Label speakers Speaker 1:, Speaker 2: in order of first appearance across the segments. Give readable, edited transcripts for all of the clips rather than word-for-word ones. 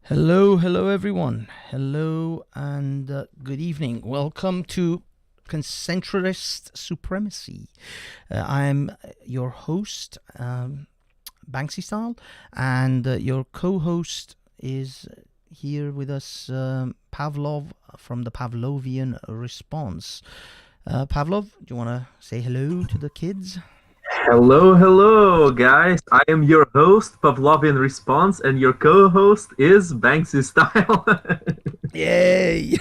Speaker 1: Hello everyone. Hello and good evening. Welcome to Centrist Supremacy. I'm your host, Banksy Style, and your co-host is here with us, Pavlov from the Pavlovian Response. Pavlov, do you want to say hello to the kids?
Speaker 2: Hello, guys. I am your host, Pavlovian Response, and your co-host is Banksy Style.
Speaker 1: Yay!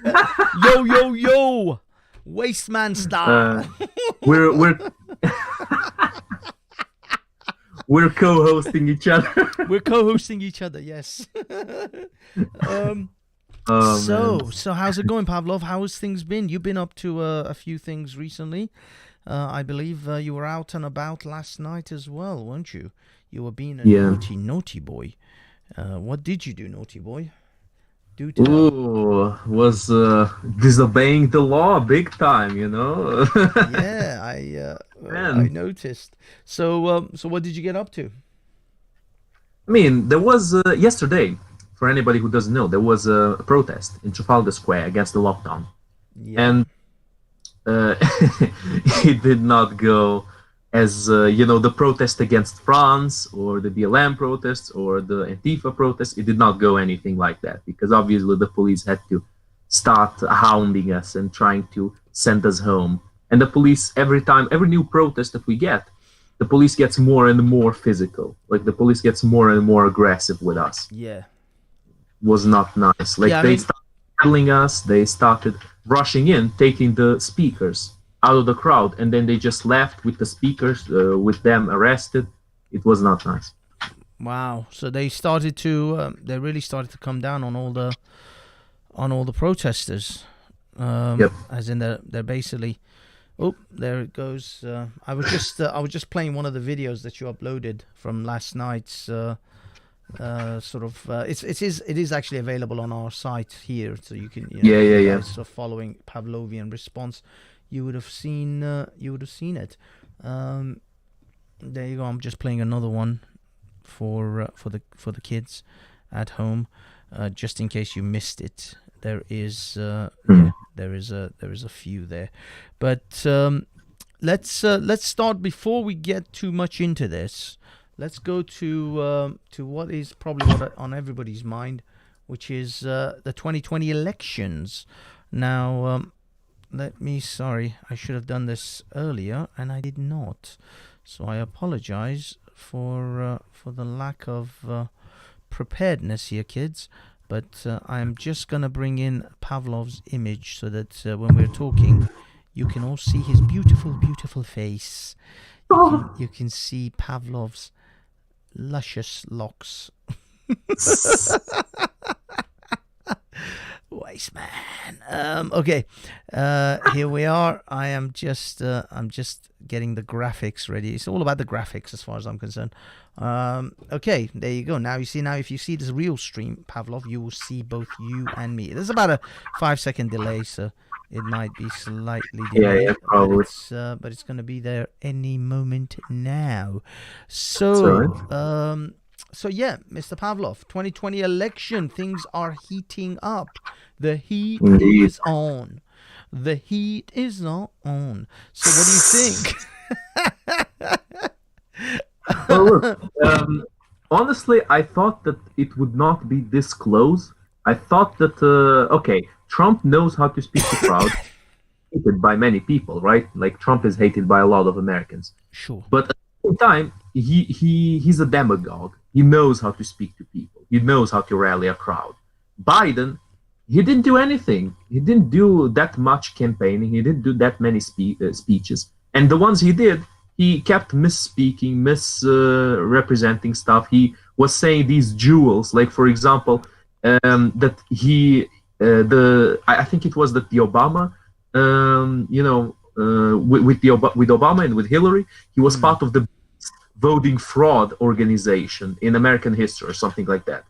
Speaker 1: Yo! Wasteman style.
Speaker 2: We're we're co-hosting each other.
Speaker 1: We're co-hosting each other. Yes. um. So how's it going, Pavlov? How has things been? You've been up to a few things recently. I believe you were out and about last night as well, weren't you? You were being a naughty boy. What did you do, naughty boy? Do tell.
Speaker 2: Was disobeying the law big time, you know.
Speaker 1: Yeah, I noticed. So what did you get up to?
Speaker 2: I mean, there was yesterday. For anybody who doesn't know, there was a protest in Trafalgar Square against the lockdown, and it did not go as the protest against France or the BLM protests or the Antifa protests. It did not go anything like that because obviously the police had to start hounding us and trying to send us home. And the police, every new protest that we get, the police gets more and more physical. Like the police gets more and more aggressive with us.
Speaker 1: Yeah.
Speaker 2: Was not nice. Like started killing us. They started rushing in, taking the speakers out of the crowd, and then they just left with the speakers, with them arrested. It was not nice.
Speaker 1: Wow. So they started to, they really started to come down on all the protesters.
Speaker 2: Yep.
Speaker 1: As in they're basically. Oh, there it goes. I was just playing one of the videos that you uploaded from last night's. It is actually available on our site here, so you can So following Pavlovian Response, you would have seen it. There you go. I'm just playing another one for the kids at home, just in case you missed it. There is there is a few there, but let's start before we get too much into this. Let's go to what is probably on everybody's mind, which is the 2020 elections. Now, sorry, I should have done this earlier, and I did not. So I apologize for the lack of preparedness here, kids. But I'm just going to bring in Pavlov's image so that when we're talking, you can all see his beautiful, beautiful face. You can see Pavlov's luscious locks. Wasteman. Okay, here we are. I'm just getting the graphics ready. It's all about the graphics as far as I'm concerned. Okay, there you go. Now if you see this real stream, Pavlov, you will see both you and me. There's about a 5-second delay, so it might be slightly delayed.
Speaker 2: Yeah, probably.
Speaker 1: But it's going to be there any moment now. So, So yeah, Mr. Pavlov, 2020 election, things are heating up. The heat is on. The heat is on. So what do you think?
Speaker 2: Well, look, honestly, I thought that it would not be this close. I thought that, okay, Trump knows how to speak to crowds. Hated by many people, right? Like Trump is hated by a lot of Americans.
Speaker 1: Sure.
Speaker 2: But at the same time, he's a demagogue. He knows how to speak to people. He knows how to rally a crowd. Biden, he didn't do anything. He didn't do that much campaigning. He didn't do that many speeches. And the ones he did, he kept misspeaking, misrepresenting stuff. He was saying these jewels, like for example, that I think it was that the Obama, with Obama and with Hillary, he was part of the voting fraud organization in American history or something like that.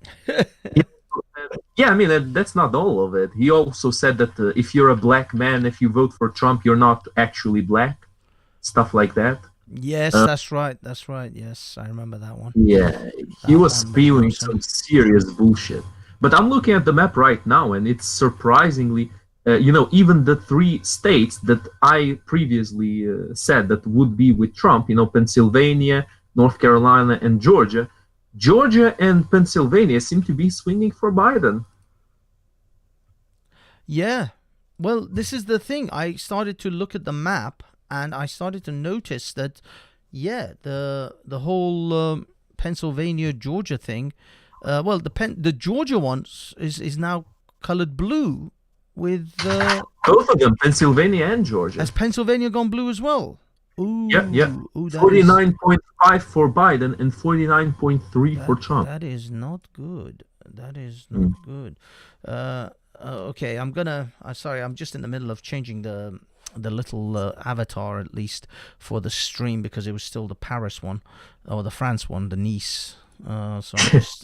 Speaker 2: Yeah, I mean, that's not all of it. He also said that if you're a black man, if you vote for Trump, you're not actually black. Stuff like that.
Speaker 1: Yes, that's right. That's right. Yes, I remember that one.
Speaker 2: Yeah, he
Speaker 1: That
Speaker 2: was
Speaker 1: one was
Speaker 2: spewing
Speaker 1: gruesome.
Speaker 2: some serious bullshit. But I'm looking at the map right now, and it's surprisingly, even the three states that I previously said that would be with Trump, Pennsylvania, North Carolina, and Georgia. Georgia and Pennsylvania seem to be swinging for Biden.
Speaker 1: Yeah. Well, this is the thing. I started to look at the map and I started to notice that, yeah, the whole Pennsylvania Georgia thing. Well, the Georgia one is now colored blue, with
Speaker 2: Both of them, Pennsylvania and Georgia.
Speaker 1: has Pennsylvania gone blue as well?
Speaker 2: Yeah, yeah.
Speaker 1: Ooh,
Speaker 2: 49.5 for Biden and 49.3 for Trump.
Speaker 1: that is not good. That is
Speaker 2: Mm.
Speaker 1: not good. Okay, I'm gonna. Sorry, I'm just in the middle of changing the little avatar, at least for the stream, because it was still the Paris one or the France one, the Nice. So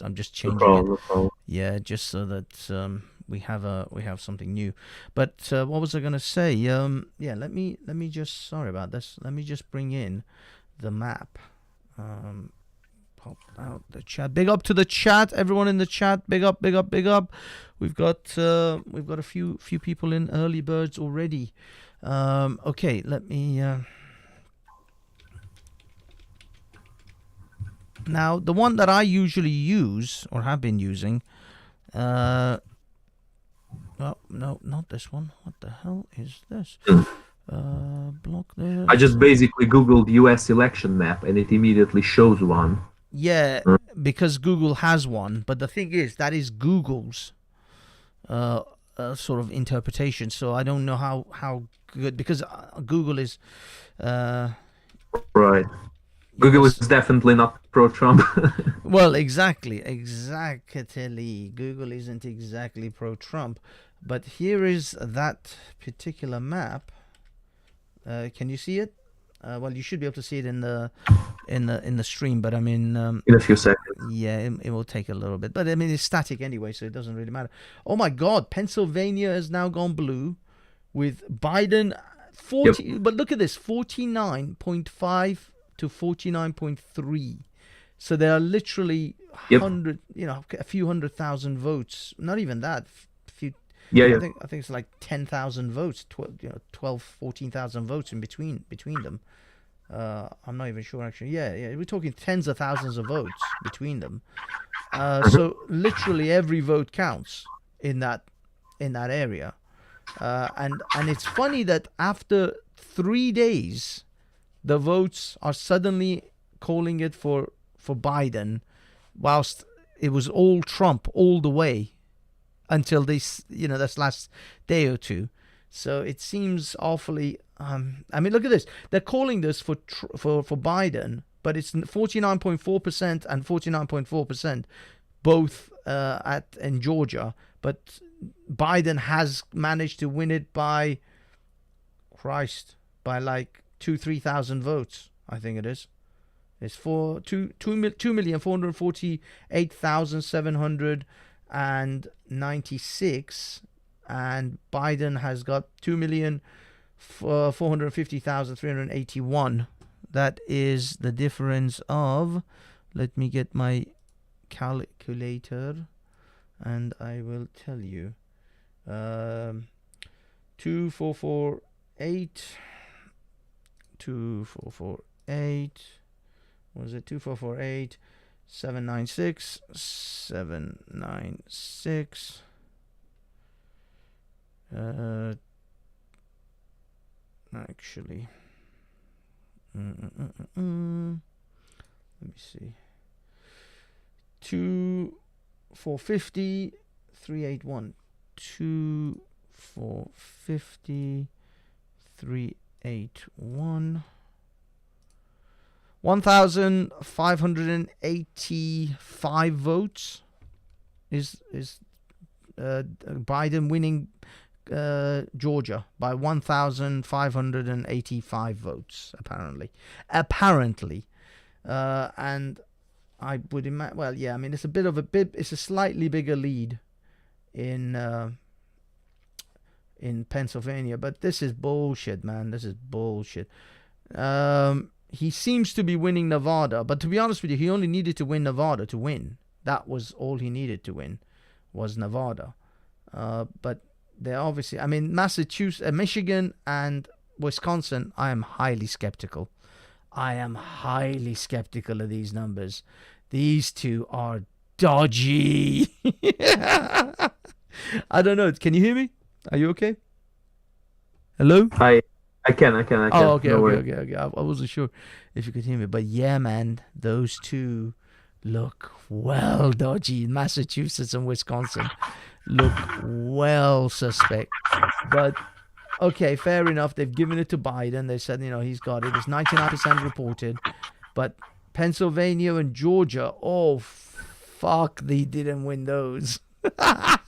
Speaker 1: I'm just
Speaker 2: No
Speaker 1: changing it.
Speaker 2: problem, no problem.
Speaker 1: Yeah, just so that we have something new. But what was I gonna say? Yeah, let me just, sorry about this. Let me just bring in the map. Pop out the chat. Big up to the chat, everyone in the chat. Big up, big up, big up. We've got a few people in, early birds already. Okay, let me. Now, the one that I usually use or have been using. Oh no, not this one. What the hell is this? Block there.
Speaker 2: I just basically Googled US election map and it immediately shows one.
Speaker 1: Yeah, because Google has one, but the thing is, that is Google's sort of interpretation. So I don't know how good, because Google is.
Speaker 2: Right.
Speaker 1: You know,
Speaker 2: Google is definitely not pro-Trump.
Speaker 1: well, exactly. Google isn't exactly pro-Trump, but here is that particular map. Can you see it? Well, you should be able to see it in the stream, but I mean,
Speaker 2: In a few seconds.
Speaker 1: yeah, it will take a little bit, but I mean, it's static anyway, so it doesn't really matter. Oh my God, Pennsylvania has now gone blue, with Biden 40.
Speaker 2: Yep.
Speaker 1: But look at this, 49.5 to 49.3. So there are literally
Speaker 2: Yep.
Speaker 1: a few 100,000 votes. Not even that. Few.
Speaker 2: Yeah,
Speaker 1: I
Speaker 2: yeah.
Speaker 1: think it's like 10,000 votes, 12, 14,000 votes in between them. I'm not even sure actually. Yeah, we're talking tens of thousands of votes between them. So literally every vote counts in that area. And it's funny that after 3 days, the votes are suddenly calling it for Biden, whilst it was all Trump all the way until this last day or two. So it seems awfully. I mean, look at this. They're calling this for Biden, but it's 49.4% and 49.4%, both in Georgia. But Biden has managed to win it by like 3,000 votes. I think it is. It's for 2,448,796, and Biden has got 2,450,381. That is the difference of. Let me get my calculator, and I will tell you. 2448. 2448. What is it? 2448. 796. 796. Actually. Let me see. 450. 381. 450. 381. 1,585 votes is Biden winning Georgia by 1,585 votes, apparently. And I would imagine. Well, yeah. I mean, it's a slightly bigger lead in Pennsylvania, but this is bullshit, man. This is bullshit. he seems to be winning Nevada, but to be honest with you, he only needed to win Nevada to win. That was all he needed to win, was Nevada. But they're obviously, I mean, Massachusetts, Michigan, and Wisconsin, I am highly skeptical. I am highly skeptical of these numbers. These two are dodgy. I don't know. Can you hear me? Are you okay? Hello?
Speaker 2: I can.
Speaker 1: Oh, okay,
Speaker 2: No
Speaker 1: okay,
Speaker 2: worries.
Speaker 1: okay, okay. I wasn't sure if you could hear me, but yeah, man, those two look well dodgy. Massachusetts and Wisconsin look well suspect. But okay, fair enough. They've given it to Biden. They said, he's got it. It's 99% reported. But Pennsylvania and Georgia, oh, fuck, they didn't win those. But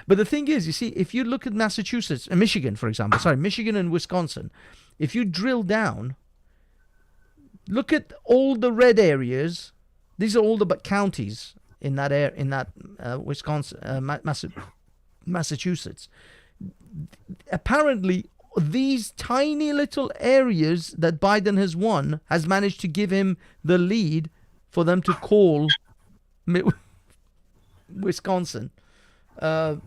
Speaker 1: the thing is, you see, if you look at Massachusetts and Michigan, for example, Michigan and Wisconsin, if you drill down, look at all the red areas. These are all the counties in that Wisconsin, Massachusetts. Apparently, these tiny little areas that Biden has won has managed to give him the lead for them to call Wisconsin for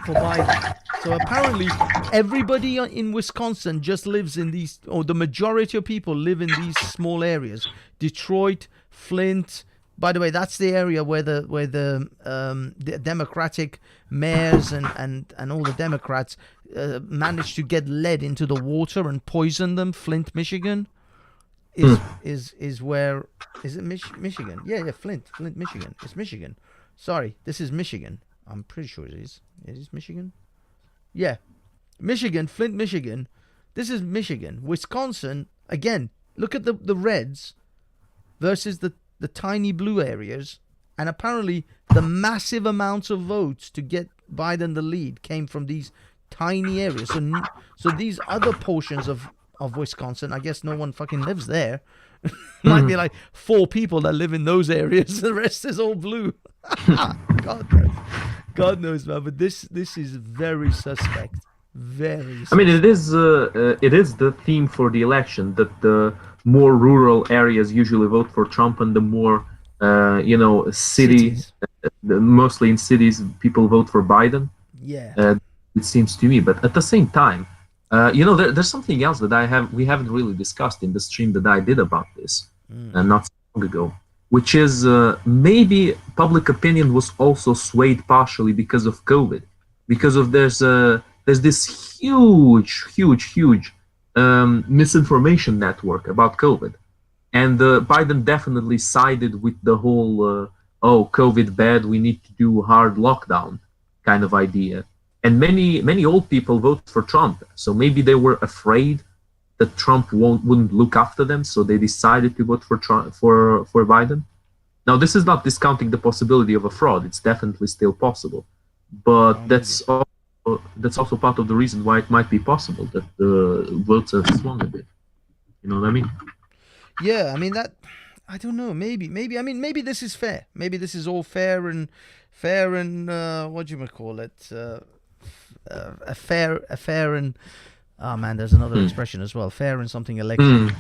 Speaker 1: Biden. So apparently, everybody in Wisconsin just lives in these, or the majority of people live in these small areas. Detroit, Flint. By the way, that's the area where the Democratic mayors and all the Democrats managed to get lead into the water and poison them. Flint, Michigan, is where is it? Michigan? Yeah, Flint, Michigan. It's Michigan. Sorry, this is Michigan. I'm pretty sure it is. It is Michigan. Yeah, Michigan, Flint, Michigan. This is Michigan. Wisconsin, again, look at the reds versus the tiny blue areas. And apparently the massive amounts of votes to get Biden the lead came from these tiny areas. So these other portions of Wisconsin, I guess no one fucking lives there. Might be like 4 people that live in those areas. The rest is all blue. God knows, man. But this is very suspect. Very suspect.
Speaker 2: I mean, it is the theme for the election that the more rural areas usually vote for Trump, and the more cities, mostly in cities, people vote for Biden.
Speaker 1: Yeah.
Speaker 2: It seems to me. But at the same time, there's something else that we haven't really discussed in the stream that I did about this, not so long ago, which is maybe public opinion was also swayed partially because of COVID, because of there's this huge misinformation network about COVID, and Biden definitely sided with the whole COVID bad, we need to do hard lockdown kind of idea. And many old people vote for Trump, so maybe they were afraid that Trump wouldn't look after them, so they decided to vote for Biden. Now, this is not discounting the possibility of a fraud; it's definitely still possible, but that's also part of the reason why it might be possible that the votes have swung a bit. You know what I mean?
Speaker 1: Yeah, I mean that. I don't know. Maybe. I mean, maybe this is fair. Maybe this is all fair and what do you call it? A fair and oh man, there's another expression as well. Fair and something election.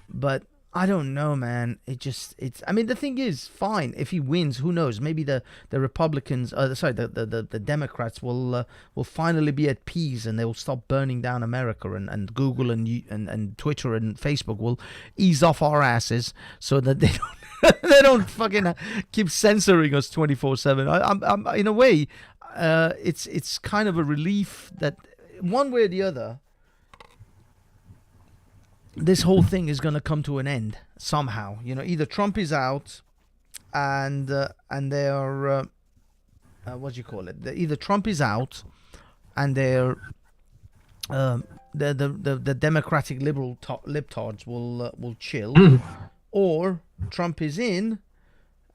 Speaker 1: But I don't know, man. I mean, the thing is, fine if he wins. Who knows? Maybe the Republicans, the Democrats will finally be at peace, and they will stop burning down America, and Google and Twitter and Facebook will ease off our asses so that they don't they don't fucking keep censoring us 24/7. I'm in a way, it's kind of a relief that one way or the other, this whole thing is going to come to an end somehow. Either Trump is out, and they are what do you call it? Either Trump is out, and they're the Democratic liberal libtards will chill, or Trump is in,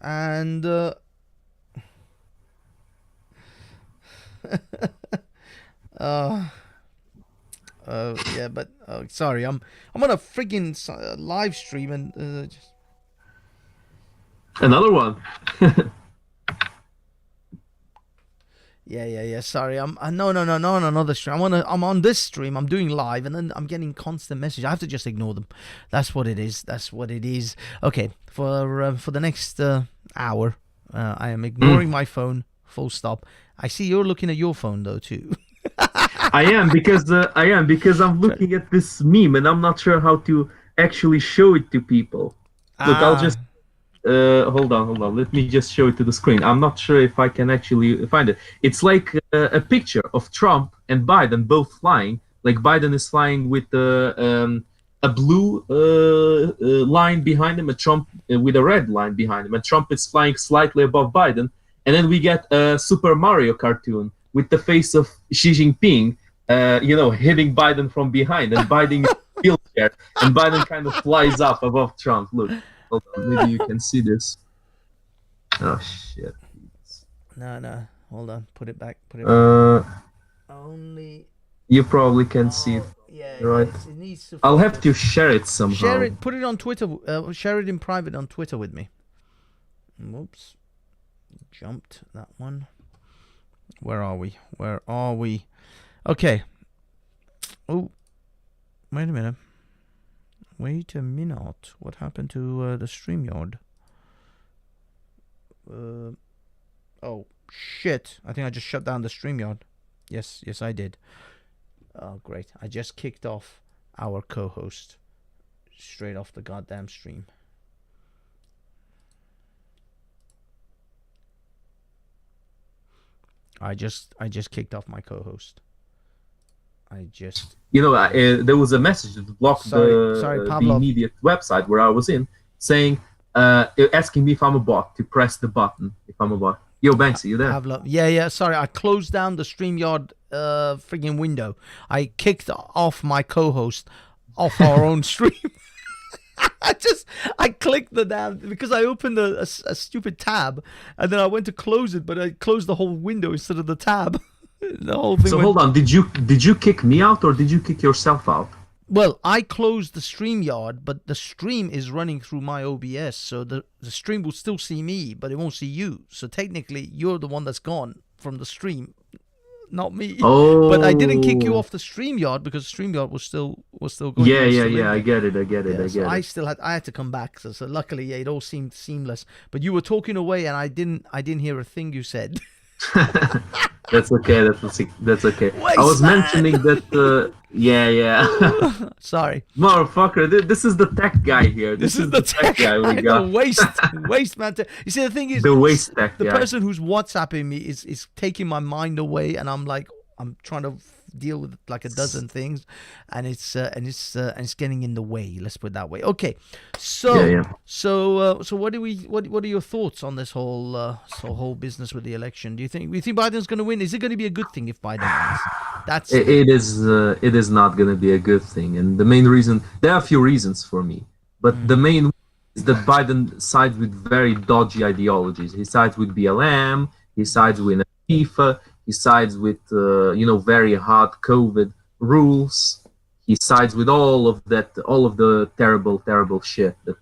Speaker 1: and yeah, but sorry, I'm on a freaking live stream and just...
Speaker 2: Another one.
Speaker 1: Yeah. Sorry, no, another stream. I'm on this stream. I'm doing live, and then I'm getting constant messages. I have to just ignore them. That's what it is. Okay, for the next hour, I am ignoring my phone. Full stop. I see you're looking at your phone though too.
Speaker 2: I am because I'm
Speaker 1: Try-
Speaker 2: looking at this meme and I'm not sure how to actually show it to people. Look, I'll
Speaker 1: ah,
Speaker 2: just hold on. Let me just show it to the screen. I'm not sure if I can actually find it. It's like a picture of Trump and Biden both flying. Like Biden is flying with a blue line behind him, a Trump with a red line behind him, and Trump is flying slightly above Biden. And then we get a Super Mario cartoon with the face of Xi Jinping, hitting Biden from behind, and Biden is in a wheelchair, and Biden kind of flies up above Trump. Look. Hold on, maybe you can see this. Oh shit.
Speaker 1: no. Hold on. Put it back.
Speaker 2: Uh,
Speaker 1: Only.
Speaker 2: you probably can see it,
Speaker 1: Oh, yeah.
Speaker 2: right?
Speaker 1: It needs to
Speaker 2: I'll have
Speaker 1: focus.
Speaker 2: to share it
Speaker 1: Share
Speaker 2: somehow.
Speaker 1: it. Put it on Twitter. Share it in private on Twitter with me. Whoops. Jumped that one. Where are we? Okay. Oh, wait a minute. What happened to the StreamYard? Oh, shit. I think I just shut down the StreamYard. Yes, I did. Oh, great. I just kicked off our co-host straight off the goddamn stream. I just kicked off my co-host.
Speaker 2: There was a message that blocked
Speaker 1: Sorry,
Speaker 2: the
Speaker 1: Pavlov.
Speaker 2: immediate website where I was in, saying, asking me if I'm a bot, to press the button if I'm a bot. Yo, Banksy, you there?
Speaker 1: Pavlov. Yeah. Sorry, I closed down the StreamYard friggin' window. I kicked off my co-host off our own stream. I clicked the damn, because I opened a stupid tab, and then I went to close it, but I closed the whole window instead of the tab. The whole thing.
Speaker 2: So hold on, did you kick me out or did you kick yourself out?
Speaker 1: Well, I closed the StreamYard, but the stream is running through my OBS, so the stream will still see me, but it won't see you. So technically, you're the one that's gone from the stream, not me.
Speaker 2: Oh.
Speaker 1: But I didn't kick you off the StreamYard because StreamYard was still going.
Speaker 2: Yeah. I get it.
Speaker 1: So I had to come back. So luckily, yeah, it all seemed seamless. But you were talking away, and I didn't hear a thing you said.
Speaker 2: That's okay. That's okay.
Speaker 1: Waste
Speaker 2: I was
Speaker 1: man.
Speaker 2: mentioning that. Yeah.
Speaker 1: Sorry.
Speaker 2: Motherfucker, this is the tech guy here.
Speaker 1: This is the tech guy we got. The waste man. You see, the thing is,
Speaker 2: the waste tech
Speaker 1: the
Speaker 2: guy.
Speaker 1: person who's WhatsApping me is taking my mind away, and I'm trying to deal with like a dozen things, and it's getting in the way. Let's put it that way. Okay, so what are your thoughts on this whole business with the election? Do you think Biden's going to win? Is it going to be a good thing if Biden wins?
Speaker 2: It is not going to be a good thing, and the main reason, there are a few reasons for me, but the main is that Biden sides with very dodgy ideologies. He sides with BLM, he sides with Antifa, he sides with very hard COVID rules. He sides with all of the terrible shit that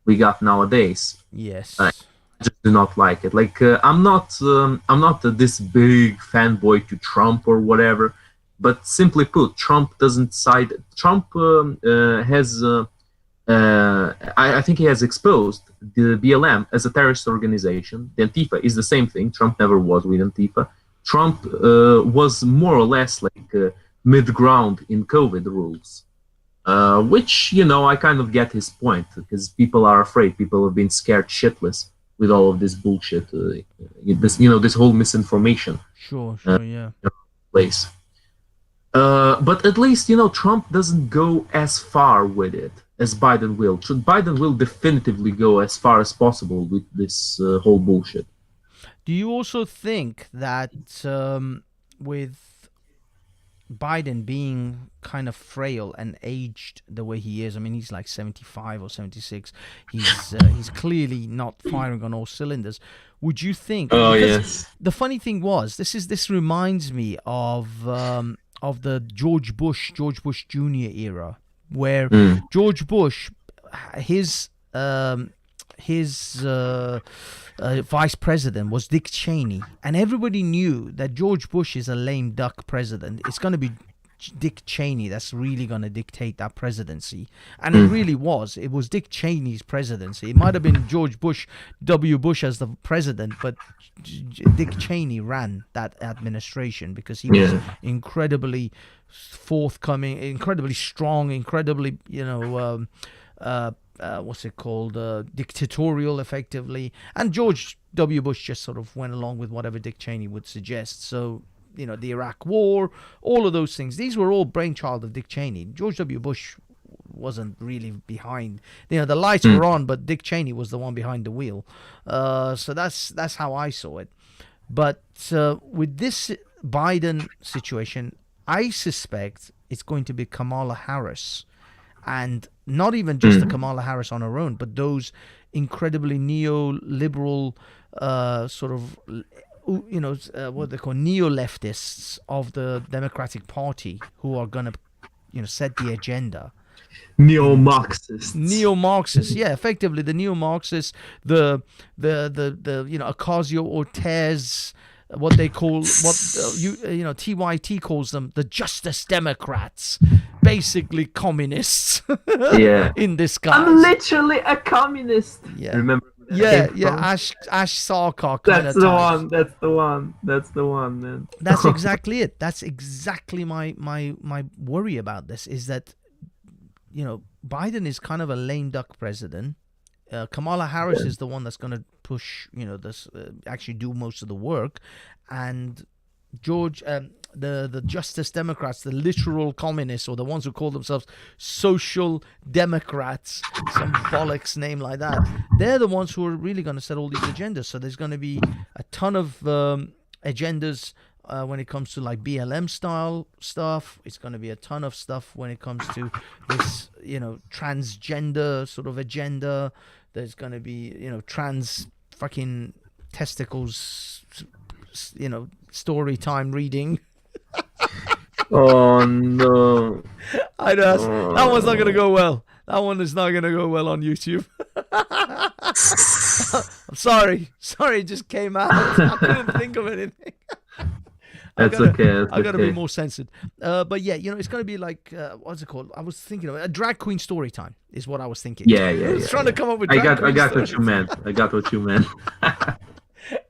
Speaker 2: we got nowadays.
Speaker 1: Yes.
Speaker 2: I just do not like it. Like I'm not this big fanboy to Trump or whatever, but simply put, Trump doesn't side. Trump has. I think he has exposed the BLM as a terrorist organization. The Antifa is the same thing. Trump never was with Antifa. Trump was more or less like mid-ground in COVID rules, which, I kind of get his point, because people are afraid. People have been scared shitless with all of this bullshit, this whole misinformation.
Speaker 1: Sure, yeah.
Speaker 2: Place. But at least, Trump doesn't go as far with it as Biden will. Biden will definitively go as far as possible with this whole bullshit.
Speaker 1: Do you also think that with Biden being kind of frail and aged the way he is, I mean, he's like 75 or 76, he's clearly not firing on all cylinders. Would you think?
Speaker 2: Oh, yes.
Speaker 1: The funny thing was, this reminds me of the George Bush Jr. era, where George Bush, his vice president was Dick Cheney, and everybody knew that George Bush is a lame duck president. It's going to be Dick Cheney that's really going to dictate that presidency. And it really was. It was Dick Cheney's presidency. It might have been George Bush, W. Bush as the president, but Dick Cheney ran that administration because he was incredibly forthcoming, incredibly strong, incredibly, what's it called, dictatorial, effectively. And George W. Bush just sort of went along with whatever Dick Cheney would suggest. So, the Iraq War, all of those things, these were all brainchild of Dick Cheney. George W. Bush wasn't really behind. The lights were on, but Dick Cheney was the one behind the wheel. So that's how I saw it. But with this Biden situation, I suspect it's going to be Kamala Harris. And not even just the Kamala Harris on her own, but those incredibly neoliberal sort of, what they call neo-leftists of the Democratic Party who are going to, set the agenda.
Speaker 2: Neo-Marxists.
Speaker 1: Neo-Marxists, yeah, effectively the neo-Marxists, the Ocasio-Cortez, what they call, TYT calls them the Justice Democrats, basically communists. In disguise.
Speaker 2: I'm literally a communist.
Speaker 1: Yeah.
Speaker 2: Remember?
Speaker 1: Ash Sarkar kind of type.
Speaker 2: That's the one, man.
Speaker 1: That's exactly it. That's exactly my worry about this is that, Biden is kind of a lame duck president. Kamala Harris is the one that's going to push, this actually do most of the work, and the Justice Democrats, the literal communists, or the ones who call themselves social democrats, some bollocks name like that, they're the ones who are really going to set all these agendas. So there's going to be a ton of agendas when it comes to like BLM style stuff. It's going to be a ton of stuff when it comes to this, transgender sort of agenda. There's going to be, trans fucking testicles, story time reading.
Speaker 2: Oh no!
Speaker 1: I know that one's not gonna go well. That one is not gonna go well on YouTube. I'm sorry, it just came out. I couldn't think of anything.
Speaker 2: That's okay.
Speaker 1: I gotta be more censored. But yeah, it's gonna be like what's it called? I was thinking of a drag queen story time is what I was thinking.
Speaker 2: Yeah.
Speaker 1: I was trying to come up with.
Speaker 2: I got what you meant.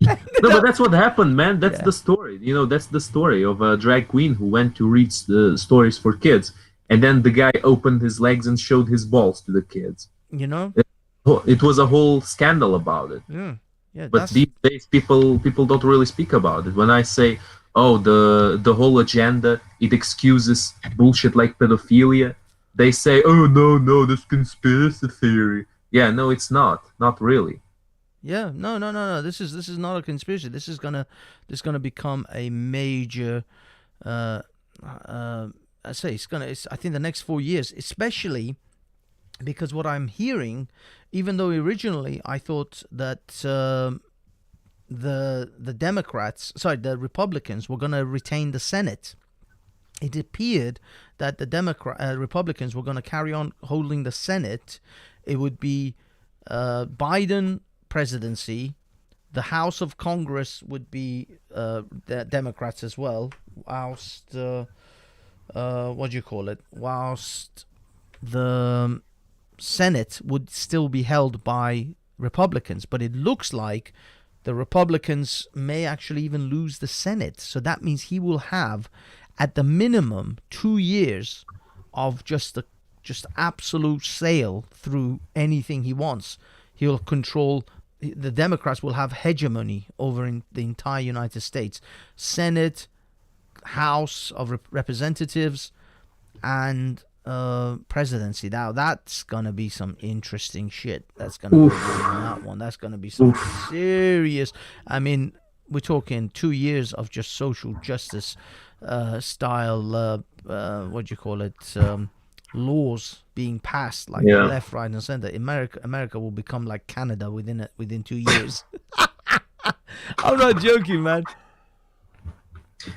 Speaker 2: No, but that's what happened, man. That's the story. That's the story of a drag queen who went to read the stories for kids, and then the guy opened his legs and showed his balls to the kids. It was a whole scandal about it.
Speaker 1: Yeah.
Speaker 2: But these days, people don't really speak about it. When I say, "Oh, the whole agenda, it excuses bullshit like pedophilia," they say, "Oh no, that's conspiracy theory." Yeah, no, it's not really.
Speaker 1: Yeah, no. This is not a conspiracy. This is gonna become a major. I think the next 4 years, especially because what I'm hearing, even though originally I thought that the Republicans were gonna retain the Senate. It appeared that the Republicans were gonna carry on holding the Senate. It would be Biden presidency, the House of Congress would be the Democrats as well, whilst whilst the Senate would still be held by Republicans. But it looks like the Republicans may actually even lose the Senate. So that means he will have, at the minimum, 2 years of just absolute sail through anything he wants. He'll control. The Democrats will have hegemony over in the entire United States. Senate, House of Representatives, and presidency. Now, that's going to be some interesting shit. That's going to be that one. That's going to be some serious. I mean, we're talking 2 years of just social justice style, laws being passed left, right, and center. America will become like Canada within 2 years. I'm not joking, man.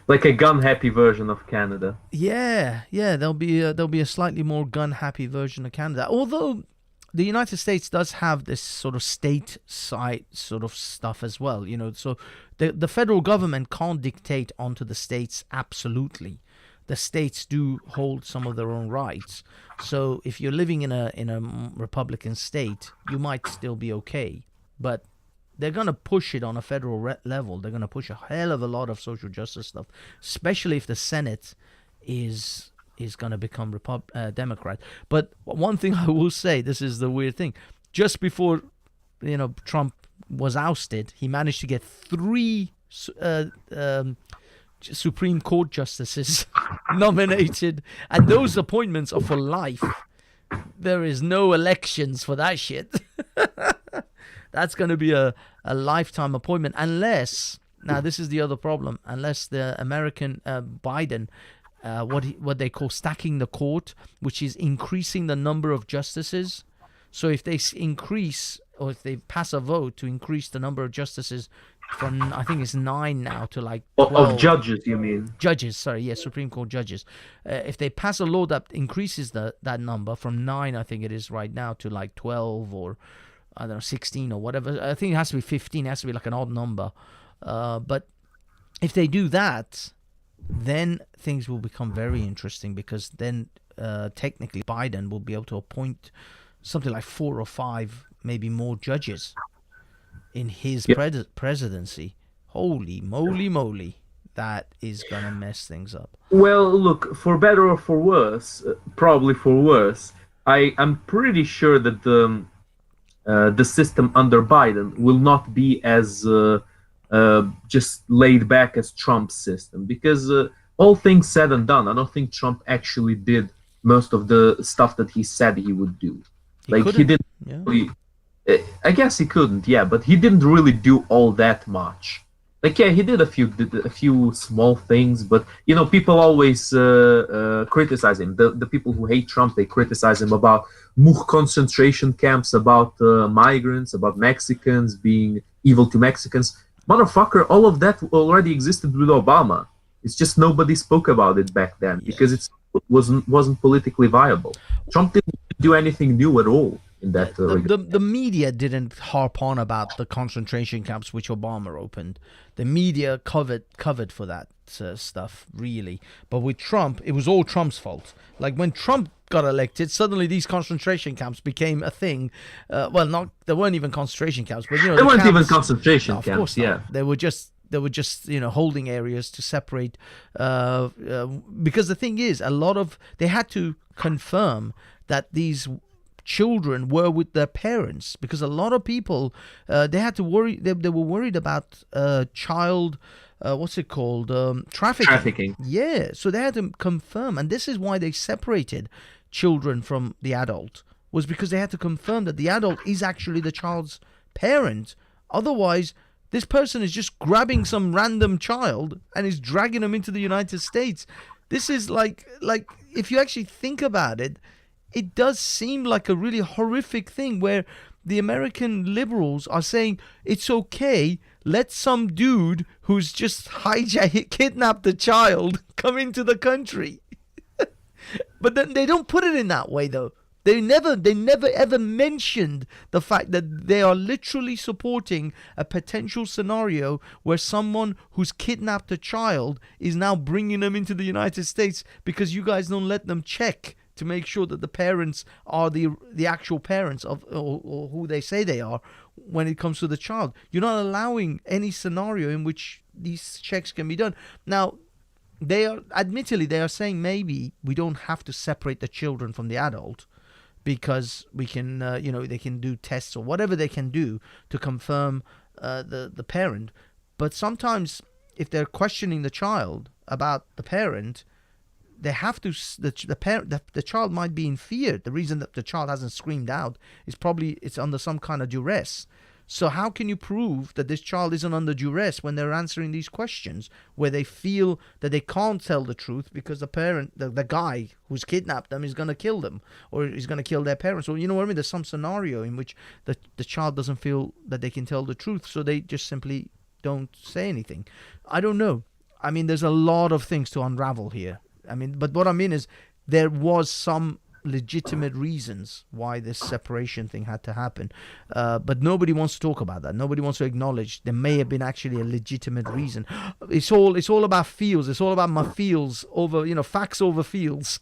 Speaker 2: Like a gun-happy version of Canada.
Speaker 1: Yeah. There'll be a slightly more gun-happy version of Canada. Although the United States does have this sort of state side sort of stuff as well, So the federal government can't dictate onto the states absolutely. The states do hold some of their own rights. So if you're living in a Republican state, you might still be okay. But they're going to push it on a federal level. They're going to push a hell of a lot of social justice stuff, especially if the Senate is going to become Democrat. But one thing I will say, this is the weird thing. Just before, Trump was ousted, he managed to get 3 Supreme Court justices nominated, and those appointments are for life. There is no elections for that shit. That's going to be a lifetime appointment, unless, now this is the other problem, unless the American Biden, what they call stacking the court, which is increasing the number of justices. So if they increase, or if they pass a vote to increase the number of justices from, I think it's 9 now to like 12.
Speaker 2: Of judges, you mean?
Speaker 1: Judges, sorry, yes, Supreme Court judges. If they pass a law that increases that number from 9, I think it is right now, to like 12 or, I don't know, 16 or whatever. I think it has to be 15. It has to be like an odd number. But if they do that, then things will become very interesting, because then technically Biden will be able to appoint something like 4 or 5, maybe more judges in his presidency. Holy moly. That is going to mess things up.
Speaker 2: Well, look, for better or for worse, probably for worse, I'm pretty sure that the system under Biden will not be as just laid back as Trump's system, because all things said and done, I don't think Trump actually did most of the stuff that he said he would do. He didn't.
Speaker 1: Yeah.
Speaker 2: Really, I guess he couldn't. Yeah, but he didn't really do all that much. He did a few small things, but people always criticize him. The people who hate Trump, they criticize him about more concentration camps, about migrants, about Mexicans being evil to Mexicans. Motherfucker, all of that already existed with Obama. It's just nobody spoke about it back then, because it wasn't politically viable. Trump didn't do anything new at all in that.
Speaker 1: The media didn't harp on about the concentration camps which Obama opened. The media covered for that stuff, really. But with Trump, it was all Trump's fault. Like when Trump got elected, suddenly these concentration camps became a thing. There weren't even concentration camps, but
Speaker 2: they weren't even concentration camps. Of course not.
Speaker 1: Yeah, they were just holding areas to separate. Because the thing is, they had to confirm that these children were with their parents, because a lot of people they had to worry. They were worried about child. What's it called? Trafficking. Yeah, so they had to confirm, and this is why they separated children from the adult, was because they had to confirm that the adult is actually the child's parent. Otherwise, this person is just grabbing some random child and is dragging them into the United States. This is like if you actually think about it, it does seem like a really horrific thing, where the American liberals are saying it's okay, let some dude who's just kidnapped a child come into the country. But then they don't put it in that way, though. They never ever mentioned the fact that they are literally supporting a potential scenario where someone who's kidnapped a child is now bringing them into the United States, because you guys don't let them check to make sure that the parents are the actual parents of or who they say they are when it comes to the child. You're not allowing any scenario in which these checks can be done. Now, they are saying maybe we don't have to separate the children from the adult, because we can, they can do tests or whatever they can do to confirm the parent. But sometimes, if they're questioning the child about the parent, they have to. The child might be in fear. The reason that the child hasn't screamed out is probably it's under some kind of duress. So how can you prove that this child isn't under duress when they're answering these questions, where they feel that they can't tell the truth because the parent, the guy who's kidnapped them, is going to kill them, or is going to kill their parents? Or you know what I mean? There's some scenario in which the child doesn't feel that they can tell the truth, so they just simply don't say anything. I don't know. I mean, there's a lot of things to unravel here. I mean, but what I mean is there was some legitimate reasons why this separation thing had to happen, but nobody wants to talk about that. Nobody wants to acknowledge there may have been actually a legitimate reason. It's all about feels. It's all about my feels over, facts over feels.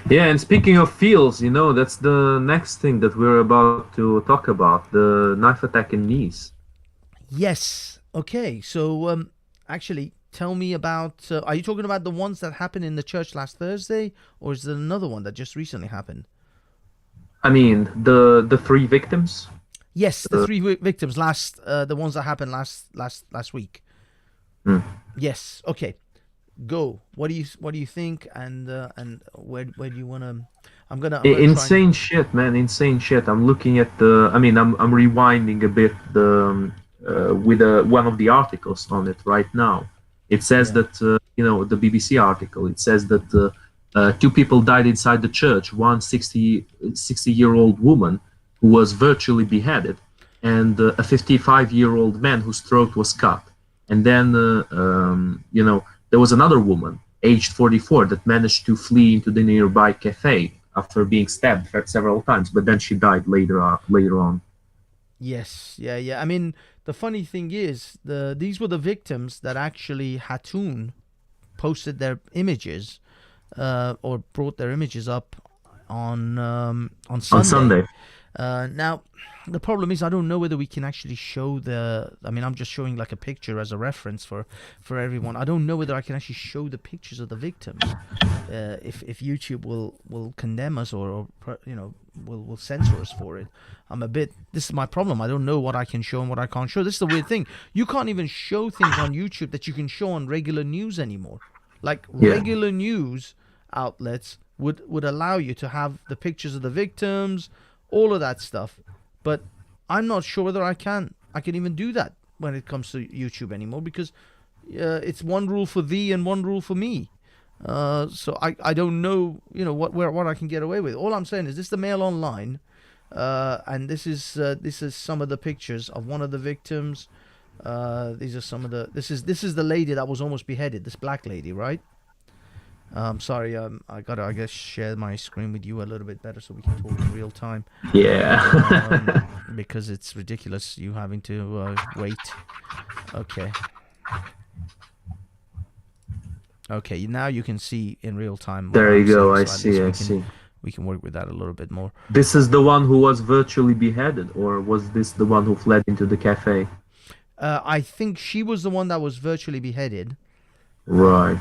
Speaker 2: Yeah, and speaking of feels, that's the next thing that we're about to talk about, the knife attack in Nice.
Speaker 1: Yes. Okay. So, actually, tell me about. Are you talking about the ones that happened in the church last Thursday, or is there another one that just recently happened?
Speaker 2: I mean, the three victims.
Speaker 1: Yes, the three victims the ones that happened last week.
Speaker 2: Hmm.
Speaker 1: Yes. Okay. Go. What do you think? And where do you wanna? I'm gonna try and.
Speaker 2: Insane shit, man! Insane shit. I'm looking at the. I mean, I'm rewinding a bit with one of the articles on it right now. It says
Speaker 1: Yeah.
Speaker 2: that the BBC article. It says that two people died inside the church. One 60-year-old woman who was virtually beheaded, and a 55-year-old man whose throat was cut. And then there was another woman, aged 44, that managed to flee into the nearby cafe after being stabbed several times, but then she died later on.
Speaker 1: Yes. Yeah. Yeah. I mean, the funny thing is, these were the victims that actually Hatun posted their images, or brought their images up on
Speaker 2: On
Speaker 1: Sunday.
Speaker 2: Sunday.
Speaker 1: Now, the problem is I don't know whether we can actually show the. I mean, I'm just showing like a picture as a reference for everyone. I don't know whether I can actually show the pictures of the victims. If YouTube will condemn us or will censor us for it. I'm a bit. This is my problem. I don't know what I can show and what I can't show. This is the weird thing. You can't even show things on YouTube that you can show on regular news anymore. Like
Speaker 2: Yeah.
Speaker 1: regular news outlets would allow you to have the pictures of the victims, all of that stuff. But I'm not sure whether I can even do that when it comes to YouTube anymore, because it's one rule for thee and one rule for me. So I don't know what I can get away with. All I'm saying is this is the Mail Online, and this is some of the pictures of one of the victims. These are some of the. This is the lady that was almost beheaded. This black lady, right? Sorry, I gotta, I guess, share my screen with you a little bit better so we can talk in real time.
Speaker 2: Yeah.
Speaker 1: Because it's ridiculous you having to wait. Okay. Okay, now you can see in real time. What
Speaker 2: There you
Speaker 1: I'm
Speaker 2: go.
Speaker 1: saying,
Speaker 2: I
Speaker 1: so at
Speaker 2: see.
Speaker 1: least
Speaker 2: I see.
Speaker 1: we can work with that a little bit more.
Speaker 2: This is the one who was virtually beheaded, or was this the one who fled into the cafe?
Speaker 1: I think she was the one that was virtually beheaded.
Speaker 2: Right.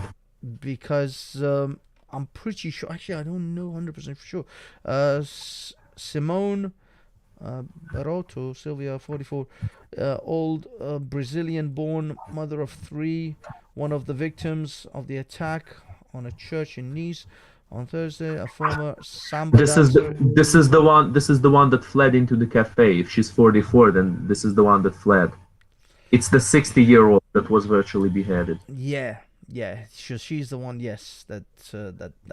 Speaker 1: Because I'm pretty sure. Actually, I don't know 100% for sure. Simone Barroto, Sylvia, 44, old Brazilian-born mother of three, one of the victims of the attack on a church in Nice on Thursday. A former samba dancer.
Speaker 2: This is the one that fled into the cafe. If she's 44, then this is the one that fled. It's the 60-year-old that was virtually beheaded.
Speaker 1: Yeah. Yeah, she's the one. Yes, that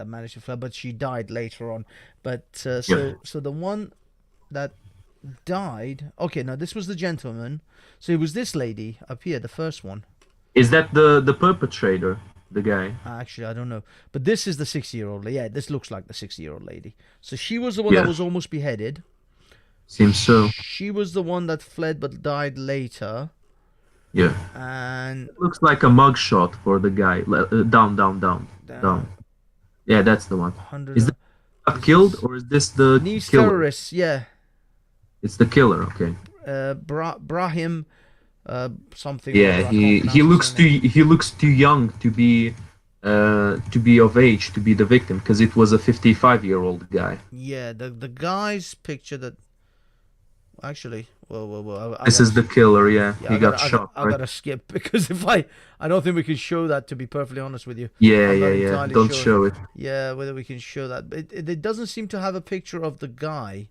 Speaker 1: managed to fly, but she died later on. But so the one that died. Okay, no, this was the gentleman. So it was this lady up here, the first one.
Speaker 2: Is that the perpetrator, the guy?
Speaker 1: Actually, I don't know. But this is the 60-year-old lady. Yeah, this looks like the 60-year-old lady. So she was the one that was almost beheaded.
Speaker 2: Seems so.
Speaker 1: She was the one that fled but died later.
Speaker 2: Yeah.
Speaker 1: And
Speaker 2: it looks like a mugshot for the guy. Down. Yeah, that's the one. Is that killed, or is this the
Speaker 1: Nice
Speaker 2: killer?
Speaker 1: terrorists? Yeah.
Speaker 2: It's the killer. Okay.
Speaker 1: Brahim. Something.
Speaker 2: Yeah, he looks too young to be of age to be the victim, because it was a 55-year-old guy.
Speaker 1: Yeah, the guy's picture that. Actually, whoa.
Speaker 2: This is the killer. Yeah, he got shot.
Speaker 1: I gotta skip, because I don't think we can show that, to be perfectly honest with you.
Speaker 2: Yeah. Don't show it.
Speaker 1: Yeah, whether we can show that, but it doesn't seem to have a picture of the guy.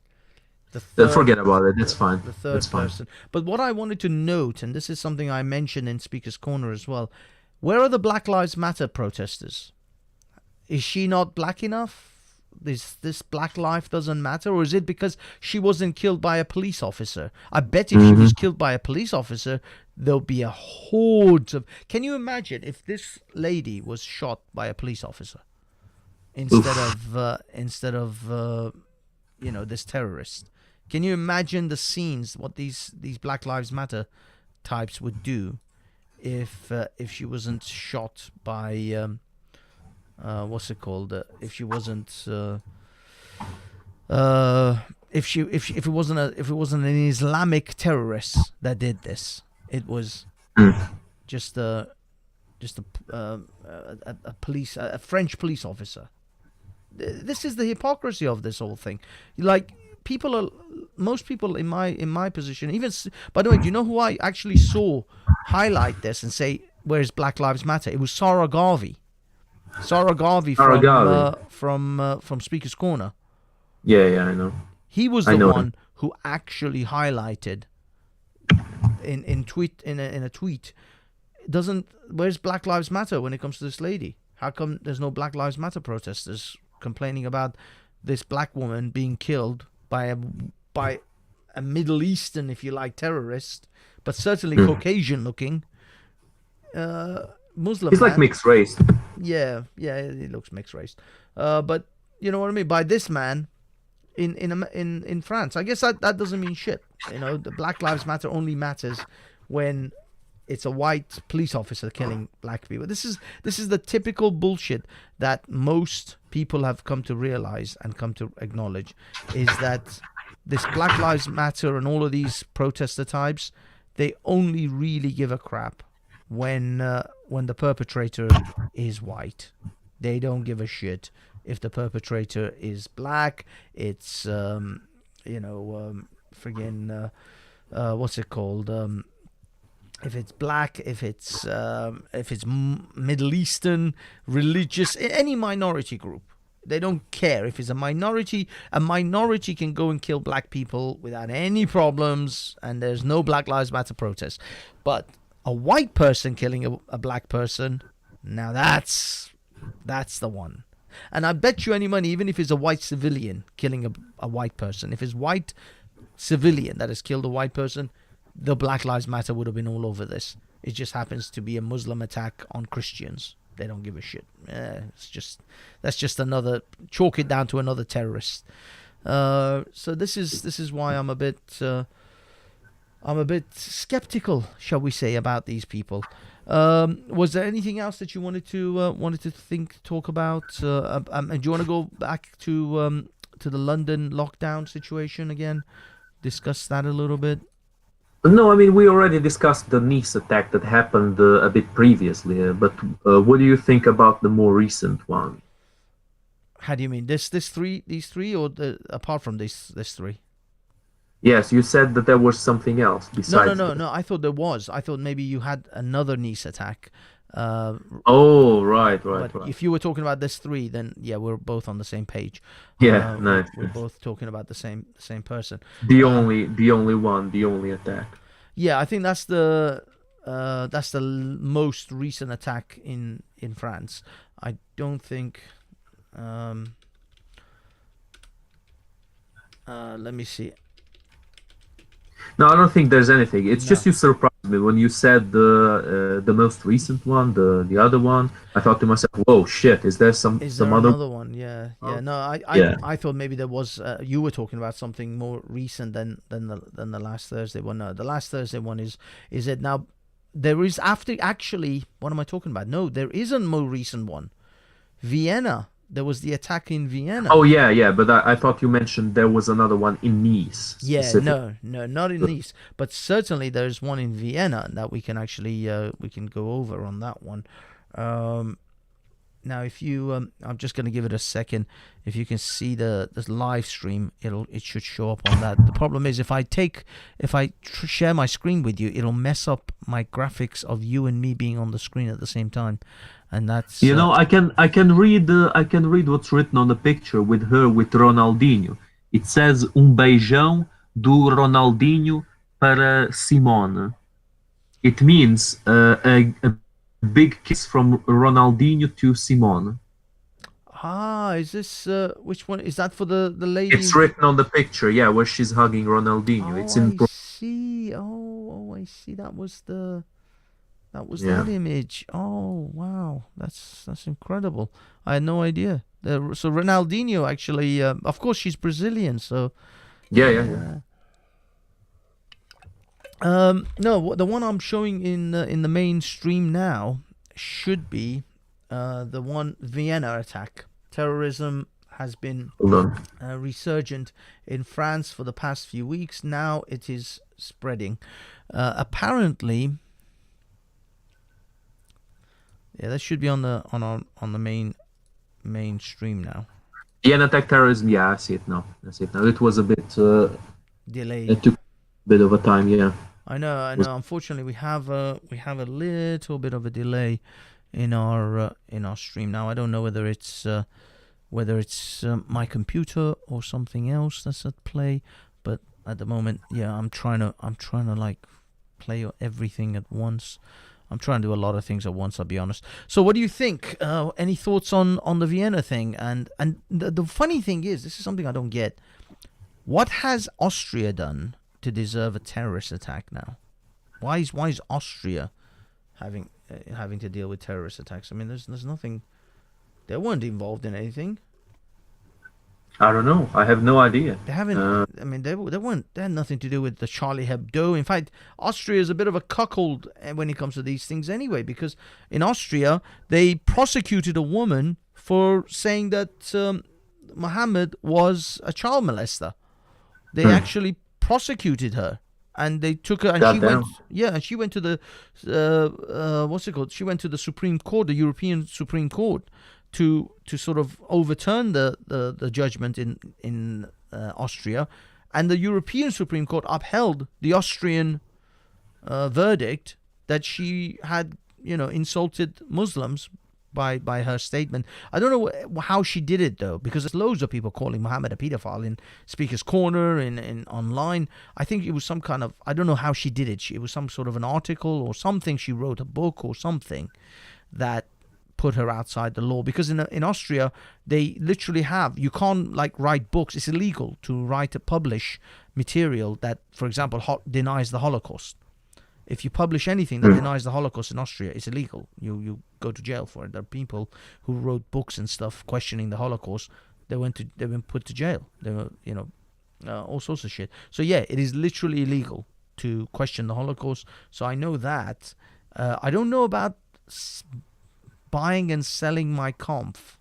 Speaker 2: Forget about it. That's fine.
Speaker 1: The third person. But what I wanted to note, and this is something I mentioned in Speaker's Corner as well, where are the Black Lives Matter protesters? Is she not black enough? This black life doesn't matter? Or is it because she wasn't killed by a police officer? I bet if she was killed by a police officer, there'll be a horde of... Can you imagine if this lady was shot by a police officer? instead of this terrorist. Can you imagine the scenes? What these Black Lives Matter types would do if she wasn't shot by what's it called? If she wasn't if it wasn't an Islamic terrorist that did this. It was just a French police officer. This is the hypocrisy of this whole thing. Like, most people in my position, even, by the way, do you know who I actually saw highlight this and say, where's Black Lives Matter? It was Sarah Garvey. Sarah Garvey from Speaker's Corner.
Speaker 2: Yeah, I know.
Speaker 1: He was the one who actually highlighted in a tweet. Where's Black Lives Matter when it comes to this lady? How come there's no Black Lives Matter protesters complaining about this black woman being killed by a Middle Eastern, if you like, terrorist, but certainly Caucasian looking Muslim?
Speaker 2: He's like mixed race.
Speaker 1: Yeah, he looks mixed race. But you know what I mean? By this man in France. I guess that doesn't mean shit. The Black Lives Matter only matters when it's a white police officer killing black people. This is the typical bullshit that most people have come to realize and come to acknowledge, is that this Black Lives Matter and all of these protester types, they only really give a crap when the perpetrator is white. They don't give a shit if the perpetrator is black. It's what's it called? If it's black, if it's Middle Eastern, religious, any minority group, they don't care. If it's a minority can go and kill black people without any problems, and there's no Black Lives Matter protest. But a white person killing a black person, now that's the one. And I bet you any money, even if it's a white civilian killing a white person, if it's white civilian that has killed a white person, the Black Lives Matter would have been all over this. It just happens to be a Muslim attack on Christians. They don't give a shit. That's just another, chalk it down to another terrorist. So this is why I'm a bit skeptical, shall we say, about these people. Was there anything else that you wanted to talk about? And do you want to go back to the London lockdown situation again? Discuss that a little bit.
Speaker 2: No, I mean, we already discussed the Nice attack that happened a bit previously, but what do you think about the more recent one?
Speaker 1: How do you mean? These three, or apart from these three?
Speaker 2: Yes, you said that there was something else besides.
Speaker 1: No. I thought there was. I thought maybe you had another Nice attack.
Speaker 2: Right.
Speaker 1: If you were talking about this three, then yeah, we're both on the same page.
Speaker 2: Yeah, nice.
Speaker 1: We're both talking about the same person.
Speaker 2: The only attack.
Speaker 1: Yeah, I think that's the most recent attack in France. I don't think. Let me see.
Speaker 2: No, I don't think there's anything. It's just you surprised me when you said the most recent one, the other one. I thought to myself, "Whoa, shit! Is there
Speaker 1: another one?" Yeah. No, I thought maybe there was. You were talking about something more recent than the last Thursday one. No, the last Thursday one is it now? There is actually. What am I talking about? No, there is a more recent one. Vienna. There was the attack in Vienna.
Speaker 2: Oh yeah, but I thought you mentioned there was another one in Nice.
Speaker 1: Yeah, no, not in Nice, but certainly there's one in Vienna that we can actually we can go over on that one. Now, if you, I'm just going to give it a second. If you can see the live stream, it should show up on that. The problem is if I share my screen with you, it'll mess up my graphics of you and me being on the screen at the same time. And that's
Speaker 2: I can read what's written on the picture with Ronaldinho. It says beijão do Ronaldinho para Simone. It means a big kiss from Ronaldinho to Simone.
Speaker 1: Is this which one is that for the lady?
Speaker 2: It's written on the picture, yeah, where she's hugging Ronaldinho. It's in.
Speaker 1: I see. I see. That was the. That was
Speaker 2: Yeah.
Speaker 1: that image. Oh wow, that's incredible. I had no idea. So Ronaldinho actually, of course, she's Brazilian. So
Speaker 2: Yeah, yeah, yeah.
Speaker 1: yeah. No, the one I'm showing in the mainstream now should be the one Vienna attack. Terrorism has been
Speaker 2: Hold on.
Speaker 1: resurgent in France for the past few weeks. Now it is spreading. Apparently, yeah, that should be on the mainstream now.
Speaker 2: Yeah, attack terrorism. Yeah, I see it now. I see it now. It was a bit. It
Speaker 1: Delayed.
Speaker 2: took a bit of a time. Yeah.
Speaker 1: I know, I
Speaker 2: Was
Speaker 1: know. Unfortunately, we have a little bit of a delay in our stream now. I don't know whether it's my computer or something else that's at play, but at the moment, yeah, I'm trying to like play everything at once. I'm trying to do a lot of things at once. I'll be honest. So, what do you think? Any thoughts on the Vienna thing? And the funny thing is, this is something I don't get. What has Austria done to deserve a terrorist attack now? Why is Austria having to deal with terrorist attacks? I mean, there's nothing. They weren't involved in anything.
Speaker 2: I don't know. I have no idea.
Speaker 1: They haven't. I mean, they weren't. They had nothing to do with the Charlie Hebdo. In fact, Austria is a bit of a cuckold when it comes to these things, anyway. Because in Austria, they prosecuted a woman for saying that Muhammad was a child molester. They actually prosecuted her, and they took her, and she
Speaker 2: Goddamn.
Speaker 1: went. Yeah, and she went to the what's it called? She went to the Supreme Court, the European Supreme Court, to sort of overturn the judgment in Austria, and the European Supreme Court upheld the Austrian verdict that she had insulted Muslims by her statement. I don't know how she did it though, because there's loads of people calling Muhammad a pedophile in Speaker's Corner in online. I think it was some kind of, I don't know how she did it. It was some sort of an article or something. She wrote a book or something that put her outside the law, because in Austria they literally have, you can't like write books. It's illegal to publish material that, for example, denies the Holocaust. If you publish anything that denies the Holocaust in Austria, it's illegal. You go to jail for it. There are people who wrote books and stuff questioning the Holocaust. They've been put to jail. They were all sorts of shit. So yeah, it is literally illegal to question the Holocaust. So I know that. I don't know about buying and selling my Kampf,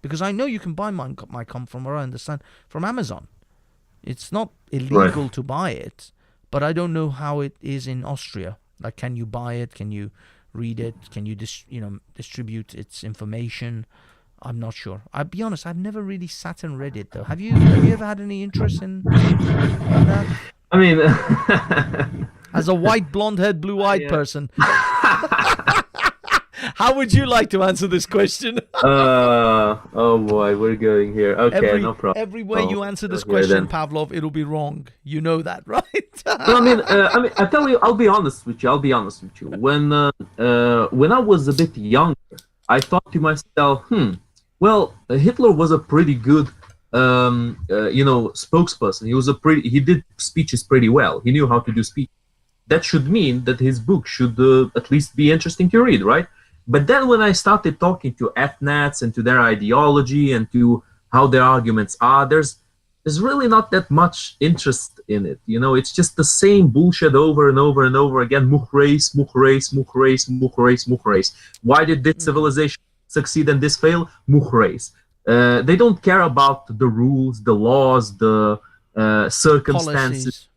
Speaker 1: because I know you can buy my Kampf, from what I understand, from Amazon. It's not illegal
Speaker 2: Right.
Speaker 1: to buy it, but I don't know how it is in Austria. Like, can you buy it? Can you read it? Can you distribute its information? I'm not sure. I'll be honest, I've never really sat and read it though. Have you ever had any interest in that?
Speaker 2: I mean,
Speaker 1: As a white, blonde-haired, blue-eyed
Speaker 2: Yeah.
Speaker 1: person, how would you like to answer this question?
Speaker 2: oh boy, we're going here. Okay, no problem.
Speaker 1: Every way you answer this
Speaker 2: Here
Speaker 1: question,
Speaker 2: then.
Speaker 1: Pavlov, it'll be wrong. You know that, right?
Speaker 2: No, I tell you, I'll be honest with you. When I was a bit younger, I thought to myself, well, Hitler was a pretty good, spokesperson. He did speeches pretty well. He knew how to do speech. That should mean that his book should at least be interesting to read, right? But then when I started talking to ethnats and to their ideology and to how their arguments are, there's really not that much interest in it. It's just the same bullshit over and over and over again. Much race, much race, much race, much race, much race. Why did this civilization succeed and this fail? Much race. They don't care about the rules, the laws, the circumstances.
Speaker 1: Policies.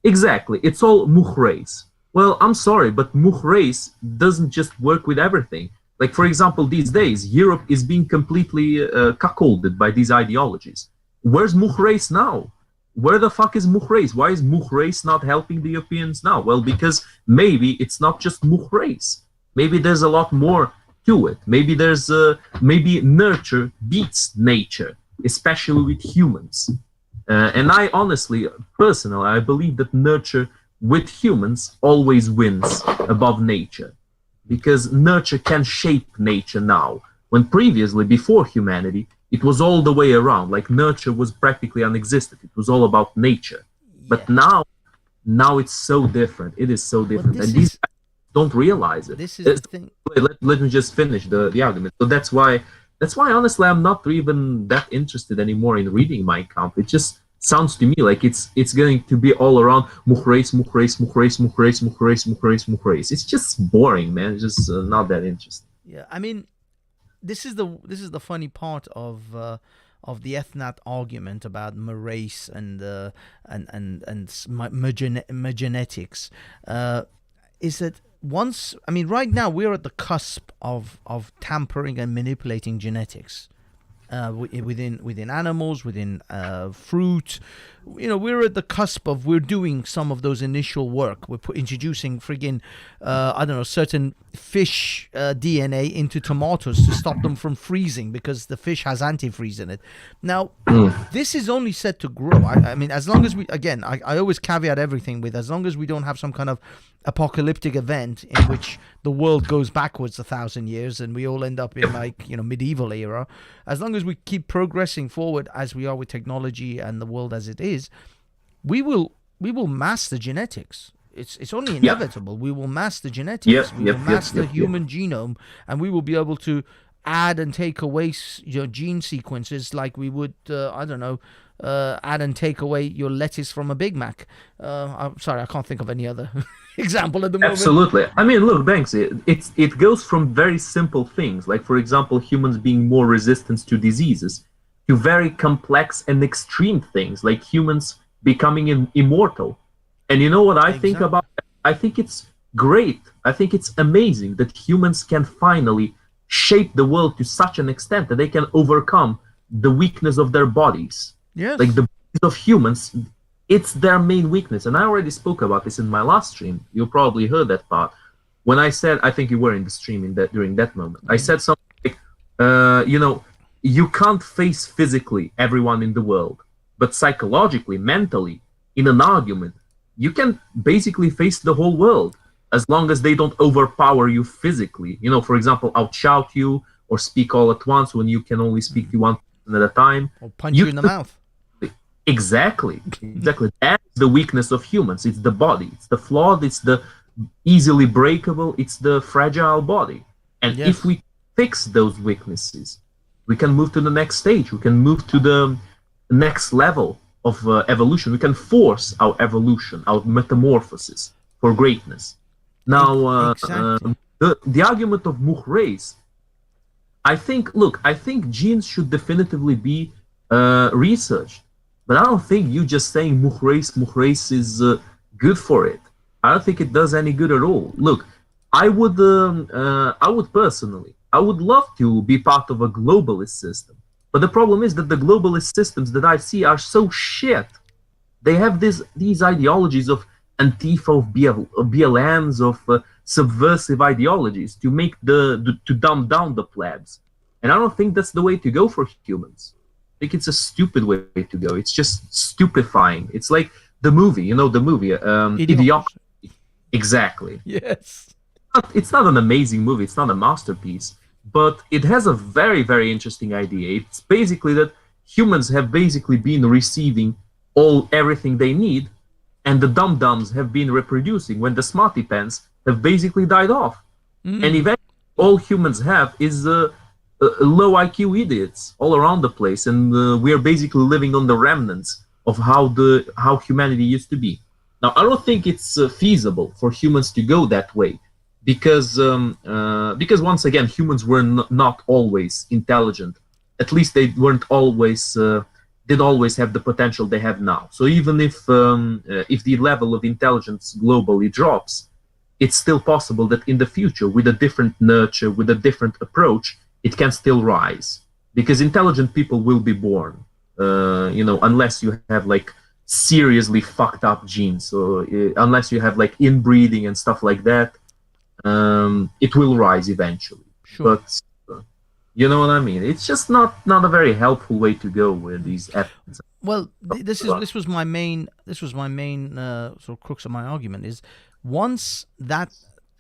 Speaker 2: Exactly. It's all much race. Well, I'm sorry, but much race doesn't just work with everything. Like, for example, these days, Europe is being completely cuckolded by these ideologies. Where's much race now? Where the fuck is much race? Why is much race not helping the Europeans now? Well, because maybe it's not just much race. Maybe there's a lot more to it. Maybe maybe nurture beats nature, especially with humans. And I honestly, personally, I believe that nurture with humans always wins above nature, because nurture can shape nature now, when previously, before humanity, it was all the way around. Like, nurture was practically non-existent. It was all about nature. But
Speaker 1: Yeah.
Speaker 2: now it's so different. It is so different. And these don't realize it.
Speaker 1: This is the thing.
Speaker 2: Let me just finish the argument. So that's why honestly I'm not even that interested anymore in reading Mein Kampf. It just sounds to me like it's going to be all around Mukhreis, Mukhreis, Mukhreis, Mukhreis, Mukhreis, Mukhreis, Mukhreis. It's just boring, man. It's just not that interesting.
Speaker 1: Yeah, I mean, this is the funny part of the ethnat argument about race and genetics, is that once, I mean, right now we're at the cusp of tampering and manipulating genetics. Within animals, within fruit, we're at the cusp of, we're doing some of those initial work. We're introducing friggin' I don't know, certain fish DNA into tomatoes to stop them from freezing because the fish has antifreeze in it. Now, this is only set to grow. I mean, as long as we, again, I always caveat everything with, as long as we don't have some kind of apocalyptic event in which the world goes backwards 1,000 years and we all end up in medieval era. As long as we keep progressing forward as we are with technology and the world as it is, we will master genetics. It's only inevitable. We will master genetics. We will master human genome, and we will be able to add and take away gene sequences like we would add and take away your lettuce from a Big Mac. I'm sorry, I can't think of any other example at the moment.
Speaker 2: Absolutely. I mean, look, Banks, it goes from very simple things, like, for example, humans being more resistant to diseases, to very complex and extreme things, like humans becoming immortal. And you know what I think about that? I think it's great. I think it's amazing that humans can finally shape the world to such an extent that they can overcome the weakness of their bodies.
Speaker 1: Yes.
Speaker 2: Like the bodies of humans, it's their main weakness. And I already spoke about this in my last stream. You probably heard that part. When I said, I think you were in the stream during that moment. I said something like, you can't face physically everyone in the world, but psychologically, mentally, in an argument, you can basically face the whole world as long as they don't overpower you physically. For example, outshout you or speak all at once when you can only speak to one person at a time.
Speaker 1: Or punch you in the mouth.
Speaker 2: Exactly. That's the weakness of humans. It's the body. It's the flawed. It's the easily breakable. It's the fragile body. And if we fix those weaknesses, we can move to the next stage. We can move to the next level of evolution. We can force our evolution, our metamorphosis for greatness. Now, the argument of Mukhreis, I think genes should definitively be researched. But I don't think you just saying Mukhreis is good for it. I don't think it does any good at all. Look, I would personally, I would love to be part of a globalist system. But the problem is that the globalist systems that I see are so shit. They have these ideologies of Antifa, of BLMs, of subversive ideologies to make to dumb down the plebs. And I don't think that's the way to go for humans. I think it's a stupid way to go. It's just stupefying. It's like the movie, Idiocracy. Exactly.
Speaker 1: Yes.
Speaker 2: It's not an amazing movie. It's not a masterpiece. But it has a very, very interesting idea. It's basically that humans have basically been receiving everything they need, and the dum-dums have been reproducing when the smarty pants have basically died off. And eventually all humans have is low IQ idiots all around the place, and we are basically living on the remnants of how humanity used to be. Now, I don't think it's feasible for humans to go that way, because once again, humans were not always intelligent. At least they weren't always didn't always have the potential they have now. So even if the level of intelligence globally drops, it's still possible that in the future, with a different nurture, with a different approach, it can still rise, because intelligent people will be born, unless you have like seriously fucked up genes, or unless you have like inbreeding and stuff like that, it will rise eventually. Sure. But you know what I mean? It's just not a very helpful way to go with these ethics.
Speaker 1: Well, this was my main sort of crux of my argument is, once that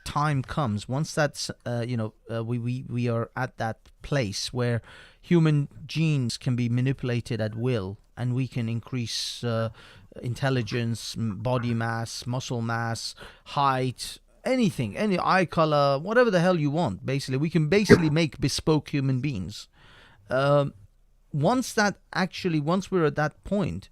Speaker 1: time comes, once that's we are at that place where human genes can be manipulated at will, and we can increase intelligence, body mass, muscle mass, height, anything, any eye color, whatever the hell you want. Basically, we can basically make bespoke human beings. Once we're at that point,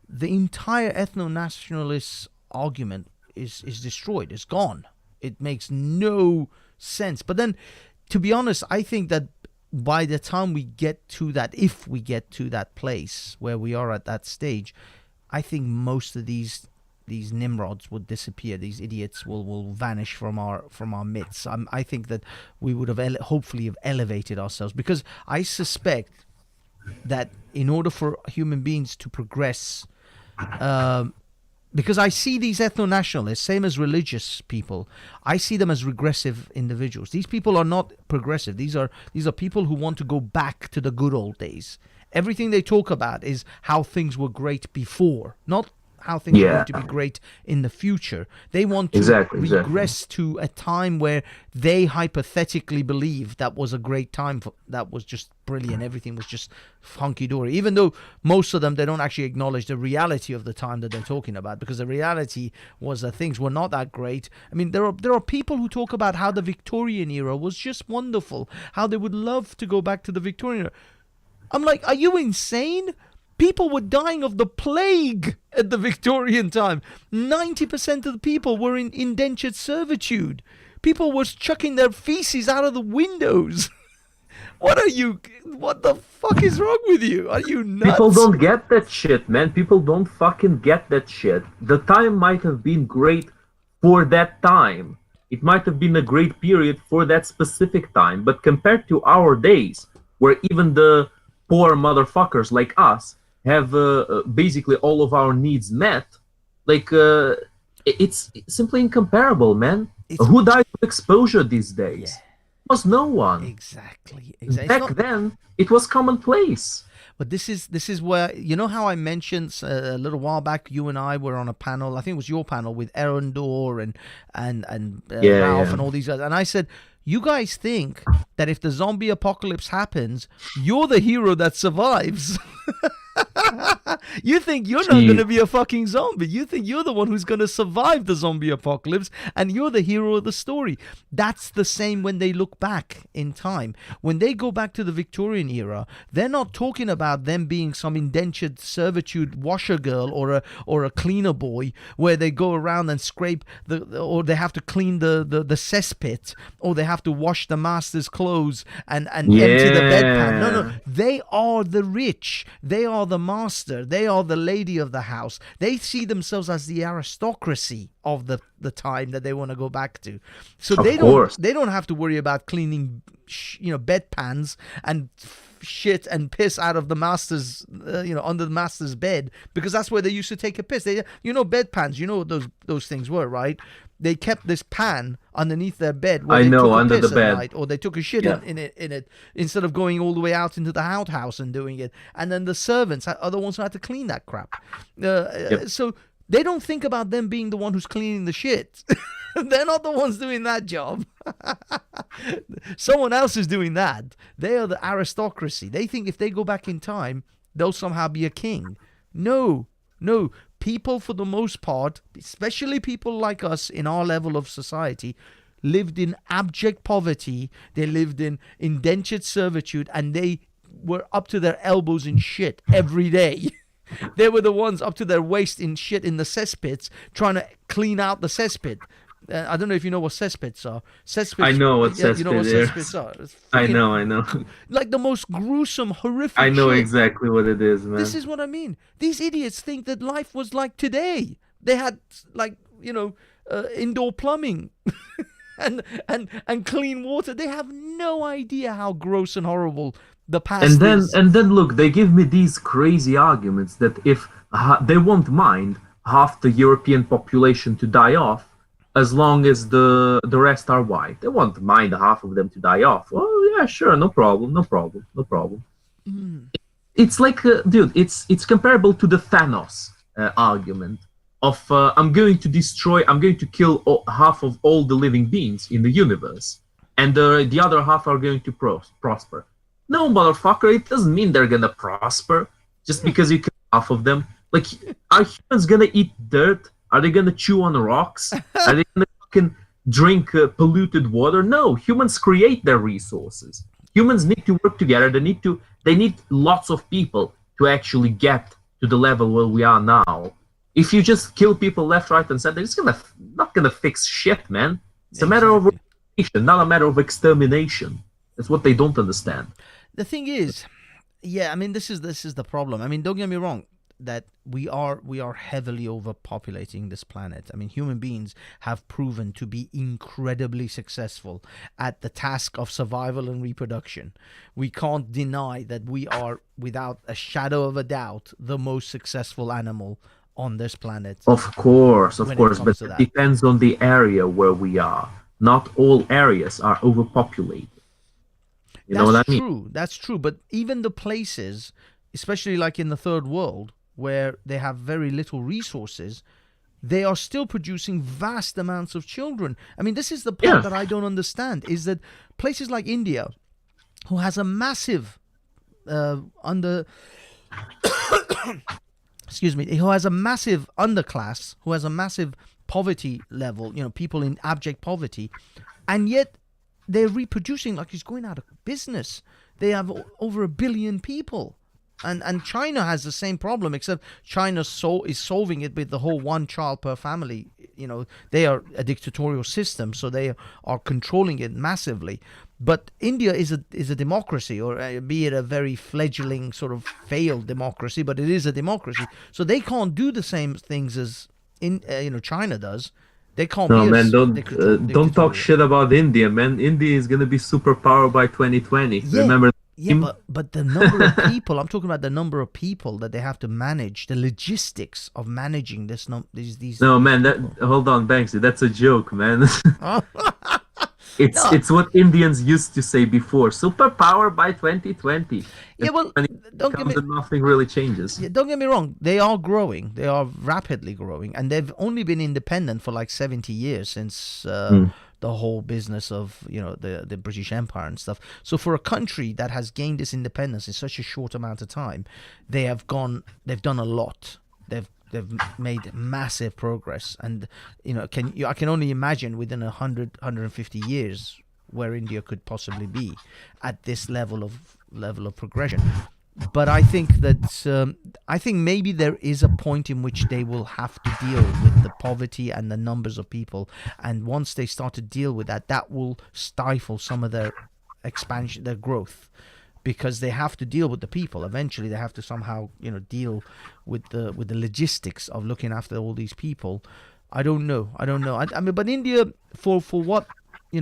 Speaker 1: the entire ethno-nationalist argument is destroyed. It's gone. It makes no sense. But then, to be honest, I think that by the time we get to that, if we get to that place where we are at that stage, I think most of these nimrods would disappear. These idiots will vanish from our midst. I think that we would have hopefully have elevated ourselves, because I suspect that in order for human beings to progress, because I see these ethno-nationalists, same as religious people, I see them as regressive individuals. These people are not progressive. These are people who want to go back to the good old days. Everything they talk about is how things were great before, not how things are going to be great in the future. They want to regress to a time where they hypothetically believe that was a great time, that was just brilliant, everything was just hunky-dory, even though most of them, they don't actually acknowledge the reality of the time that they're talking about, because the reality was that things were not that great. I mean, there are people who talk about how the Victorian era was just wonderful, how they would love to go back to the Victorian era. I'm like, are you insane? People were dying of the plague at the Victorian time. 90% of the people were in indentured servitude. People were chucking their feces out of the windows. What the fuck is wrong with you? Are you nuts?
Speaker 2: People don't get that shit, man. People don't fucking get that shit. The time might have been great for that time. It might have been a great period for that specific time. But compared to our days, where even the poor motherfuckers like us have basically all of our needs met, like it's simply incomparable, man. Who died of exposure these days? It was no one.
Speaker 1: Exactly.
Speaker 2: Back then, it was commonplace.
Speaker 1: But this is where, you know how I mentioned a little while back, you and I were on a panel, I think it was your panel, with Erendor and Ralph and all these guys, and I said, you guys think that if the zombie apocalypse happens, you're the hero that survives. You think you're not going to be a fucking zombie. You think you're the one who's going to survive the zombie apocalypse, and you're the hero of the story. That's the same when they look back in time. When they go back to the Victorian era, they're not talking about them being some indentured servitude washer girl or a cleaner boy, where they go around and scrape or they have to clean the cesspit, or they have to wash the master's clothes and empty the bedpan. No, they are the rich. They are the master. They are the lady of the house. They see themselves as the aristocracy of the time that they want to go back to. So they don't have to worry about cleaning bedpans and shit and piss out of the master's under the master's bed, because that's where they used to take a piss. Bedpans, you know what those things were, right? They kept this pan underneath their bed where they took a
Speaker 2: under
Speaker 1: piss
Speaker 2: the bed,
Speaker 1: at night, or they took a shit in it instead of going all the way out into the outhouse and doing it. And then the servants are the ones who had to clean that crap. So they don't think about them being the one who's cleaning the shit. They're not the ones doing that job. Someone else is doing that. They are the aristocracy. They think if they go back in time, they'll somehow be a king. No. People, for the most part, especially people like us in our level of society, lived in abject poverty. They lived in indentured servitude, and they were up to their elbows in shit every day. They were the ones up to their waist in shit in the cesspits, trying to clean out the cesspit. I don't know if you know what cesspits are.
Speaker 2: I know what cesspits
Speaker 1: you know what cesspits are.
Speaker 2: I know.
Speaker 1: Like the most gruesome, horrific
Speaker 2: I know
Speaker 1: shit.
Speaker 2: Exactly what it is, man.
Speaker 1: This is what I mean. These idiots think that life was like today. They had, indoor plumbing and clean water. They have no idea how gross and horrible the past is.
Speaker 2: And then look, they give me these crazy arguments that if they won't mind half the European population to die off, as long as the rest are white. They won't mind half of them to die off. Well, yeah, sure, no problem. It's like, dude, it's comparable to the Thanos argument of I'm going to kill half of all the living beings in the universe, and the other half are going to prosper. No, motherfucker, it doesn't mean they're gonna prosper just because you kill half of them. Like, are humans gonna eat dirt? Are they gonna chew on rocks? Are they gonna fucking drink polluted water. No, humans create their resources. Humans need to work together. They need lots of people to actually get to the level where we are now. If you just kill people left, right, and center, it's not gonna fix shit, man. It's a matter of
Speaker 1: Exactly.
Speaker 2: organization, not a matter of extermination. That's what they don't understand.
Speaker 1: The thing is, yeah, I mean, this is the problem. I mean, don't get me wrong, that we are heavily overpopulating this planet. I mean, human beings have proven to be incredibly successful at the task of survival and reproduction. We can't deny that we are, without a shadow of a doubt, the most successful animal on this planet
Speaker 2: Of
Speaker 1: when it
Speaker 2: course,
Speaker 1: comes
Speaker 2: but
Speaker 1: to
Speaker 2: it
Speaker 1: that.
Speaker 2: depends on the area where we are. Not all areas are overpopulated. You know
Speaker 1: That's
Speaker 2: what I mean?
Speaker 1: true. That's true. But even the places, especially like in the third world, where they have very little resources, they are still producing vast amounts of children. I mean, this is the part
Speaker 2: Yeah.
Speaker 1: that I don't understand, is that places like India, who has a massive under excuse me, who has a massive underclass, who has a massive poverty level, people in abject poverty, and yet they're reproducing like it's going out of business. They have over 1 billion people. And China has the same problem, except China is solving it with the whole one child per family. They are a dictatorial system, so they are controlling it massively. But India is a democracy, or be it a very fledgling sort of failed democracy, but it is a democracy. So they can't do the same things as China does. They can't
Speaker 2: No,
Speaker 1: be
Speaker 2: man,
Speaker 1: as
Speaker 2: don't talk
Speaker 1: dictatorial.
Speaker 2: shit about India, man. India is gonna be superpower by 2020.
Speaker 1: Yeah,
Speaker 2: Remember
Speaker 1: yeah,
Speaker 2: him?
Speaker 1: but the number of people, I'm talking about the number of people that they have to manage, the logistics of managing these
Speaker 2: No, man. That
Speaker 1: people.
Speaker 2: hold on, Banksy. That's a joke, man.
Speaker 1: Oh,
Speaker 2: it's
Speaker 1: no,
Speaker 2: it's what Indians used to say before. Superpower by 2020.
Speaker 1: yeah,
Speaker 2: And
Speaker 1: well,
Speaker 2: when it
Speaker 1: don't get
Speaker 2: comes
Speaker 1: me
Speaker 2: and nothing really changes.
Speaker 1: yeah, don't get me wrong. They are growing. They are rapidly growing, and they've only been independent for like 70 years since
Speaker 2: Mm.
Speaker 1: the whole business of the British Empire and stuff. So for a country that has gained its independence in such a short amount of time, they've done a lot. They've made massive progress, and I can only imagine within 100 150 years where India could possibly be at this level of progression. But I think maybe there is a point in which they will have to deal with the poverty and the numbers of people, and once they start to deal with that, that will stifle some of their expansion, their growth, because they have to deal with the people. Eventually, they have to somehow deal with the logistics of looking after all these people. I don't know. I mean, but India, for what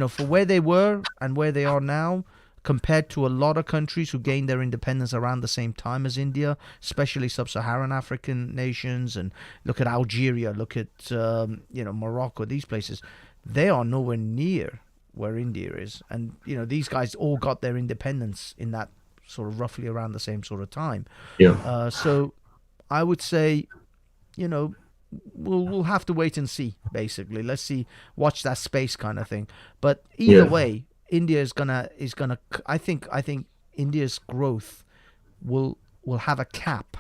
Speaker 1: for where they were and where they are now, compared to a lot of countries who gained their independence around the same time as India, especially sub-Saharan African nations, and look at Algeria, look at Morocco, these places, they are nowhere near where India is. And these guys all got their independence in that sort of roughly around the same sort of time.
Speaker 2: Yeah.
Speaker 1: So I would say, you know, we'll have to wait and see. Basically, let's see, watch that space kind of thing. But either
Speaker 2: Yeah.
Speaker 1: way, India is gonna. I think India's growth will have a cap,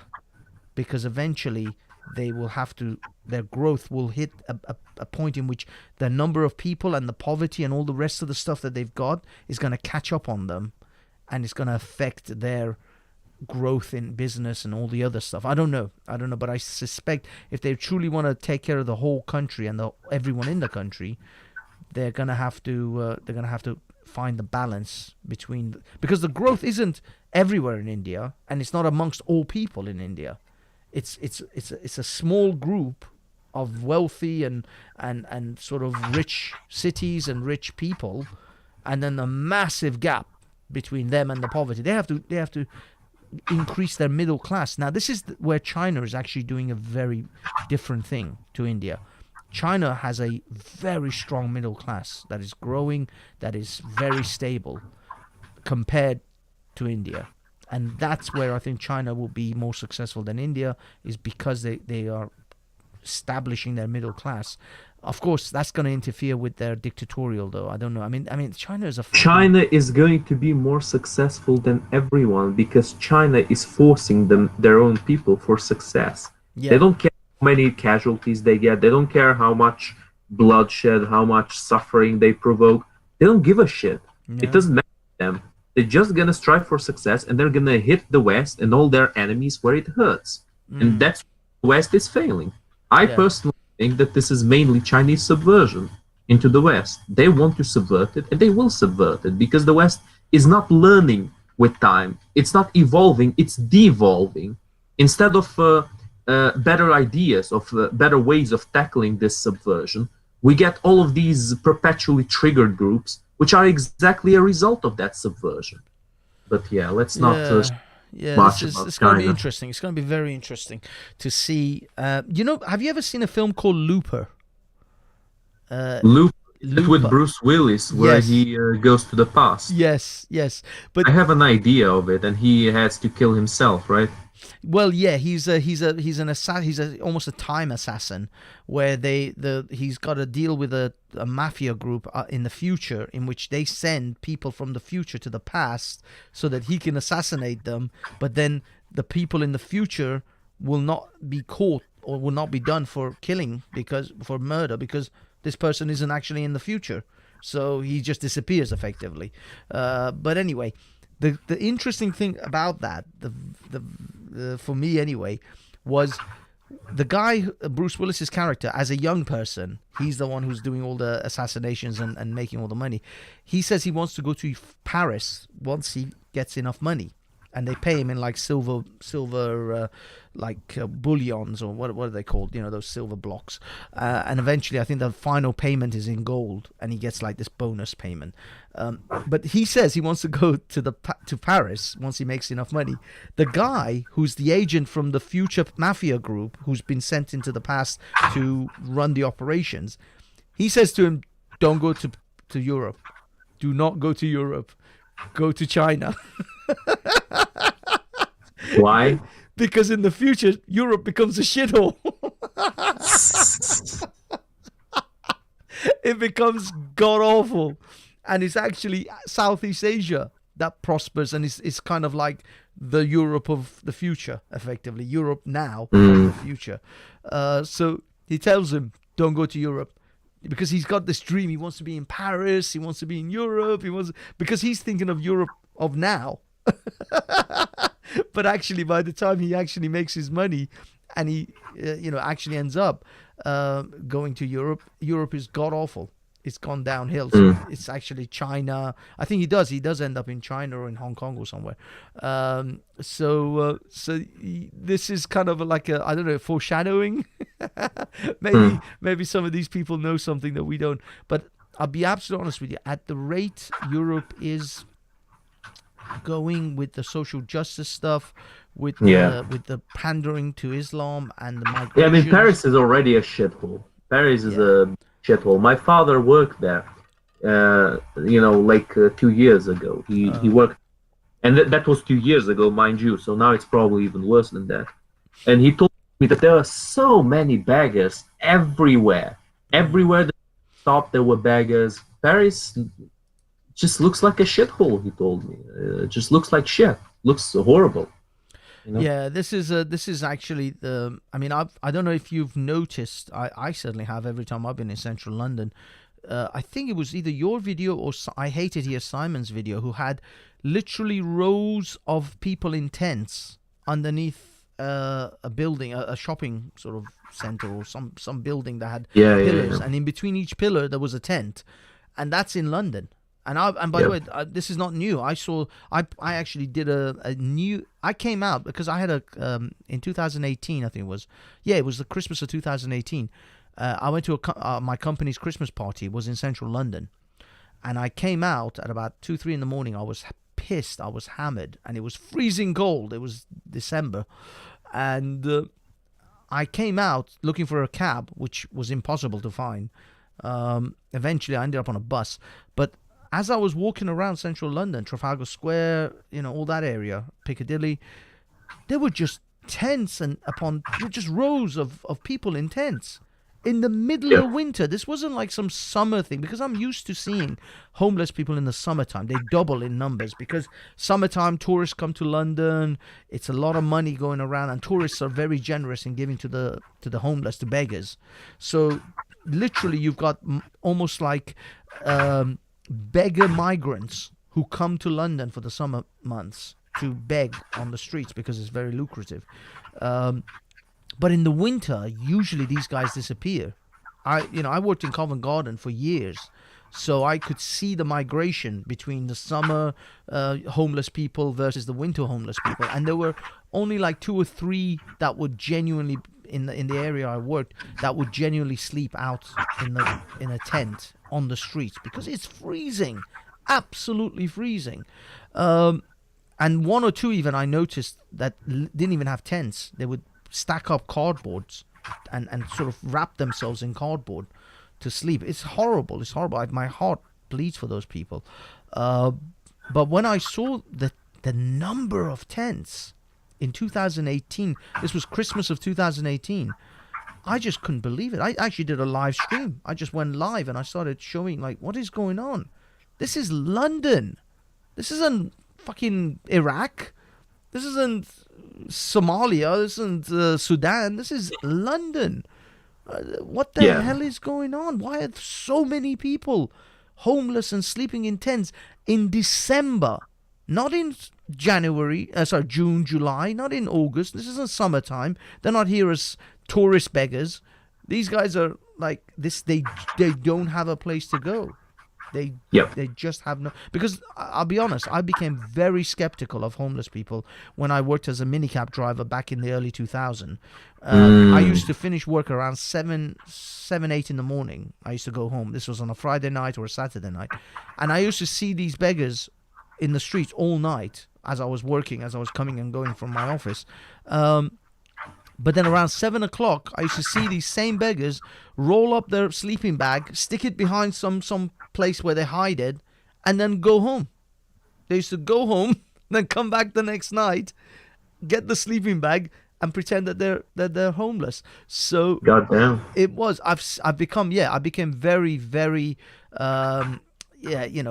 Speaker 1: because eventually they will have to. Their growth will hit a point in which the number of people and the poverty and all the rest of the stuff that they've got is going to catch up on them, and it's going to affect their growth in business and all the other stuff. I don't know, but I suspect if they truly want to take care of the whole country and everyone in the country, they're gonna have to find the balance between, because the growth isn't everywhere in India, and it's not amongst all people in India. It's a small group of wealthy and sort of rich cities and rich people, and then the massive gap between them and the poverty. They have to increase their middle class. Now, this is where China is actually doing a very different thing to India. China has a very strong middle class that is growing, that is very stable compared to India. And that's where I think China will be more successful than India, is because they are establishing their middle class. Of course, that's going to interfere with their dictatorial, though. I don't know. I mean, China is a fucking
Speaker 2: China is going to be more successful than everyone because China is forcing their own people for success. They
Speaker 1: yeah.
Speaker 2: don't care how many casualties they get. They don't care how much bloodshed, how much suffering they provoke. They don't give a shit. It
Speaker 1: No.
Speaker 2: doesn't matter to them. They're just gonna strive for success, and they're gonna hit the West and all their enemies where it hurts. And
Speaker 1: Mm.
Speaker 2: that's where the West is failing. I
Speaker 1: Yeah.
Speaker 2: personally think that this is mainly Chinese subversion into the West. They want to subvert it, and they will subvert it because the West is not learning with time. It's not evolving. It's devolving. Instead of better ideas, of better ways of tackling this subversion, we get all of these perpetually triggered groups, which are exactly a result of that subversion. But yeah, let's not
Speaker 1: Yeah. Yeah, this
Speaker 2: much
Speaker 1: is
Speaker 2: about
Speaker 1: it's going to be
Speaker 2: China.
Speaker 1: interesting. It's going to be very interesting to see. Have you ever seen a film called Looper? Uh,
Speaker 2: Loop it with
Speaker 1: Looper.
Speaker 2: Bruce Willis, where
Speaker 1: Yes,
Speaker 2: he goes to the past.
Speaker 1: yes, yes. But
Speaker 2: I have an idea of it, and he has to kill himself, right?
Speaker 1: well, yeah, he's almost a time assassin, where he's got to deal with a mafia group in the future, in which they send people from the future to the past so that he can assassinate them. But then the people in the future will not be caught or will not be done for killing because for murder because this person isn't actually in the future. So he just disappears effectively. But anyway, the interesting thing about that, for me anyway, was the guy, Bruce Willis's character, as a young person. He's the one who's doing all the assassinations and making all the money. He says he wants to go to Paris once he gets enough money, and they pay him in like silver bullions, or what are they called? You know, those silver blocks. And eventually, I think the final payment is in gold, and he gets like this bonus payment. But he says he wants to go to Paris once he makes enough money. The guy who's the agent from the future mafia group, who's been sent into the past to run the operations, he says to him, "Don't go to Europe. Do not go to Europe. Go to China."
Speaker 2: Why?
Speaker 1: Because in the future, Europe becomes a shithole. It becomes god awful. And it's actually Southeast Asia that prospers, and it's kind of like the Europe of the future, effectively. Europe now of the future. So he tells him, don't go to Europe. Because he's got this dream. He wants to be in Paris. He wants to be in Europe. Because he's thinking of Europe of now. But actually, by the time he actually makes his money, and he, actually ends up going to Europe, Europe is god awful. It's gone downhill. So it's actually China. I think he does. He does end up in China or in Hong Kong or somewhere. So this is kind of like a, I don't know, foreshadowing. Maybe some of these people know something that we don't. But I'll be absolutely honest with you. At the rate Europe is going with the social justice stuff, with the pandering to Islam and the
Speaker 2: Yeah, I mean,
Speaker 1: migration.
Speaker 2: Paris is already a shithole. Paris is
Speaker 1: Yeah.
Speaker 2: a shithole. My father worked there, 2 years ago. He worked, and that was 2 years ago, mind you. So now it's probably even worse than that. And he told me that there are so many beggars everywhere. Everywhere that stopped, there were beggars. Paris just looks like a shithole. He told me, it just looks like shit. Looks horrible.
Speaker 1: Yeah, this is actually the. I mean, I don't know if you've noticed. I certainly have every time I've been in central London. I think it was either your video or I Hate It Here Simon's video, who had literally rows of people in tents underneath a building, a shopping sort of center or some building that had pillars, and in between each pillar there was a tent, and that's in London. And by the way, this is not new. I actually did a new. I came out because I had in 2018, I think it was. Yeah, it was the Christmas of 2018. I went to my company's Christmas party. It was in central London, and I came out at about 2-3 in the morning. I was pissed. I was hammered, and it was freezing cold. It was December, and I came out looking for a cab, which was impossible to find. Eventually, I ended up on a bus, but as I was walking around central London, Trafalgar Square, all that area, Piccadilly, there were just tents just rows of people in tents in the middle of winter. This wasn't like some summer thing, because I'm used to seeing homeless people in the summertime. They double in numbers because summertime tourists come to London. It's a lot of money going around, and tourists are very generous in giving to the homeless, to beggars. So literally you've got almost like beggar migrants who come to London for the summer months to beg on the streets because it's very lucrative. But in the winter, usually these guys disappear. I worked in Covent Garden for years, so I could see the migration between the summer homeless people versus the winter homeless people, and there were only like 2 or 3 that would genuinely in the area I worked that would genuinely sleep out in a tent on the streets because it's freezing, absolutely freezing. And 1 or 2 even I noticed that didn't even have tents. They would stack up cardboards and sort of wrap themselves in cardboard to sleep. It's horrible. It's horrible. My heart bleeds for those people. But when I saw the number of tents in 2018, this was Christmas of 2018, I just couldn't believe it. I actually did a live stream. I just went live and I started showing, like, what is going on? This is London. This isn't fucking Iraq. This isn't Somalia. This isn't Sudan. This is London. What the hell is going on? Why are so many people homeless and sleeping in tents in December? Not in June, July, not in August. This isn't summertime. They're not here as tourist beggars. These guys are like this. They don't have a place to go. They just have no. Because I'll be honest, I became very skeptical of homeless people when I worked as a minicab driver back in the early 2000s. I used to finish work around 8 in the morning. I used to go home. This was on a Friday night or a Saturday night, and I used to see these beggars in the streets all night as I was working, as I was coming and going from my office. But then around 7 o'clock, I used to see these same beggars roll up their sleeping bag, stick it behind some place where they hide it, and then go home. They used to go home, then come back the next night, get the sleeping bag, and pretend that they're homeless. So
Speaker 2: goddamn,
Speaker 1: it was. I became very, very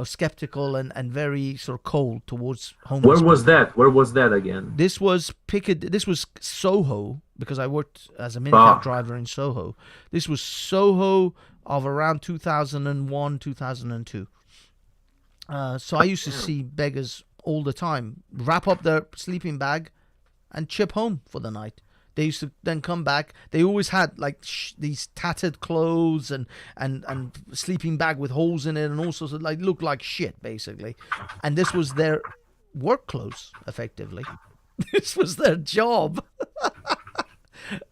Speaker 1: skeptical and very sort of cold towards homeless.
Speaker 2: Where was that? Where was that again?
Speaker 1: This was This was Soho, because I worked as a minicab driver in Soho. This was Soho of around 2001, 2002. So I used to see beggars all the time wrap up their sleeping bag and chip home for the night. They used to then come back. They always had like these tattered clothes and sleeping bag with holes in it and all sorts of, like, looked like shit basically. And this was their work clothes, effectively. This was their job.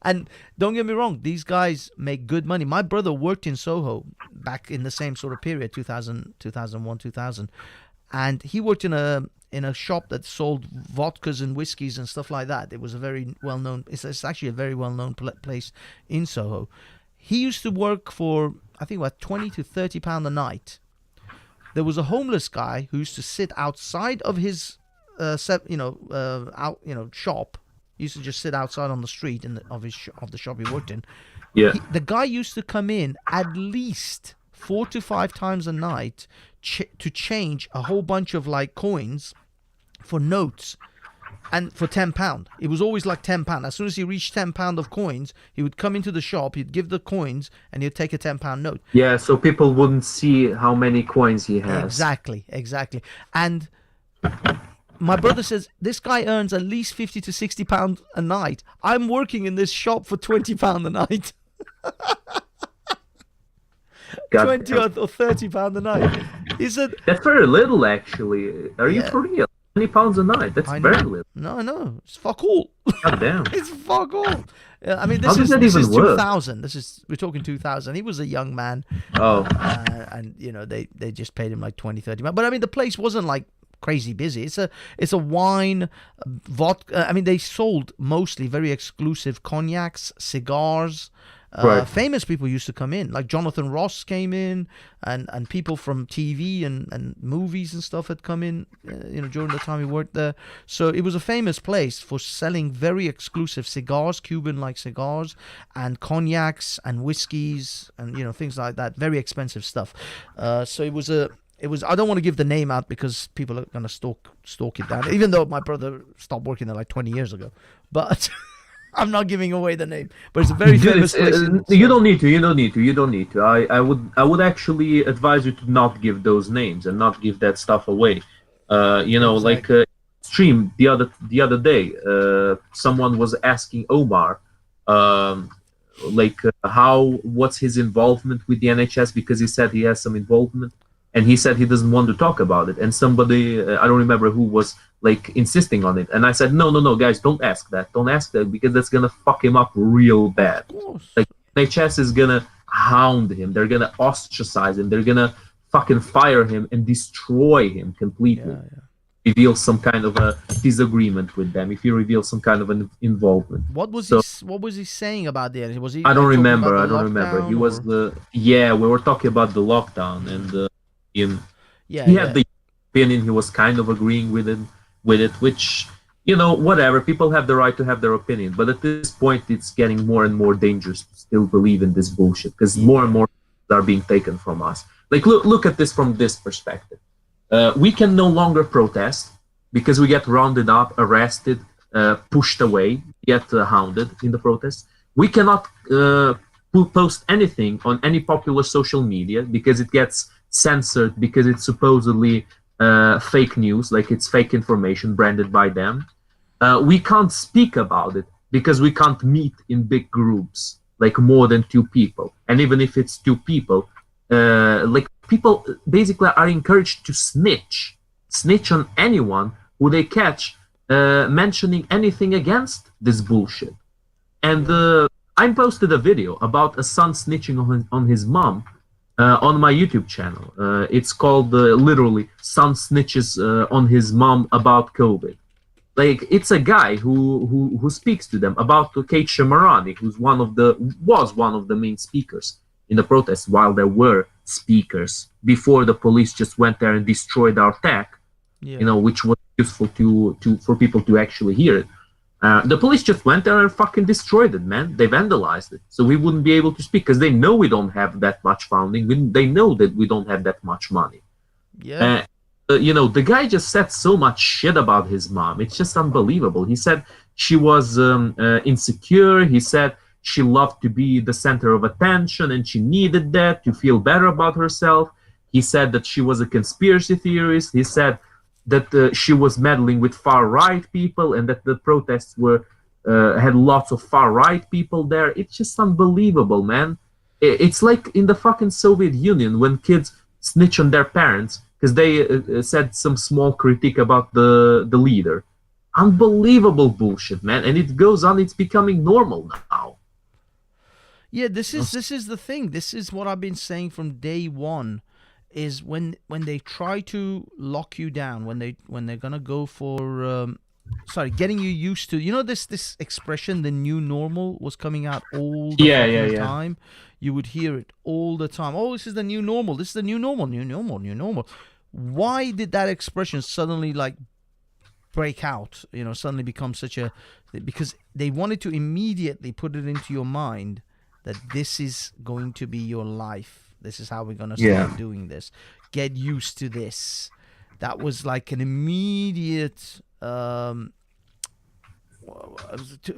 Speaker 1: And don't get me wrong, these guys make good money. My brother worked in Soho back in the same sort of period, 2000, 2001, 2000. And he worked in a shop that sold vodkas and whiskeys and stuff like that. It was a very well-known, it's actually a very well-known place in Soho. He used to work for, I think, about 20 to 30 pound a night. There was a homeless guy who used to sit outside of his shop. He used to just sit outside on the street of the shop he worked in.
Speaker 2: Yeah.
Speaker 1: The guy used to come in at least 4 to 5 times a night to change a whole bunch of like coins for notes, and for £10. It was always like £10. As soon as he reached £10 of coins, he would come into the shop, he'd give the coins, and he'd take a £10 note.
Speaker 2: Yeah, so people wouldn't see how many coins he has.
Speaker 1: Exactly. And my brother says, this guy earns at least 50 to 60 pounds a night. I'm working in this shop for £20 a night. 20 or 30 pound a night. Is it?
Speaker 2: That's very little, actually. Are you for real? 20 pounds a night. That's very little.
Speaker 1: No, it's fuck all.
Speaker 2: God damn.
Speaker 1: It's fuck all. I mean, this is 2000. We're talking 2000. He was a young man.
Speaker 2: Oh.
Speaker 1: And they just paid him like 20, 30 pounds. But I mean, the place wasn't like crazy busy. It's a wine, vodka. I mean, they sold mostly very exclusive cognacs, cigars. Right. Famous people used to come in, like Jonathan Ross came in, and people from TV and movies and stuff had come in, during the time he worked there. So it was a famous place for selling very exclusive cigars, Cuban-like cigars, and cognacs and whiskeys and things like that, very expensive stuff. So it was. I don't want to give the name out because people are gonna stalk it down. Even though my brother stopped working there like 20 years ago, but. I'm not giving away the name, but it's a very
Speaker 2: Dude,
Speaker 1: famous place in.
Speaker 2: you don't need to. You don't need to. You don't need to. I would actually advise you to not give those names and not give that stuff away. Like
Speaker 1: Exactly.
Speaker 2: stream the other day, someone was asking Omar, um, what's his involvement with the NHS, because he said he has some involvement, and he said he doesn't want to talk about it. And somebody, I don't remember who, was like insisting on it, and I said, no, no, no, guys, don't ask that, because that's gonna fuck him up real bad.
Speaker 1: Of course.
Speaker 2: Like, NHS is gonna hound him, they're gonna ostracize him, they're gonna fucking fire him and destroy him completely.
Speaker 1: Yeah, yeah.
Speaker 2: Reveal some kind of a disagreement with them, if you reveal some kind of an involvement. So
Speaker 1: What was he saying about the energy? Was he
Speaker 2: I don't
Speaker 1: like talking about
Speaker 2: remember.
Speaker 1: the
Speaker 2: I don't remember. He
Speaker 1: lockdown
Speaker 2: was
Speaker 1: or?
Speaker 2: yeah. We were talking about the lockdown, and in
Speaker 1: Yeah,
Speaker 2: he had
Speaker 1: yeah,
Speaker 2: the opinion. He was kind of agreeing with it, which, whatever. People have the right to have their opinion, but at this point, it's getting more and more dangerous to still believe in this bullshit, because more and
Speaker 1: yeah,
Speaker 2: more are being taken from us. Like, look at this from this perspective. We can no longer protest because we get rounded up, arrested, pushed away, get hounded in the protests. We cannot post anything on any popular social media because it gets censored, because it's supposedly fake news, like it's fake information branded by them. We can't speak about it because we can't meet in big groups, like more than two people. And even if it's two people, like, people basically are encouraged to snitch on anyone who they catch mentioning anything against this bullshit. And
Speaker 1: yeah,
Speaker 2: I posted a video about a son snitching on his mom on my YouTube channel. It's called literally "Son Snitches on His Mom About COVID." Like, it's a guy who speaks to them about Kate Shamarani, who's was one of the main speakers in the protests, while there were speakers before the police just went there and destroyed our tech,
Speaker 1: yeah,
Speaker 2: which was useful to for people to actually hear it. The police just went there and fucking destroyed it, man. They vandalized it, so we wouldn't be able to speak, because they know we don't have that much funding. They know that we don't have that much money.
Speaker 1: yeah,
Speaker 2: Uh, the guy just said so much shit about his mom. It's just unbelievable. He said she was insecure. He said she loved to be the center of attention and she needed that to feel better about herself. He said that she was a conspiracy theorist. He said that she was meddling with far-right people, and that the protests had lots of far-right people there. It's just unbelievable, man. It's like in the fucking Soviet Union, when kids snitch on their parents because they said some small critique about the leader. Unbelievable bullshit, man. And it goes on. It's becoming normal now.
Speaker 1: yeah. This is the thing. This is what I've been saying from day one. Is when they try to lock you down, when they're gonna go for getting you used to, this expression, the new normal, was coming out all the
Speaker 2: Yeah, yeah,
Speaker 1: fucking
Speaker 2: yeah.
Speaker 1: time. You would hear it all the time. Oh, this is the new normal. This is the new normal. New normal. New normal. Why did that expression suddenly like break out? Suddenly become such a, because they wanted to immediately put it into your mind that this is going to be your life. This is how we're going to
Speaker 2: Yeah.
Speaker 1: start doing this. Get used to this. That was like an immediate,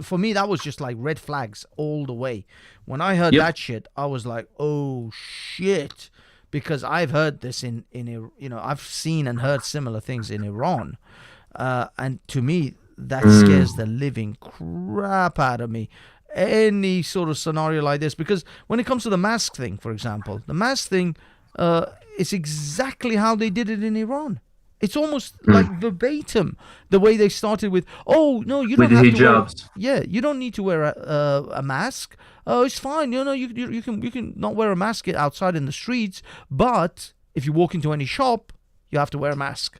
Speaker 1: for me, that was just like red flags all the way. When I heard
Speaker 2: Yep.
Speaker 1: that shit, I was like, oh shit. Because I've heard this I've seen and heard similar things in Iran. And to me, that scares the living crap out of me. Any sort of scenario like this, because when it comes to the mask thing, for example, the mask thing is exactly how they did it in Iran. It's almost like verbatim the way they started with, oh no, you
Speaker 2: With
Speaker 1: don't
Speaker 2: the
Speaker 1: have to wear,
Speaker 2: hijabs.
Speaker 1: yeah, you don't need to wear a mask. Oh, it's fine. You can not wear a mask outside in the streets, but if you walk into any shop, you have to wear a mask.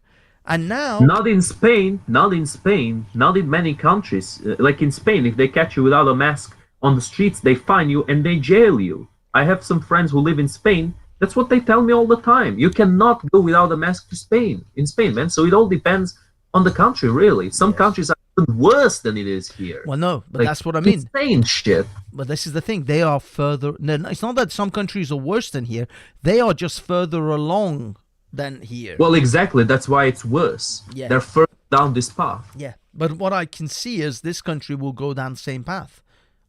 Speaker 1: And now,
Speaker 2: Not in Spain, not in Spain, not in many countries. Like in Spain, if they catch you without a mask on the streets, they fine you and they jail you. I have some friends who live in Spain. That's what they tell me all the time. You cannot go without a mask to Spain, in Spain, man. So it all depends on the country, really. Some
Speaker 1: yes.
Speaker 2: countries are even worse than it is here.
Speaker 1: Well, no, but
Speaker 2: Like,
Speaker 1: that's what I mean.
Speaker 2: insane shit.
Speaker 1: But this is the thing. They are further. No, it's not that some countries are worse than here. They are just further along than here.
Speaker 2: Well, exactly. That's why it's worse.
Speaker 1: Yeah.
Speaker 2: They're further down this path.
Speaker 1: Yeah. But what I can see is this country will go down the same path.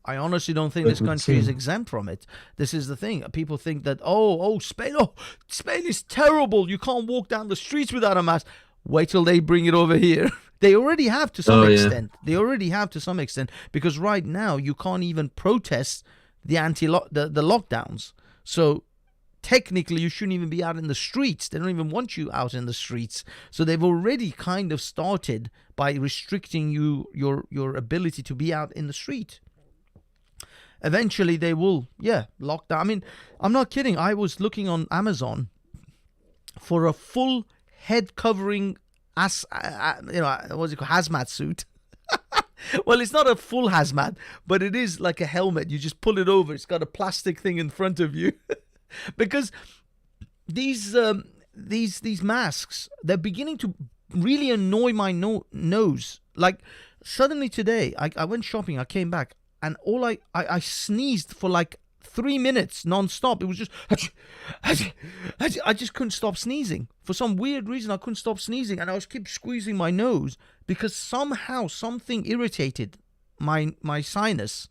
Speaker 1: I honestly don't think
Speaker 2: It
Speaker 1: this
Speaker 2: would
Speaker 1: country is
Speaker 2: seem.
Speaker 1: exempt from it. This is the thing. People think that, Spain is terrible. You can't walk down the streets without a mask. Wait till they bring it over here. They already have to some
Speaker 2: Oh yeah.
Speaker 1: extent. Because right now you can't even protest the the lockdowns. So technically you shouldn't even be out in the streets. They don't even want you out in the streets. So they've already kind of started by restricting your ability to be out in the street. Eventually they will, lock down. I mean, I'm not kidding. I was looking on Amazon for a full head covering what's it called, hazmat suit. Well, it's not a full hazmat, but it is like a helmet. You just pull it over. It's got a plastic thing in front of you. Because these masks, they're beginning to really annoy my nose. Like suddenly today, I went shopping. I came back, and I sneezed for like 3 minutes non-stop. It was just I just couldn't stop sneezing. For some weird reason I couldn't stop sneezing, and I was keep squeezing my nose because somehow something irritated my sinus.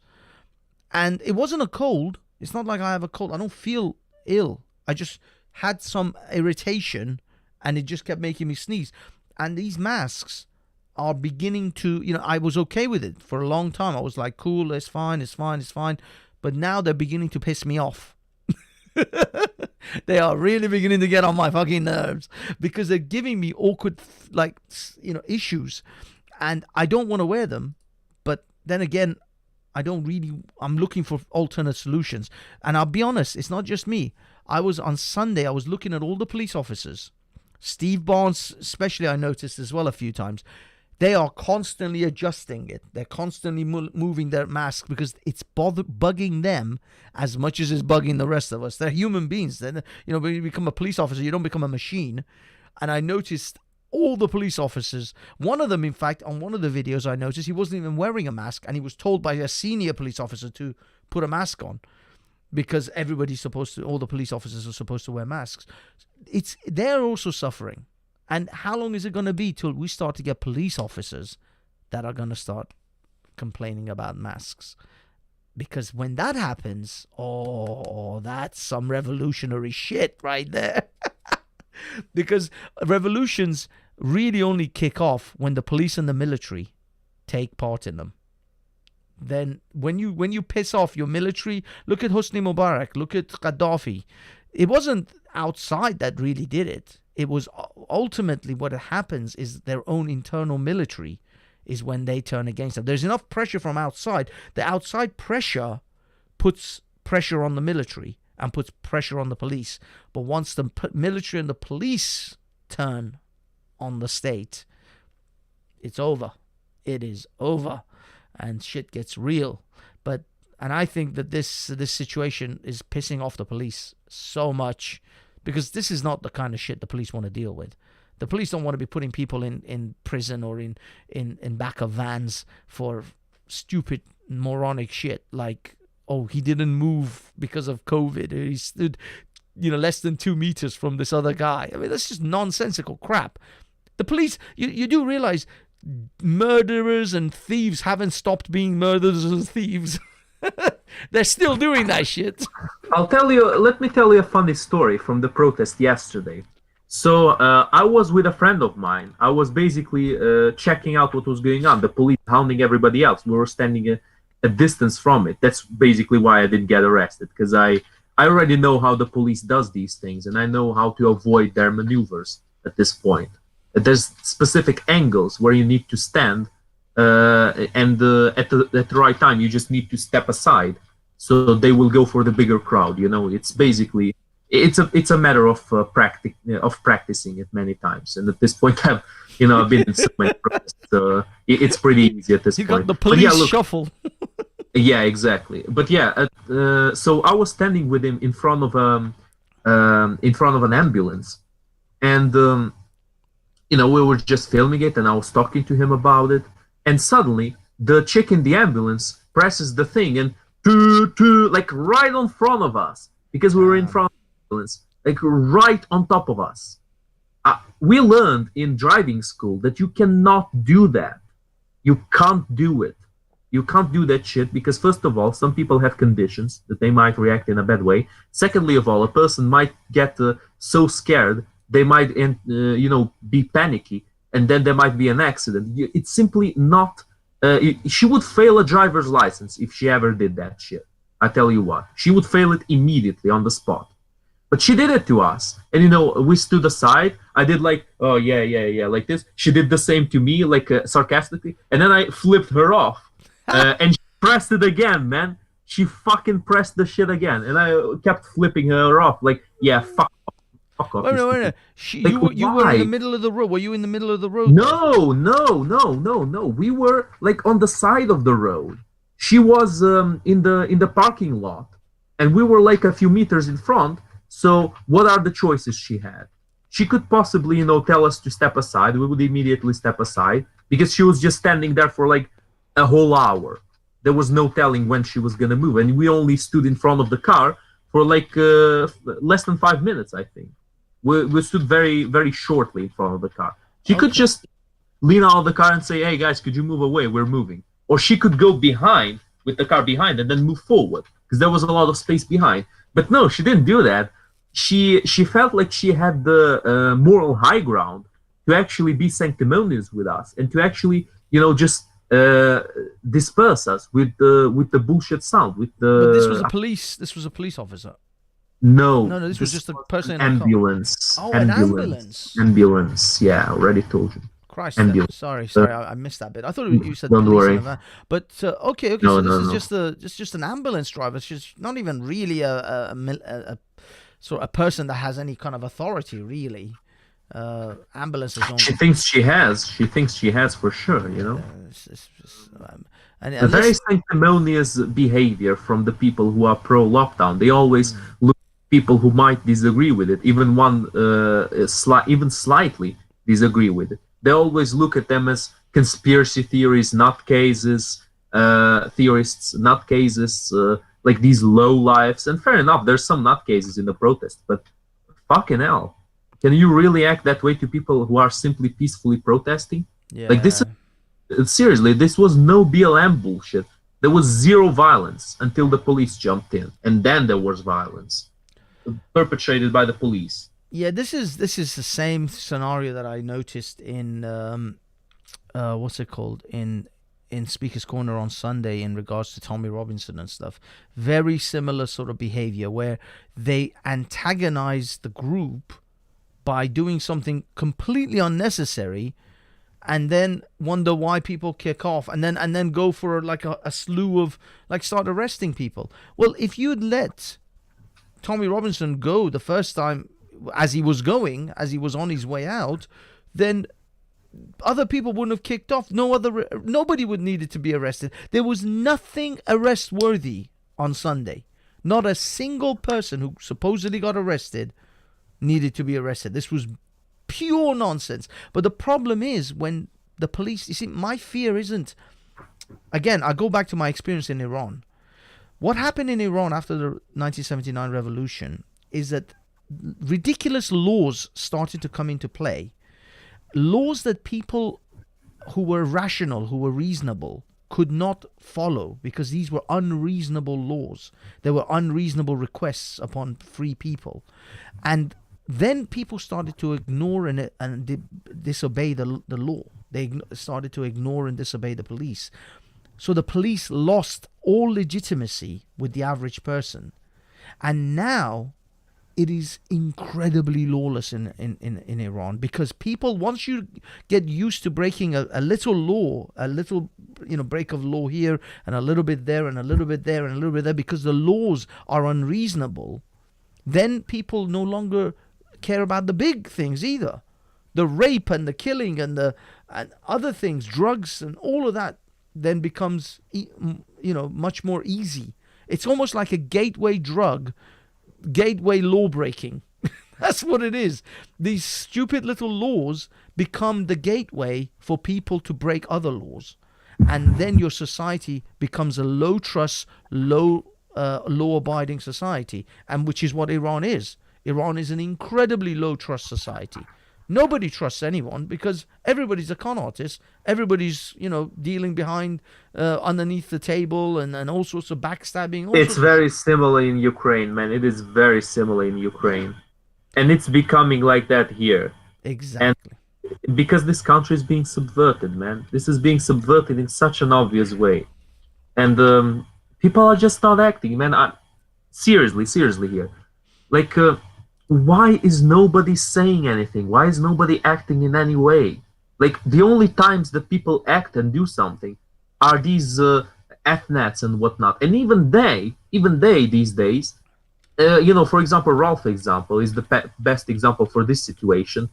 Speaker 1: And it wasn't a cold. It's not like I have a cold. I don't feel ill. I just had some irritation, and it just kept making me sneeze. And these masks are beginning to, I was okay with it for a long time. I was like, cool, it's fine. But now they're beginning to piss me off. They are really beginning to get on my fucking nerves because they're giving me awkward, issues. And I don't want to wear them. But then again, I'm looking for alternate solutions. And I'll be honest, it's not just me. On Sunday, I was looking at all the police officers. Steve Barnes, especially, I noticed as well a few times. They are constantly adjusting it. They're constantly moving their mask because it's bugging them as much as it's bugging the rest of us. They're human beings. Then, when you become a police officer, you don't become a machine. And I noticed all the police officers. One of them, in fact, on one of the videos I noticed, he wasn't even wearing a mask, and he was told by a senior police officer to put a mask on because all the police officers are supposed to wear masks. They're also suffering. And how long is it going to be till we start to get police officers that are going to start complaining about masks? Because when that happens, that's some revolutionary shit right there. Because revolutions really only kick off when the police and the military take part in them. Then when you piss off your military, look at Hosni Mubarak, look at Gaddafi. It wasn't outside that really did it. It was ultimately what happens is their own internal military is when they turn against them. There's enough pressure from outside. The outside pressure puts pressure on the military and puts pressure on the police. But once the military and the police turn on the state, it's over. It is over. And shit gets real. And I think that this situation is pissing off the police so much, because this is not the kind of shit the police want to deal with. The police don't want to be putting people in prison or in back of vans for stupid, moronic shit like, he didn't move because of COVID. He stood, less than 2 meters from this other guy. I mean, that's just nonsensical crap. The police, you do realize murderers and thieves haven't stopped being murderers and thieves. They're still doing that shit.
Speaker 2: Let me tell you a funny story from the protest yesterday. So I was with a friend of mine. I was basically checking out what was going on. The police hounding everybody else. We were standing a distance from it. That's basically why I didn't get arrested, because I already know how the police does these things, and I know how to avoid their maneuvers at this point. There's specific angles where you need to stand, and at the right time you just need to step aside, so they will go for the bigger crowd. It's basically it's a matter of practicing it many times. And at this point, I've been in so many protests. It's pretty easy at this point.
Speaker 1: You got the police shuffle.
Speaker 2: Yeah, exactly. But so I was standing with him in front of an ambulance, and we were just filming it, and I was talking to him about it. And suddenly, the chick in the ambulance presses the thing, and like right in front of us, because we were in front of the ambulance, like right on top of us. We learned in driving school that you cannot do that. You can't do it. You can't do that shit because, first of all, some people have conditions that they might react in a bad way. Secondly of all, a person might get so scared they might, be panicky, and then there might be an accident. It's simply not. She would fail a driver's license if she ever did that shit. I tell you what, she would fail it immediately on the spot. But she did it to us. And, we stood aside. I did like, oh, yeah, like this. She did the same to me, like sarcastically. And then I flipped her off. And she pressed it again, man. She fucking pressed the shit again. And I kept flipping her off. Like, yeah, fuck off.
Speaker 1: Wait a minute. You were in the middle of the road. Were you in the middle of the road?
Speaker 2: No. We were, like, on the side of the road. She was in the parking lot. And we were, like, a few meters in front. So what are the choices she had? She could possibly, tell us to step aside. We would immediately step aside because she was just standing there for like a whole hour. There was no telling when she was going to move. And we only stood in front of the car for like less than 5 minutes, I think. We stood very, very shortly in front of the car. She could just lean out of the car and say, hey, guys, could you move away? We're moving. Or she could go behind with the car behind and then move forward because there was a lot of space behind. But no, she didn't do that. She felt like she had the moral high ground to actually be sanctimonious with us and to actually, just disperse us with the bullshit sound.
Speaker 1: But this was a police officer.
Speaker 2: No,
Speaker 1: this was just a person in
Speaker 2: ambulance.
Speaker 1: Oh, an ambulance.
Speaker 2: Ambulance. Yeah, I already told you.
Speaker 1: Christ, sorry, I missed that bit. I thought you said
Speaker 2: don't
Speaker 1: police
Speaker 2: worry.
Speaker 1: in a van. But okay.
Speaker 2: No,
Speaker 1: so this is just an ambulance driver. She's not even really a sort of a person that has any kind of authority, really. Ambulances don't.
Speaker 2: She thinks she has for sure. A very sanctimonious behavior from the people who are pro lockdown. They always look at people who might disagree with it, even even slightly disagree with it. They always look at them as conspiracy theories, nutcases, theorists, nutcases, like these low lives. And fair enough, there's some nutcases in the protest, but fucking hell, can you really act that way to people who are simply peacefully protesting?
Speaker 1: Yeah.
Speaker 2: Like this is, seriously, this was no BLM bullshit. There was zero violence until the police jumped in, and then there was violence perpetrated by the police.
Speaker 1: Yeah, this is the same scenario that I noticed in what's it called in Speaker's Corner on Sunday in regards to Tommy Robinson and stuff. Very similar sort of behavior where they antagonize the group by doing something completely unnecessary, and then wonder why people kick off, and then go for like a slew of like start arresting people. Well, if you'd let Tommy Robinson go the first time as he was on his way out, then other people wouldn't have kicked off. Nobody would needed to be arrested. There was nothing arrest worthy on Sunday. Not a single person who supposedly got arrested needed to be arrested. This was pure nonsense. But the problem is when the police, you see, my fear isn't, again, I go back to my experience in Iran. What happened in Iran after the 1979 revolution is that ridiculous laws started to come into play. Laws that people who were rational, who were reasonable, could not follow because these were unreasonable laws. They were unreasonable requests upon free people. And then people started to ignore and disobey the law. They started to ignore and disobey the police. So the police lost all legitimacy with the average person. And now it is incredibly lawless in Iran because people, once you get used to breaking a little law, a little break of law here and a little bit there and a little bit there and a little bit there because the laws are unreasonable, then people no longer care about the big things either. The rape and the killing and other things, drugs and all of that then becomes much more easy. It's almost like a gateway drug. Gateway law breaking. That's what it is. These stupid little laws become the gateway for people to break other laws. And then your society becomes a low trust, law abiding society. And which is what Iran is. Iran is an incredibly low trust society. Nobody trusts anyone because everybody's a con artist. Everybody's, dealing behind, underneath the table, and all sorts of backstabbing, all
Speaker 2: It's
Speaker 1: sorts of
Speaker 2: very
Speaker 1: shit.
Speaker 2: similar in Ukraine, man. It is very similar in Ukraine. And it's becoming like that here. And
Speaker 1: Exactly.
Speaker 2: because this country is being subverted, man. This is being subverted in such an obvious way. And people are just not acting, man. Seriously here. Like, why is nobody saying anything? Why is nobody acting in any way? Like, the only times that people act and do something are these ethnats and whatnot. And even they these days, for example, Ralph example is the best example for this situation.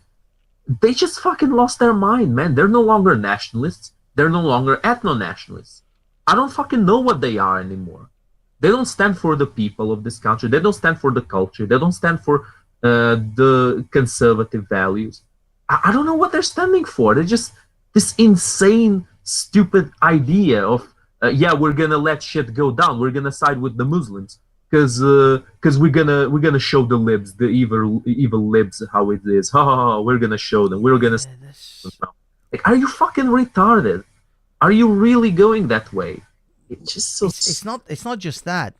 Speaker 2: They just fucking lost their mind, man. They're no longer nationalists. They're no longer ethno-nationalists. I don't fucking know what they are anymore. They don't stand for the people of this country. They don't stand for the culture. They don't stand for the conservative values. I don't know what they're standing for. They're just this insane, stupid idea of, yeah, we're gonna let shit go down. We're gonna side with the Muslims because we're gonna show the libs, the evil libs, how it is. Ha ha ha. We're gonna show them. We're gonna.
Speaker 1: Yeah, that's
Speaker 2: Like, are you fucking retarded? Are you really going that way? It's just so.
Speaker 1: it's not just that.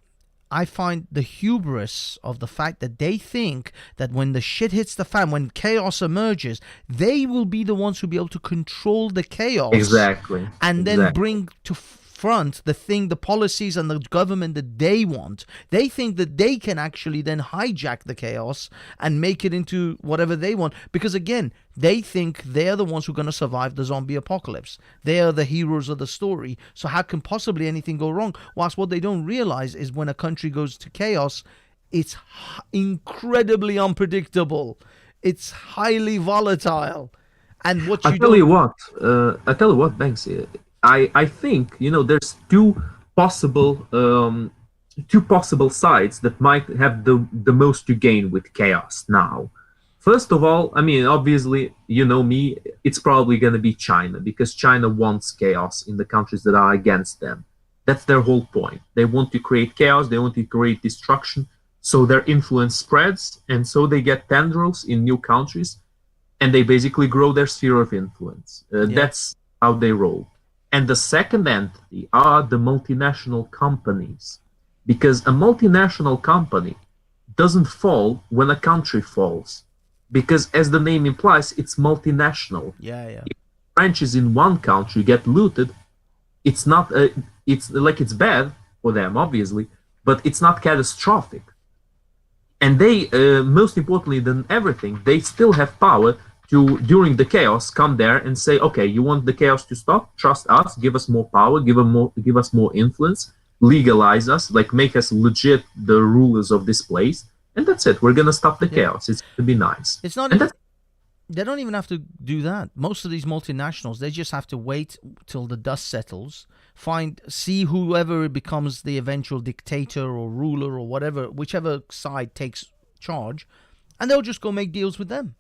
Speaker 1: I find the hubris of the fact that they think that when the shit hits the fan, when chaos emerges, they will be the ones who be able to control the chaos
Speaker 2: Exactly.
Speaker 1: and then
Speaker 2: Exactly.
Speaker 1: bring to front the policies and the government that they want. They think that they can actually then hijack the chaos and make it into whatever they want, because again, they think they're the ones who are going to survive the zombie apocalypse. They are the heroes of the story. So how can possibly anything go wrong? Whilst what they don't realize is when a country goes to chaos, it's incredibly unpredictable. It's highly volatile. And what
Speaker 2: I
Speaker 1: you
Speaker 2: tell you
Speaker 1: don't.
Speaker 2: what. I tell you what, Banks. I think there's two possible sides that might have the most to gain with chaos now. First of all, I mean, obviously, you know me, it's probably going to be China because China wants chaos in the countries that are against them. That's their whole point. They want to create chaos, they want to create destruction, so their influence spreads, and so they get tendrils in new countries, and they basically grow their sphere of influence.
Speaker 1: Yeah.
Speaker 2: That's how they roll. And the second entity are the multinational companies, because a multinational company doesn't fall when a country falls, because as the name implies, it's multinational.
Speaker 1: Yeah, yeah.
Speaker 2: If branches in one country get looted, it's not it's like it's bad for them, obviously, but it's not catastrophic. And they, most importantly than everything, they still have power to, during the chaos, come there and say, okay, you want the chaos to stop? Trust us, give us more power, give us more influence, legalize us, like make us legit the rulers of this place, and that's it. We're gonna stop the
Speaker 1: Yeah.
Speaker 2: chaos. It's gonna be nice.
Speaker 1: It's not
Speaker 2: And
Speaker 1: even.
Speaker 2: that's
Speaker 1: They don't even have to do that. Most of these multinationals, they just have to wait till the dust settles, see whoever becomes the eventual dictator or ruler or whatever, whichever side takes charge, and they'll just go make deals with them.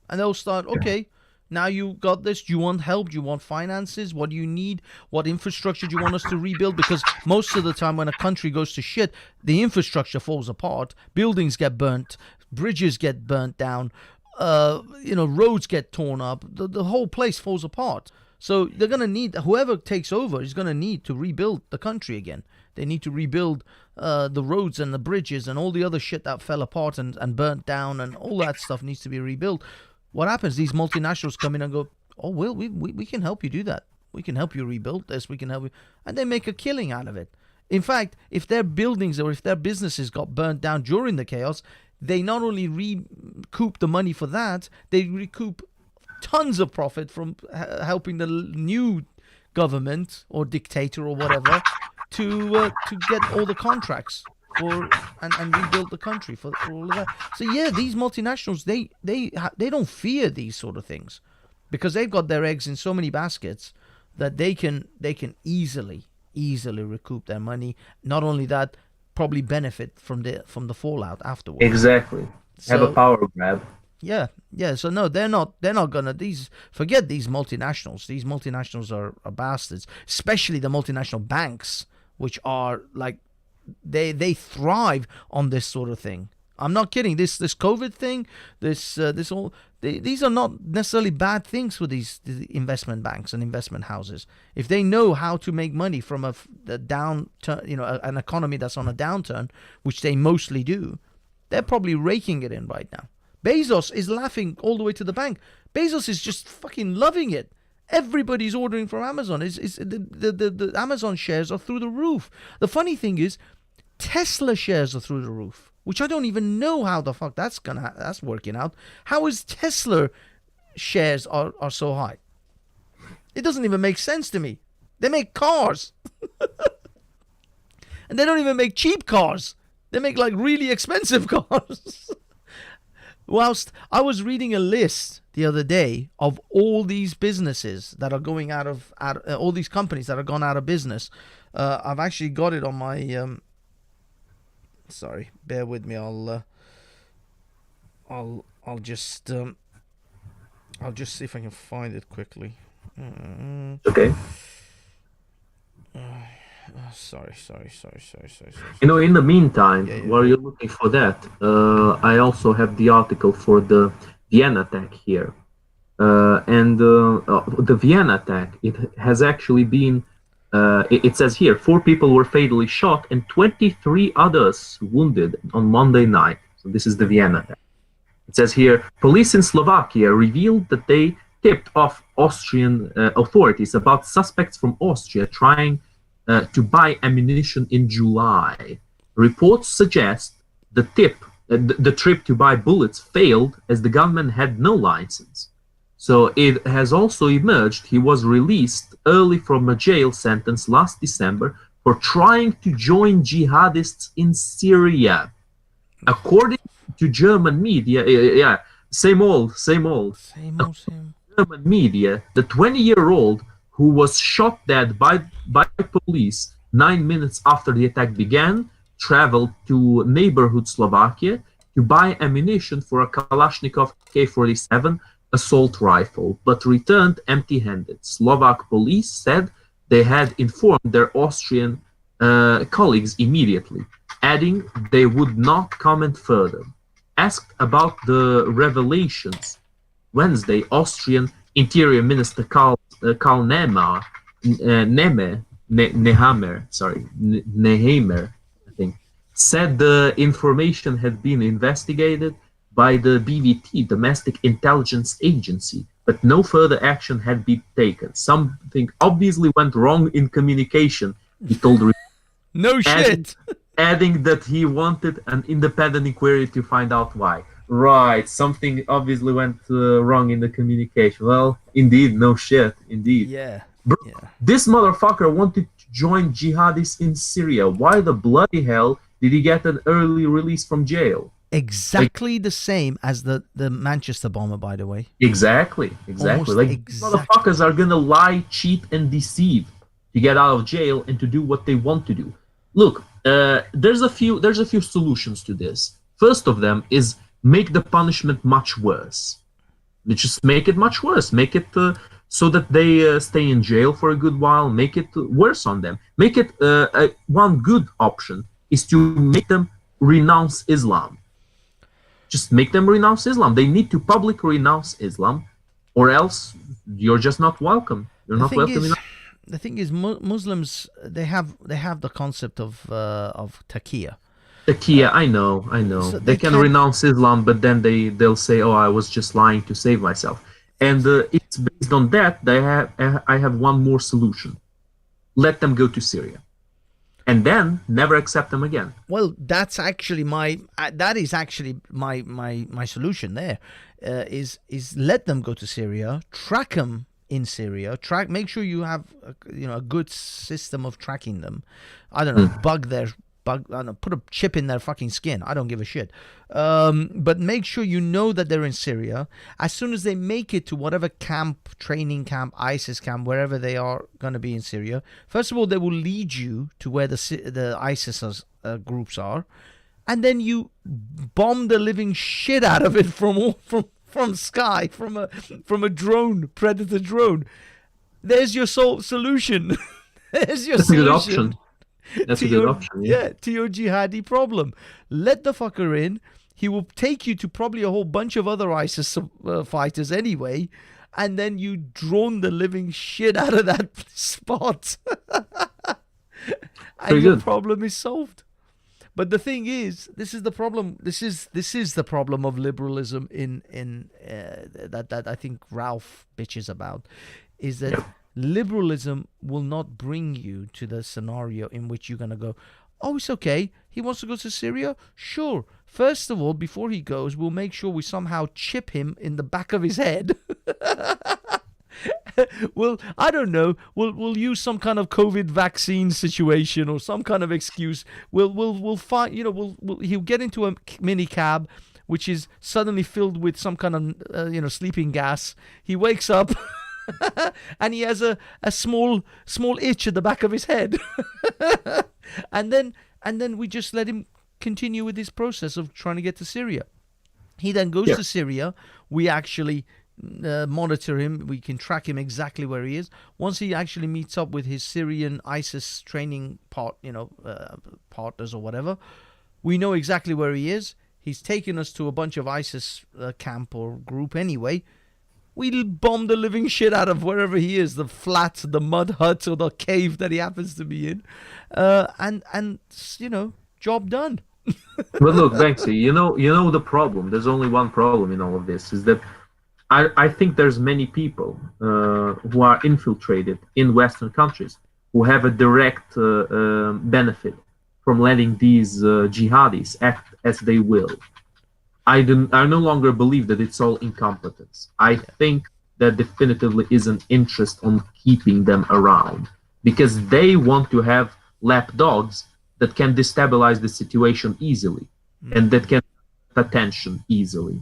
Speaker 1: And they'll start, okay, now you got this. Do you want help? Do you want finances? What do you need? What infrastructure do you want us to rebuild? Because most of the time when a country goes to shit, the infrastructure falls apart. Buildings get burnt. Bridges get burnt down. Roads get torn up. The whole place falls apart. So they're going to need, whoever takes over is going to need to rebuild the country again. They need to rebuild the roads and the bridges and all the other shit that fell apart and burnt down, and all that stuff needs to be rebuilt. What happens? These multinationals come in and go, oh, well, we can help you do that. We can help you rebuild this. We can help you. And they make a killing out of it. In fact, if their buildings or if their businesses got burnt down during the chaos, they not only recoup the money for that, they recoup tons of profit from helping the new government or dictator or whatever to get all the contracts for and rebuild the country for all of that. So yeah, these multinationals they don't fear these sort of things because they've got their eggs in so many baskets that they can easily recoup their money. Not only that, probably benefit from the fallout afterwards.
Speaker 2: exactly. Have a
Speaker 1: So
Speaker 2: power grab.
Speaker 1: yeah. So no, they're not gonna forget these multinationals. These multinationals are bastards, especially the multinational banks, which are like they thrive on this sort of thing. I'm not kidding. This COVID thing, this all these are not necessarily bad things for these investment banks and investment houses. If they know how to make money from a downturn, an economy that's on a downturn, which they mostly do, they're probably raking it in right now. Bezos is laughing all the way to the bank. Bezos is just fucking loving it. Everybody's ordering from Amazon. The Amazon shares are through the roof. The funny thing is, Tesla shares are through the roof, which I don't even know how the fuck that's working out. How is Tesla shares are so high? It doesn't even make sense to me. They make cars. And they don't even make cheap cars. They make like really expensive cars. Whilst I was reading a list the other day of all these businesses that are going out of all these companies that are gone out of business. I've actually got it on my sorry, bear with me. I'll just see if I can find it quickly.
Speaker 2: Okay.
Speaker 1: Sorry.
Speaker 2: In the meantime,
Speaker 1: Yeah.
Speaker 2: while you're looking for that, I also have the article for the Vienna attack here. And the Vienna attack, it has actually been, it says here, 4 people were fatally shot and 23 others wounded on Monday night. So this is the Vienna attack. It says here, police in Slovakia revealed that they tipped off Austrian authorities about suspects from Austria trying to buy ammunition in July. Reports suggest the trip to buy bullets failed as the gunman had no license. So it has also emerged he was released early from a jail sentence last December for trying to join jihadists in Syria. According to German media, same old. German media, the 20-year-old who was shot dead by police 9 minutes after the attack began, traveled to neighborhood Slovakia to buy ammunition for a Kalashnikov K-47 assault rifle, but returned empty-handed. Slovak police said they had informed their Austrian colleagues immediately, adding they would not comment further. Asked about the revelations Wednesday, Austrian Interior Minister Karl Nehammer, I think, said the information had been investigated by the BVT, Domestic Intelligence Agency, but no further action had been taken. Something obviously went wrong in communication, he told.
Speaker 1: No shit.
Speaker 2: Adding that he wanted an independent inquiry to find out why. Right, something obviously went wrong in the communication. Well, indeed, no shit, indeed.
Speaker 1: Yeah.
Speaker 2: Bro, this motherfucker wanted to join jihadists in Syria. Why the bloody hell did he get an early release from jail?
Speaker 1: Exactly the same as the Manchester bomber, by the way.
Speaker 2: Exactly. Motherfuckers are gonna lie, cheat, and deceive to get out of jail and to do what they want to do. Look, there's a few solutions to this. First of them is make the punishment much worse. Just make it much worse. Make it so that they stay in jail for a good while. Make it worse on them. Make it one good option is to make them renounce Islam. Just make them renounce Islam. They need to publicly renounce Islam, or else you're just not welcome. You're not welcome.
Speaker 1: The thing is, Muslims they have the concept of taqiyya.
Speaker 2: Taqiyya, I know. So they can renounce Islam, but then they'll say, "Oh, I was just lying to save myself." And it's based on that. I have one more solution: let them go to Syria, and then never accept them again.
Speaker 1: Well, that's actually my solution. There is let them go to Syria, track them in Syria, make sure you have a good system of tracking them. I don't know, put a chip in their fucking skin. I don't give a shit. But make sure you know that they're in Syria. As soon as they make it to whatever camp, training camp, ISIS camp, wherever they are going to be in Syria, first of all, they will lead you to where the ISIS groups are, and then you bomb the living shit out of it from sky, from a drone, predator drone. There's your solution. There's your solution.
Speaker 2: That's a good option.
Speaker 1: Yeah, to your jihadi problem. Let the fucker in. he will take you to probably a whole bunch of other ISIS fighters anyway, and then you drone the living shit out of that spot, and
Speaker 2: Very
Speaker 1: your
Speaker 2: good.
Speaker 1: problem is solved. But the thing is, this is the problem. This is the problem of liberalism in that I think Ralph bitches about, is that
Speaker 2: Yeah.
Speaker 1: liberalism will not bring you to the scenario in which you're gonna go, oh, it's okay. He wants to go to Syria? Sure. First of all, before he goes, we'll make sure we somehow chip him in the back of his head. Well, I don't know. We'll use some kind of COVID vaccine situation or some kind of excuse. We'll find, he'll get into a mini cab, which is suddenly filled with some kind of sleeping gas. He wakes up. And he has a small itch at the back of his head. and then we just let him continue with his process of trying to get to Syria. He then goes to Syria. We actually monitor him. We can track him exactly where he is. Once he actually meets up with his Syrian ISIS training partners or whatever, we know exactly where he is. He's taken us to a bunch of ISIS camp or group anyway. We'll bomb the living shit out of wherever he is, the flat, the mud hut, or the cave that he happens to be in, and job done.
Speaker 2: But look, Banksy, you know the problem. There's only one problem in all of this, is that I think there's many people who are infiltrated in Western countries who have a direct benefit from letting these jihadis act as they will. I no longer believe that it's all incompetence. I think there definitively is an interest on keeping them around because they want to have lapdogs that can destabilize the situation easily and that can get attention easily.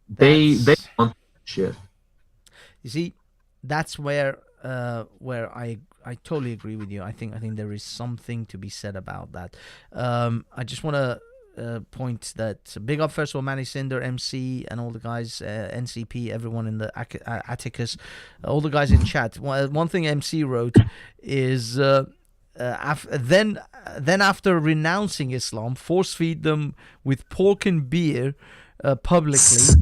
Speaker 2: They want shit.
Speaker 1: You see, that's where I totally agree with you. I think there is something to be said about that. I just want to point that big up first of all Manny Cinder, MC, and all the guys, NCP, everyone in the Atticus, all the guys in chat. One thing MC wrote is then after renouncing Islam, force feed them with pork and beer publicly,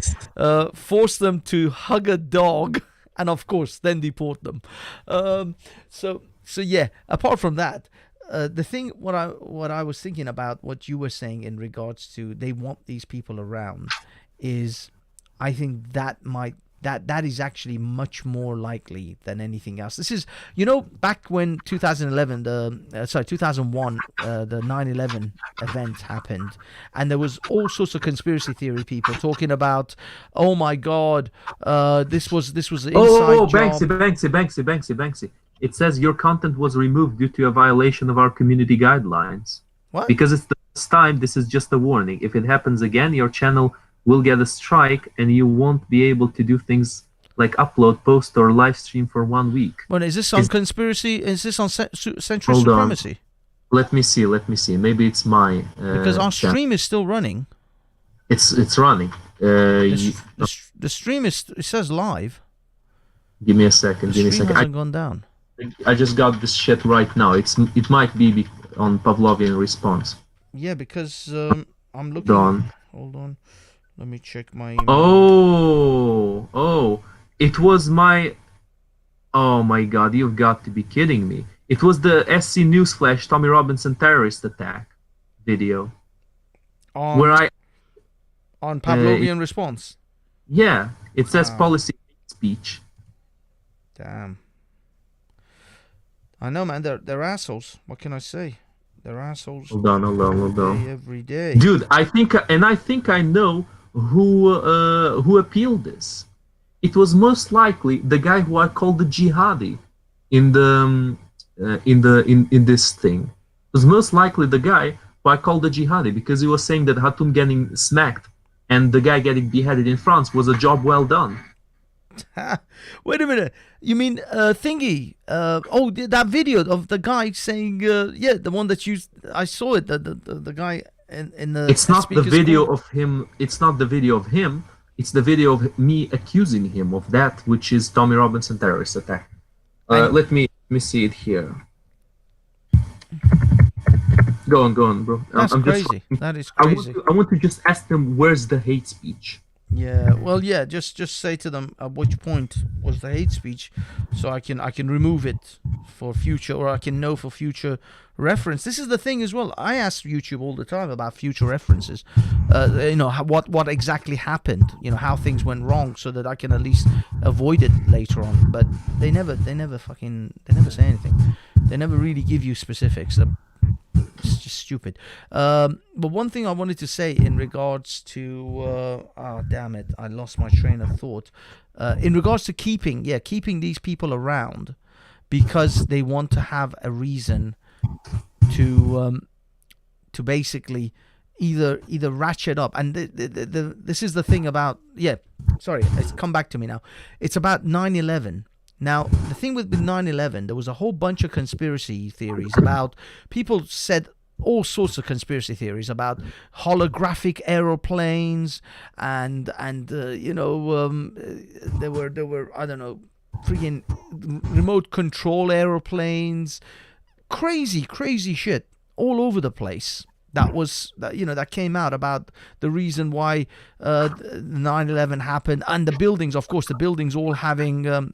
Speaker 1: force them to hug a dog, and of course then deport them. So yeah, apart from that, the thing, what I was thinking about what you were saying in regards to they want these people around, is I think that is actually much more likely than anything else. This is, back when 2001, the 9/11 event happened, and there was all sorts of conspiracy theory people talking about, oh my God, this was an inside job.
Speaker 2: Banksy. It says your content was removed due to a violation of our community guidelines.
Speaker 1: What?
Speaker 2: Because it's the first time, this is just a warning. If it happens again, your channel will get a strike and you won't be able to do things like upload, post, or live stream for 1 week.
Speaker 1: Well, is this on conspiracy? Is this on Centrist
Speaker 2: Hold on.
Speaker 1: Supremacy?
Speaker 2: Let me see. Maybe it's my
Speaker 1: Because our stream is still running.
Speaker 2: It's running.
Speaker 1: The stream it says live.
Speaker 2: Give me a second.
Speaker 1: The stream hasn't gone down.
Speaker 2: I just got this shit right now. It might be on Pavlovian Response.
Speaker 1: Yeah, because I'm looking. Hold on. Let me check my email.
Speaker 2: Oh, it was my. Oh my God! You've got to be kidding me! It was the SC Newsflash Tommy Robinson terrorist attack video,
Speaker 1: on Pavlovian Response.
Speaker 2: Yeah, it says policy speech.
Speaker 1: Damn. I know, man. They're assholes. What can I say? They're assholes.
Speaker 2: Hold on.
Speaker 1: Every day.
Speaker 2: Dude, I think I know who appealed this. It was most likely the guy who I called the jihadi in this thing. It was most likely the guy who I called the jihadi because he was saying that Hatum getting smacked and the guy getting beheaded in France was a job well done.
Speaker 1: Wait a minute. You mean thingy? That video of the guy saying, the one that I saw it. The guy in the.
Speaker 2: It's not the video of him. It's not the video of him. It's the video of me accusing him of that, which is Tommy Robinson terrorist attack. Let me see it here. go on, bro.
Speaker 1: That's
Speaker 2: I'm just.
Speaker 1: crazy. That is
Speaker 2: I want
Speaker 1: crazy.
Speaker 2: to. I want to just ask them, where's the hate speech?
Speaker 1: Yeah, well, yeah. Just say to them at which point was the hate speech, so I can remove it for future, or I can know for future reference. This is the thing as well. I ask YouTube all the time about future references. What exactly happened. How things went wrong, so that I can at least avoid it later on. But they never say anything. They never really give you specifics. It's just stupid. But one thing I wanted to say in regards to damn it, I lost my train of thought. In regards to keeping these people around because they want to have a reason to basically either ratchet up. And this is the thing about sorry, it's come back to me now. It's about 9/11. Now, the thing with 9/11, there was a whole bunch of conspiracy theories about, people said all sorts of conspiracy theories about holographic aeroplanes and there were I don't know, freaking remote control aeroplanes, crazy shit all over the place. That came out about the reason why 9/11 happened, and the buildings, of course, all having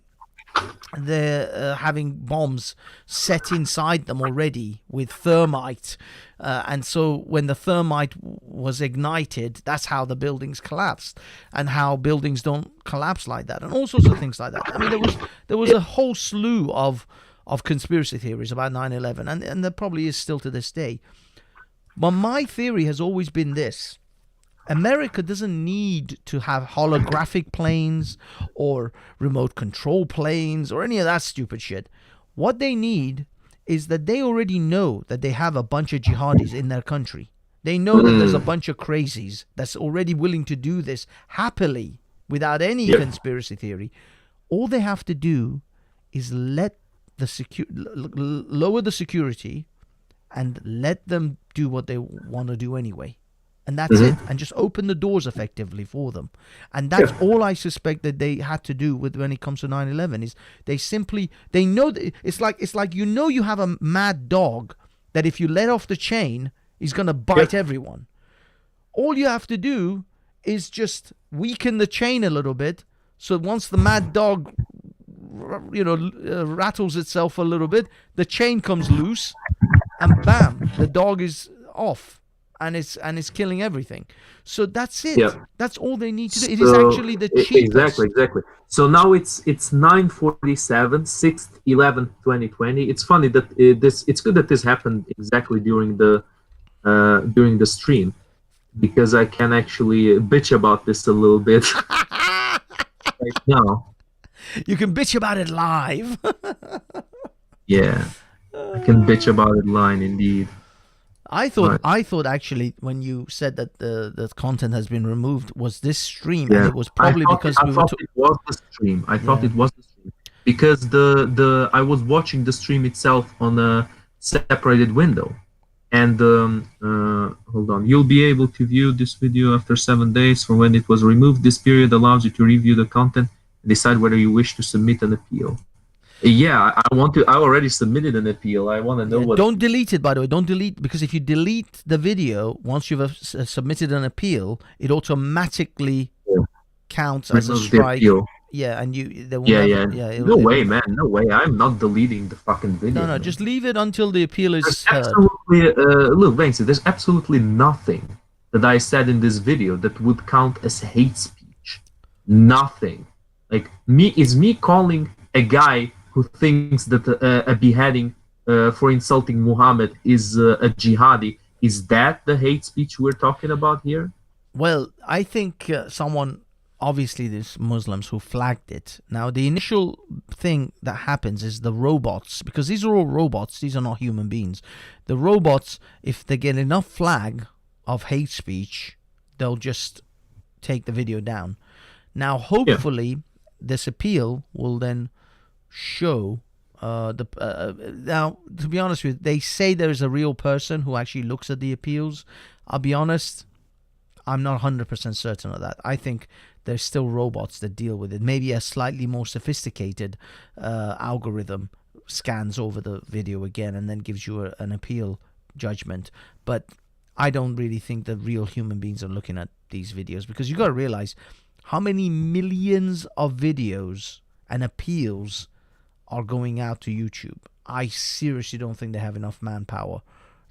Speaker 1: they're having bombs set inside them already with thermite, and so when the thermite was ignited, that's how the buildings collapsed, and how buildings don't collapse like that, and all sorts of things like that. I mean, there was a whole slew of conspiracy theories about 9/11, and there probably is still to this day. But my theory has always been this: America doesn't need to have holographic planes or remote control planes or any of that stupid shit. What they need is that they already know that they have a bunch of jihadis in their country. They know that there's a bunch of crazies that's already willing to do this happily without any conspiracy theory. All they have to do is lower the security and let them do what they want to do anyway. And that's it. And just open the doors effectively for them. And that's all I suspect that they had to do with when it comes to 9/11 is they know that it's like you have a mad dog that if you let off the chain, he's going to bite everyone. All you have to do is just weaken the chain a little bit, so once the mad dog rattles itself a little bit, the chain comes loose, and bam, the dog is off. And it's killing everything. So that's it. Yep. That's all they need to do. It is actually the cheapest.
Speaker 2: Exactly. So now it's 9:47, 6/11/2020. It's funny that it's good that this happened exactly during the stream, because I can actually bitch about this a little bit right now.
Speaker 1: You can bitch about it live.
Speaker 2: Yeah, I can bitch about it live indeed.
Speaker 1: I thought actually when you said that the content has been removed was this stream, and it was probably because
Speaker 2: it was the stream. I thought it was the stream because I was watching the stream itself on a separated window, and hold on, you'll be able to view this video after 7 days from when it was removed. This period allows you to review the content and decide whether you wish to submit an appeal. Yeah, I want to. I already submitted an appeal. I want to know what.
Speaker 1: Don't delete it, by the way. Don't delete, because if you delete the video once you've submitted an appeal, it automatically counts as a strike. Yeah, and
Speaker 2: No way, man. No way. I'm not deleting the fucking video.
Speaker 1: No, just leave it until the appeal is heard.
Speaker 2: Look, Banksy, there's absolutely nothing that I said in this video that would count as hate speech. Nothing. Like me calling a guy who thinks that a beheading for insulting Muhammad is a jihadi. Is that the hate speech we're talking about here?
Speaker 1: Well, I think obviously there's Muslims who flagged it. Now, the initial thing that happens is the robots, because these are all robots, these are not human beings. The robots, if they get enough flag of hate speech, they'll just take the video down. Now, hopefully, this appeal will then show now, to be honest with you, they say there's a real person who actually looks at the appeals. I'll be honest, I'm not 100% certain of that. I think there's still robots that deal with it. Maybe a slightly more sophisticated algorithm scans over the video again and then gives you an appeal judgment. But I don't really think that real human beings are looking at these videos, because you got to realize how many millions of videos and appeals are going out to YouTube. I seriously don't think they have enough manpower.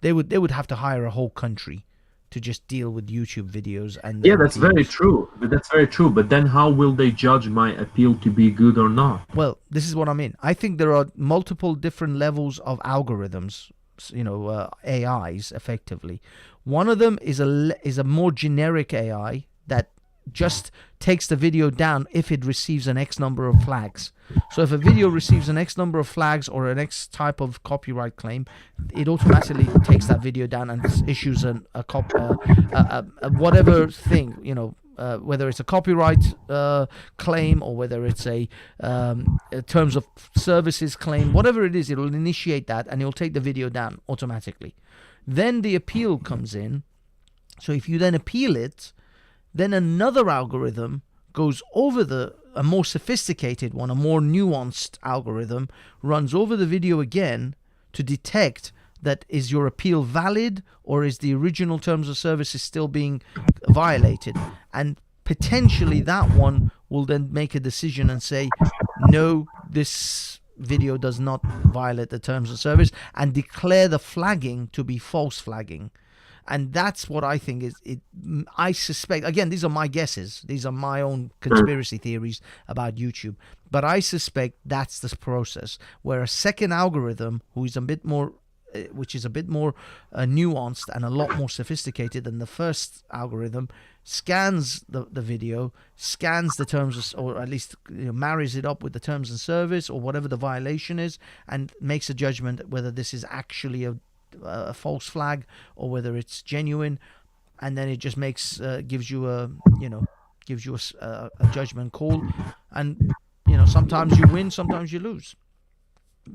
Speaker 1: They would have to hire a whole country to just deal with YouTube videos. And
Speaker 2: yeah, that's
Speaker 1: appeals.
Speaker 2: very true. But that's very true. But then how will they judge my appeal to be good or not?
Speaker 1: Well, this is what I mean. I think there are multiple different levels of algorithms, AIs, effectively. One of them is a more generic AI that just takes the video down if it receives an X number of flags. So if a video receives an X number of flags or an X type of copyright claim, it automatically takes that video down and issues a whatever thing, whether it's a copyright claim or whether it's a terms of services claim, whatever it is, it'll initiate that and it'll take the video down automatically. Then the appeal comes in. So if you then appeal it, then another algorithm goes over a more sophisticated one, a more nuanced algorithm, runs over the video again to detect that is your appeal valid or is the original terms of service is still being violated. And potentially that one will then make a decision and say, no, this video does not violate the terms of service, and declare the flagging to be false flagging. And that's what I think is it. I suspect, again, these are my guesses. These are my own conspiracy theories about YouTube. But I suspect that's the process where a second algorithm, which is a bit more nuanced and a lot more sophisticated than the first algorithm, scans the video, scans the terms, or at least marries it up with the terms and service or whatever the violation is, and makes a judgment whether this is actually a false flag or whether it's genuine, and then it just gives you a judgment call, and sometimes you win, sometimes you lose.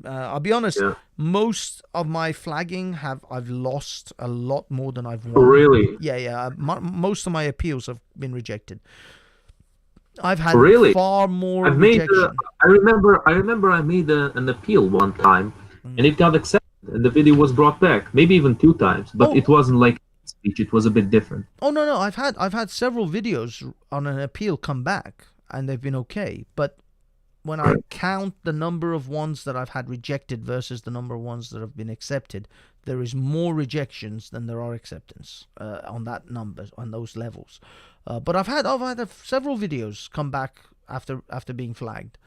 Speaker 1: I'll be honest, most of my flagging I've lost a lot more than I've won.
Speaker 2: Oh, really?
Speaker 1: Yeah. Most of my appeals have been rejected. I've had far more rejection.
Speaker 2: I remember I made an appeal one time, and it got accepted. And the video was brought back, maybe even 2 times, but it wasn't like speech. It was a bit different.
Speaker 1: Oh no, I've had several videos on an appeal come back, and they've been okay. But when I count the number of ones that I've had rejected versus the number of ones that have been accepted, there is more rejections than there are acceptance on that number, on those levels. But I've had several videos come back after being flagged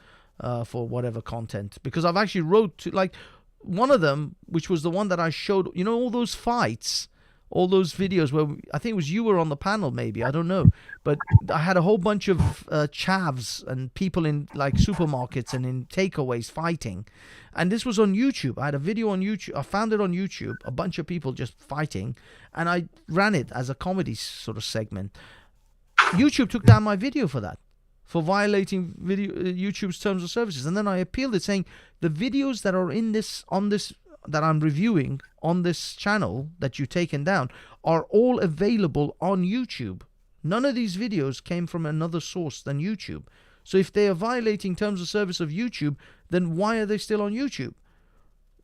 Speaker 1: for whatever content, because I've actually wrote to, like, one of them, which was the one that I showed, all those fights, all those videos where I think it was you were on the panel, maybe, I don't know, but I had a whole bunch of chavs and people in like supermarkets and in takeaways fighting, and this was on YouTube. I had a video on YouTube. I found it on YouTube, a bunch of people just fighting, and I ran it as a comedy sort of segment. YouTube took down my video for that, for violating YouTube's terms of services, and then I appealed it, saying the videos that are on this that I'm reviewing on this channel that you've taken down are all available on YouTube. None of these videos came from another source than YouTube. So if they are violating terms of service of YouTube, then why are they still on YouTube?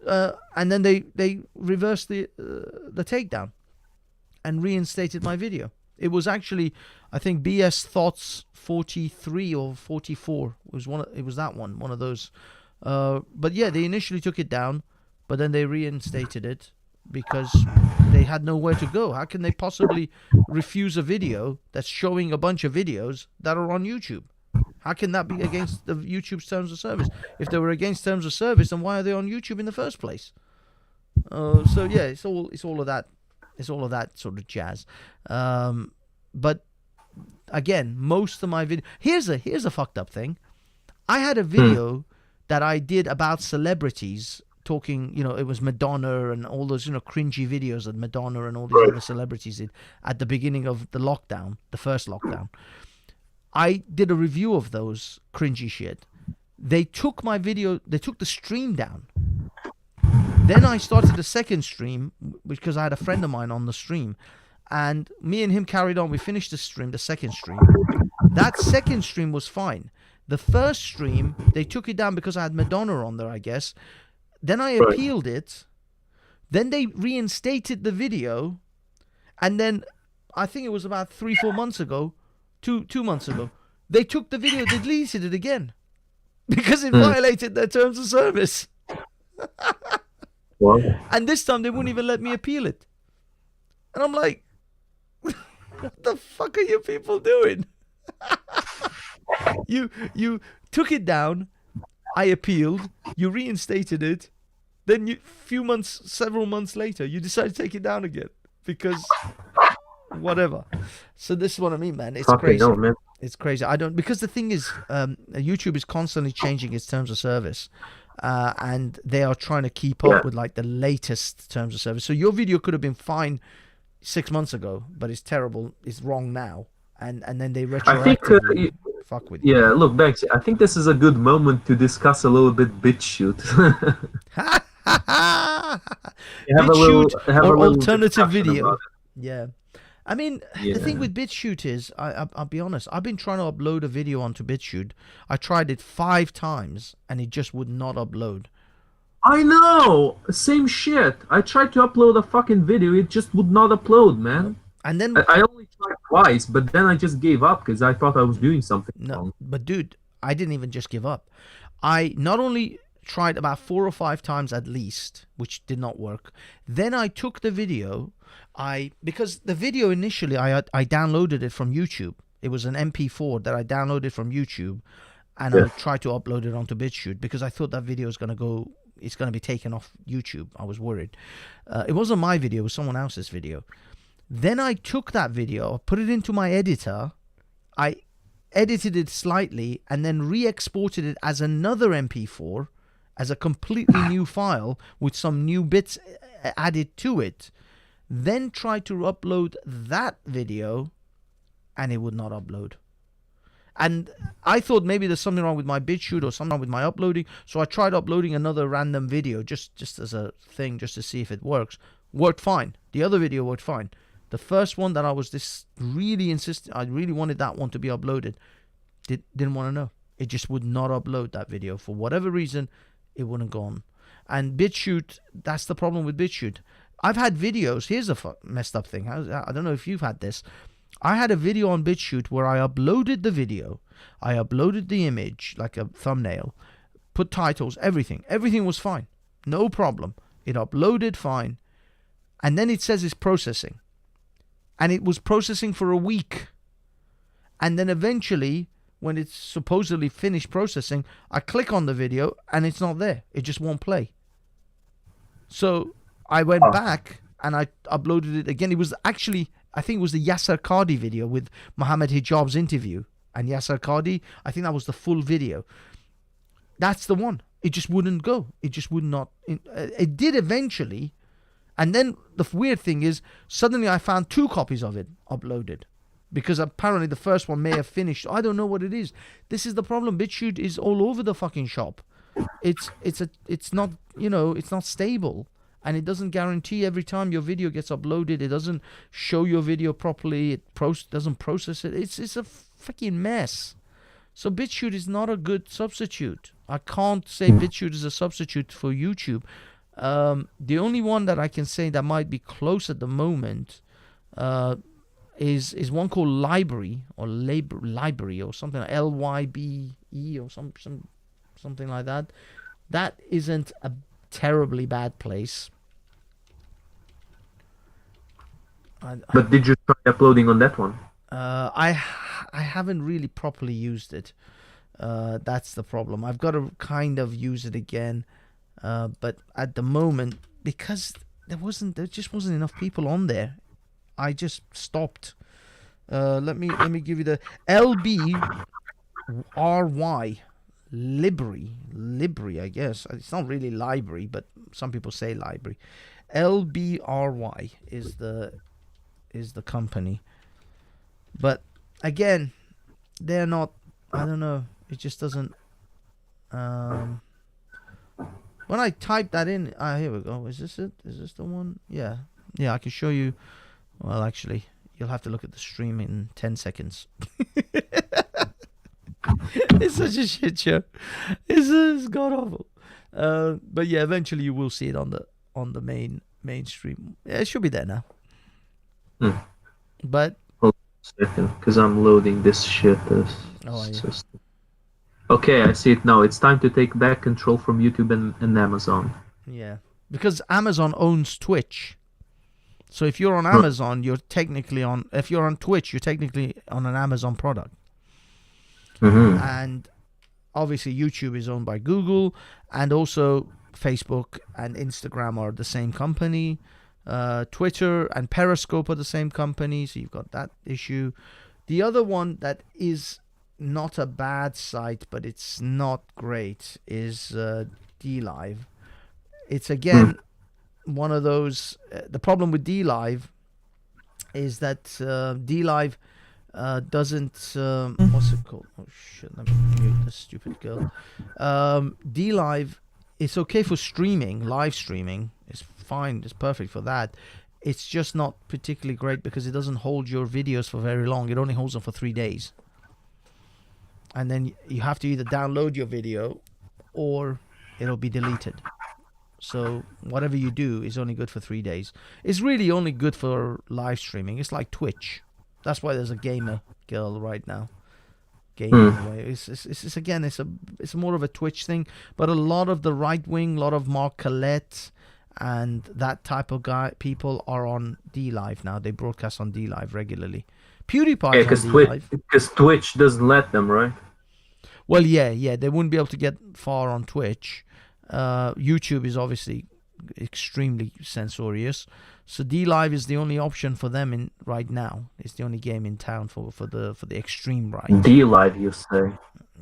Speaker 1: And then they reversed the takedown and reinstated my video. It was actually, I think, BS Thoughts 43 or 44. It was that one of those. But yeah, they initially took it down, but then they reinstated it because they had nowhere to go. How can they possibly refuse a video that's showing a bunch of videos that are on YouTube? How can that be against the YouTube's terms of service? If they were against terms of service, then why are they on YouTube in the first place? So yeah, it's all of that. It's all of that sort of jazz. But again, most of my video. Here's a fucked up thing. I had a video that I did about celebrities talking. It was Madonna and all those cringy videos that Madonna and all these other celebrities did at the beginning of the lockdown, the first lockdown. I did a review of those cringy shit. They took my video. They took the stream down. Then I started a second stream because I had a friend of mine on the stream, and me and him carried on. We finished the second stream. That second stream was fine. The first stream, they took it down because I had Madonna on there, I guess. Then I appealed it Then they reinstated the video, and then I think it was about 3-4 months ago, 2 months ago, they took the video, they deleted it again because it violated their terms of service.
Speaker 2: Well,
Speaker 1: And this time they wouldn't even let me appeal it. And I'm like, what the fuck are you people doing? You took it down, I appealed, you reinstated it, then several months later, you decided to take it down again because whatever. So this is what I mean, man. It's crazy.
Speaker 2: no, man.
Speaker 1: It's crazy. Because the thing is, YouTube is constantly changing its terms of service. And they are trying to keep up with like the latest terms of service. So your video could have been fine 6 months ago, but it's terrible. It's wrong now, and then they retroactively fuck with you.
Speaker 2: Yeah, look, Bex, I think this is a good moment to discuss a little bit BitChute.
Speaker 1: BitChute or alternative video. Yeah. I mean, the thing with BitChute is, I'll be honest, I've been trying to upload a video onto BitChute. I tried it 5 times, and it just would not upload.
Speaker 2: I know! Same shit. I tried to upload a fucking video, it just would not upload, man.
Speaker 1: And then
Speaker 2: I only tried twice, but then I just gave up because I thought I was doing something wrong.
Speaker 1: But dude, I didn't even just give up. I not only tried about 4 or 5 times at least, which did not work. Then I took the video, because the video initially I downloaded it from YouTube. It was an MP4 that I downloaded from YouTube, and I tried to upload it onto BitChute because I thought that video is going to be taken off YouTube. I was worried. It wasn't my video, it was someone else's video. Then I took that video, put it into my editor, I edited it slightly, and then re-exported it as another MP4, as a completely new file with some new bits added to it. Then tried to upload that video, and it would not upload. And I thought maybe there's something wrong with my BitChute or something wrong with my uploading, so I tried uploading another random video just as a thing, just to see if it works. Worked fine. The other video worked fine. The first one that I was really insistent, I really wanted that one to be uploaded, didn't want to know. It just would not upload that video. For whatever reason, it wouldn't go on. And BitChute, that's the problem with BitChute. I've had videos, here's a messed up thing, I don't know if you've had this. I had a video on BitChute where I uploaded the video, I uploaded the image, like a thumbnail, put titles, everything. Everything was fine. No problem. It uploaded fine. And then it says it's processing. And it was processing for a week. And then eventually, when it's supposedly finished processing, I click on the video and it's not there. It just won't play. So I went back and I uploaded it again. It was actually, I think it was the Yasser Qadi video with Mohammed Hijab's interview. And Yasser Qadi, I think that was the full video. That's the one. It just wouldn't go. It just would not. It did eventually. And then the weird thing is, suddenly I found 2 copies of it uploaded. Because apparently the first one may have finished. I don't know what it is. This is the problem. BitChute is all over the fucking shop. It's not, it's not stable. And it doesn't guarantee every time your video gets uploaded, it doesn't show your video properly. It doesn't process it. It's a fucking mess. So BitChute is not a good substitute. I can't say BitChute is a substitute for YouTube. The only one that I can say that might be close at the moment is one called Library or Library or something like LYBE or something like that. That isn't a terribly bad place.
Speaker 2: But did you try uploading on that one?
Speaker 1: I haven't really properly used it. That's the problem. I've got to kind of use it again. But at the moment, because there just wasn't enough people on there, I just stopped. Let me give you the LBRY Libry, I guess. It's not really library, but some people say library. LBRY is the company. But again, they're not, I don't know, it just doesn't when I type that in, here we go. Is this it? Is this the one? Yeah, I can show you. Well, actually, you'll have to look at the stream in 10 seconds. It's such a shit show. It's god awful. But yeah, eventually you will see it on the main mainstream. Yeah, it should be there now.
Speaker 2: Hmm.
Speaker 1: But
Speaker 2: Hold on a second, because I'm loading this shit.
Speaker 1: oh yeah.
Speaker 2: Okay, I see it now. It's time to take back control from YouTube and Amazon.
Speaker 1: Yeah, because Amazon owns Twitch. So if you're on
Speaker 2: Right.
Speaker 1: Amazon, you're technically on. If you're on Twitch, you're technically on an Amazon product.
Speaker 2: Mm-hmm.
Speaker 1: And obviously, YouTube is owned by Google, and also Facebook and Instagram are the same company. Twitter and Periscope are the same company, so you've got that issue. The other one that is not a bad site, but it's not great, is DLive. It's again one of those. The problem with DLive is that DLive doesn't. What's it called? Oh shit! Let me mute this stupid girl. DLive, it's okay for streaming, live streaming. It's fine. It's perfect for that. It's just not particularly great because it doesn't hold your videos for very long. It only holds them for 3 days. And then you have to either download your video or it'll be deleted. So whatever you do is only good for 3 days. It's really only good for live streaming. It's like Twitch. That's why there's a gamer girl right now. Gaming away. It's again, it's more of a Twitch thing. But a lot of the right wing, a lot of Mark Collette and that type of people are on DLive now. They broadcast on DLive regularly. PewDiePie's on DLive.
Speaker 2: Because Twitch doesn't let them, right?
Speaker 1: Well, yeah, they wouldn't be able to get far on Twitch. YouTube is obviously extremely censorious, so DLive is the only option for them right now. It's the only game in town for the extreme right.
Speaker 2: DLive, you say?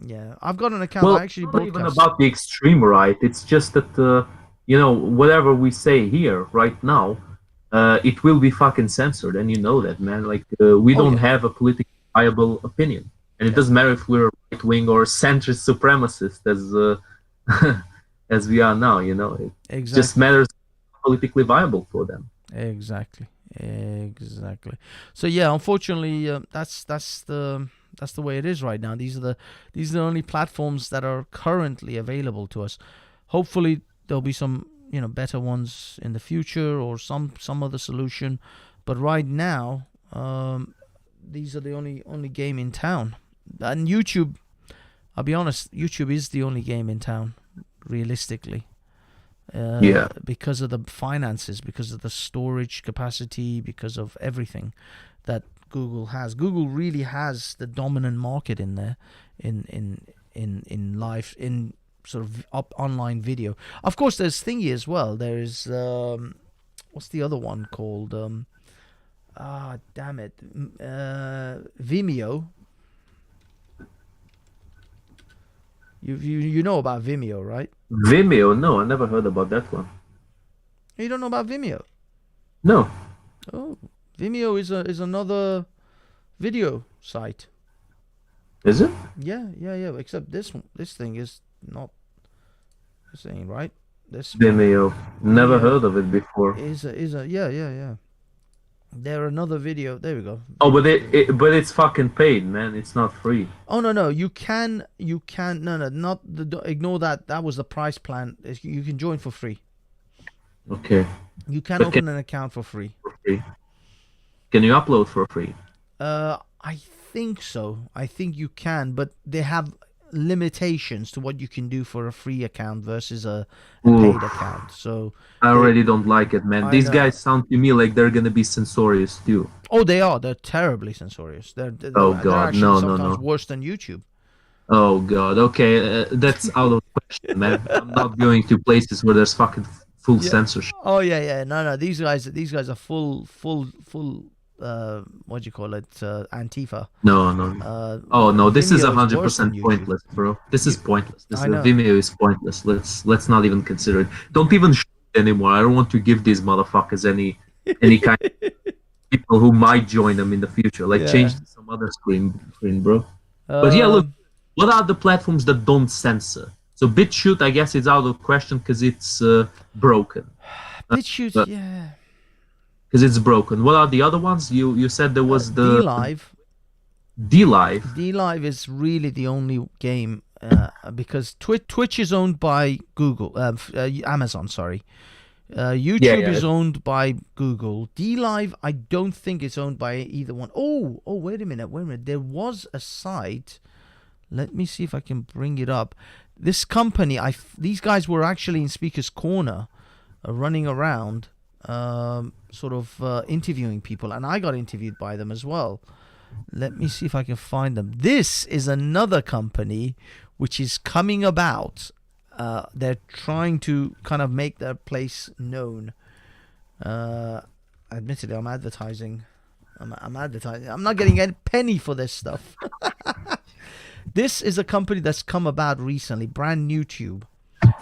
Speaker 1: Yeah, I've got an account.
Speaker 2: Well,
Speaker 1: I actually
Speaker 2: not even
Speaker 1: broadcast.
Speaker 2: about the extreme right. It's just that whatever we say here right now, it will be fucking censored, and you know that, man. Like we don't have a politically viable opinion, and it doesn't matter if we're right wing or centrist supremacist as we are now. It just matters politically viable for them.
Speaker 1: Exactly. So yeah, unfortunately, that's the way it is right now. These are the only platforms that are currently available to us. Hopefully, there'll be some better ones in the future or some other solution. But right now, these are the only game in town. And YouTube, I'll be honest, YouTube is the only game in town, realistically. Because of the finances, because of the storage capacity, because of everything that Google has. Google really has the dominant market in there, in live, in sort of online video. Of course, there's thingy as well. There's what's the other one called? Damn it, Vimeo. You know about Vimeo, right?
Speaker 2: Vimeo? No, I never heard about that one.
Speaker 1: You don't know about Vimeo?
Speaker 2: No.
Speaker 1: Oh, Vimeo is another video site.
Speaker 2: Is it?
Speaker 1: Yeah. Except this thing is not the same, right? This
Speaker 2: Vimeo. Never heard of it before.
Speaker 1: Is a yeah. They're another video. There we go.
Speaker 2: Oh, but it's fucking paid, man. It's not free.
Speaker 1: Oh no. You can no not ignore that. That was the price plan. You can join for free.
Speaker 2: Okay.
Speaker 1: You can open an account for free.
Speaker 2: Can you upload for free?
Speaker 1: I think so. I think you can, but they have limitations to what you can do for a free account versus a paid account. So
Speaker 2: I already don't like it, man. These guys sound to me like they're gonna be censorious too.
Speaker 1: Oh, they are. They're terribly censorious. They're
Speaker 2: God,
Speaker 1: sometimes worse than YouTube.
Speaker 2: Oh God. Okay, that's out of question, man. I'm not going to places where there's fucking full censorship.
Speaker 1: Oh yeah. No. These guys are full. What do you call it? Antifa.
Speaker 2: No. No. This is 100% pointless, bro. This is pointless. Vimeo is pointless. Let's not even consider it. Don't even show it anymore. I don't want to give these motherfuckers any kind of people who might join them in the future. Like change to some other screen, bro. But yeah, look. What are the platforms that don't censor? So BitChute, I guess, it's out of question because it's broken.
Speaker 1: BitChute, yeah.
Speaker 2: Because it's broken. What are the other ones? You said there was the DLive.
Speaker 1: DLive is really the only game because Twitch is owned by Amazon. Sorry, YouTube
Speaker 2: yeah.
Speaker 1: is owned by Google. DLive, I don't think it's owned by either one. Oh, wait a minute. There was a site. Let me see if I can bring it up. This company, these guys were actually in Speaker's Corner, running around, interviewing people, and I got interviewed by them as well. Let me see if I can find them. This is another company which is coming about. They're trying to kind of make their place known. Admittedly, I'm advertising. I'm advertising. I'm not getting a penny for this stuff. This is a company that's come about recently, Brand New Tube.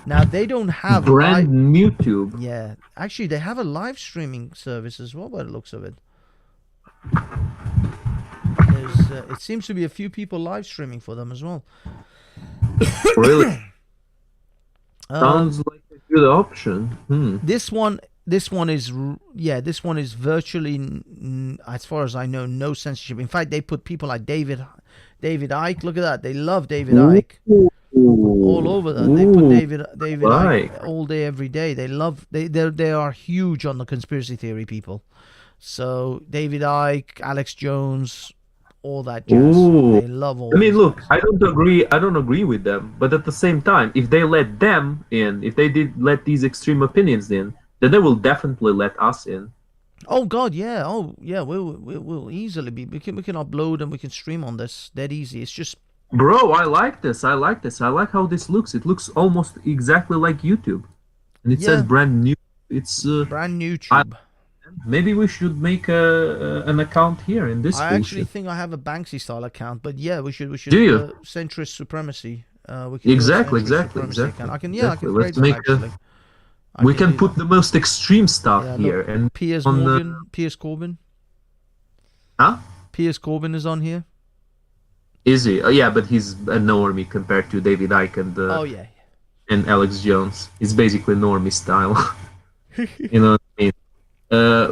Speaker 1: Now, they don't have
Speaker 2: Brand New Tube.
Speaker 1: Yeah, actually, they have a live streaming service as well, by the looks of it. It seems to be a few people live streaming for them as well.
Speaker 2: Really? Sounds like a good option.
Speaker 1: This one is virtually, as far as I know, no censorship. In fact, they put people like David Icke. Look at that. They love David Icke. All over that. They put David Icke all day, every day. They are huge on the conspiracy theory people. So David Icke, Alex Jones, all that jazz. They love all.
Speaker 2: I mean, look, I don't agree with them, but at the same time, if they let them in, if they did let these extreme opinions in, then they will definitely let us in.
Speaker 1: Oh God, yeah. Oh yeah, we'll easily be. We can upload and we can stream on this. That easy. It's just.
Speaker 2: Bro, I like this. I like how this looks. It looks almost exactly like YouTube, and it says brand new. It's
Speaker 1: brand new tube.
Speaker 2: Maybe we should make an account here in this.
Speaker 1: I actually think I have a Banksy style account, but yeah, we should.
Speaker 2: Do you?
Speaker 1: Centrist Supremacy. We can
Speaker 2: exactly.
Speaker 1: I can create
Speaker 2: make
Speaker 1: actually.
Speaker 2: We can put the most extreme stuff here. And
Speaker 1: Piers Corbyn.
Speaker 2: Huh?
Speaker 1: Piers Corbyn is on here.
Speaker 2: Is he? Oh, yeah, but he's a normie compared to David Icke and Alex Jones. He's basically normie style. You know what I mean?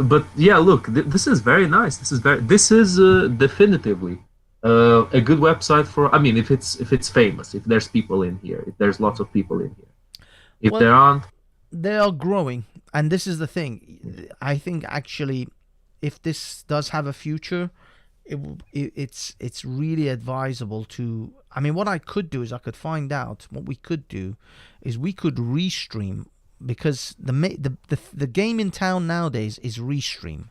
Speaker 2: But yeah, look, this is very nice. This is definitively a good website for. I mean, if it's famous, if there's people in here, if there's lots of people in here. If there aren't,
Speaker 1: they are growing, and this is the thing. I think actually, if this does have a future, it's really advisable to. I mean, what I could do is I could find out what we could do is we could restream, because the game in town nowadays is restream.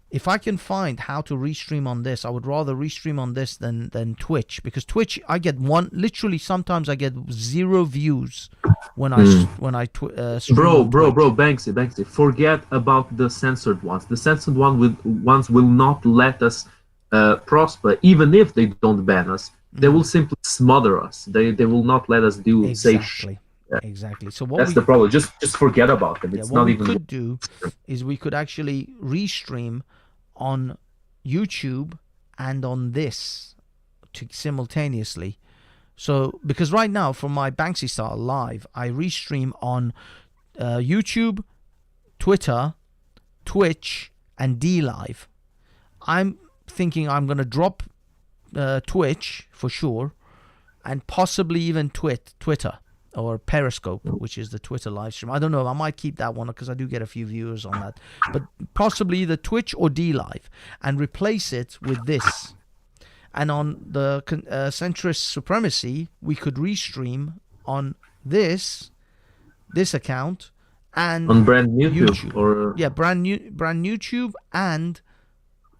Speaker 1: If I can find how to restream on this, I would rather restream on this than Twitch, because Twitch I get literally sometimes I get 0 views when I stream.
Speaker 2: Bro, Banksy, forget about the censored ones. The censored ones will not let us prosper, even if they don't ban us. They will simply smother us. They will not let us say shit.
Speaker 1: Exactly. So
Speaker 2: that's the problem. Just forget about them. It's not even.
Speaker 1: What we could do is we could actually restream on YouTube and on this simultaneously. So because right now from my Banksy style live, I restream on YouTube, Twitter, Twitch, and DLive. I'm thinking I'm gonna drop Twitch for sure, and possibly even Twitter. Or Periscope, which is the Twitter live stream. I don't know. I might keep that one because I do get a few viewers on that. But possibly either Twitch or DLive, and replace it with this. And on the Centrist Supremacy, we could restream on this account and
Speaker 2: on brand new
Speaker 1: YouTube.
Speaker 2: Or
Speaker 1: brand new Tube and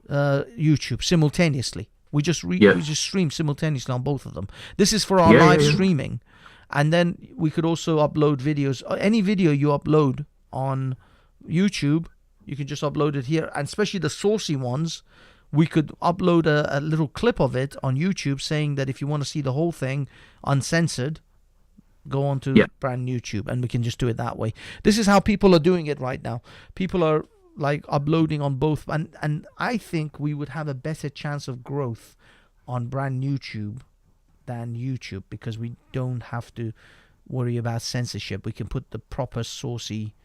Speaker 1: YouTube simultaneously. We just stream simultaneously on both of them. This is for our live streaming. And then we could also upload videos. Any video you upload on YouTube, you can just upload it here. And especially the saucy ones, we could upload a little clip of it on YouTube saying that if you want to see the whole thing uncensored, go on to brand new Tube. And we can just do it that way. This is how people are doing it right now. People are like uploading on both. And I think we would have a better chance of growth on brand new Tube than YouTube, because we don't have to worry about censorship. We can put the proper saucy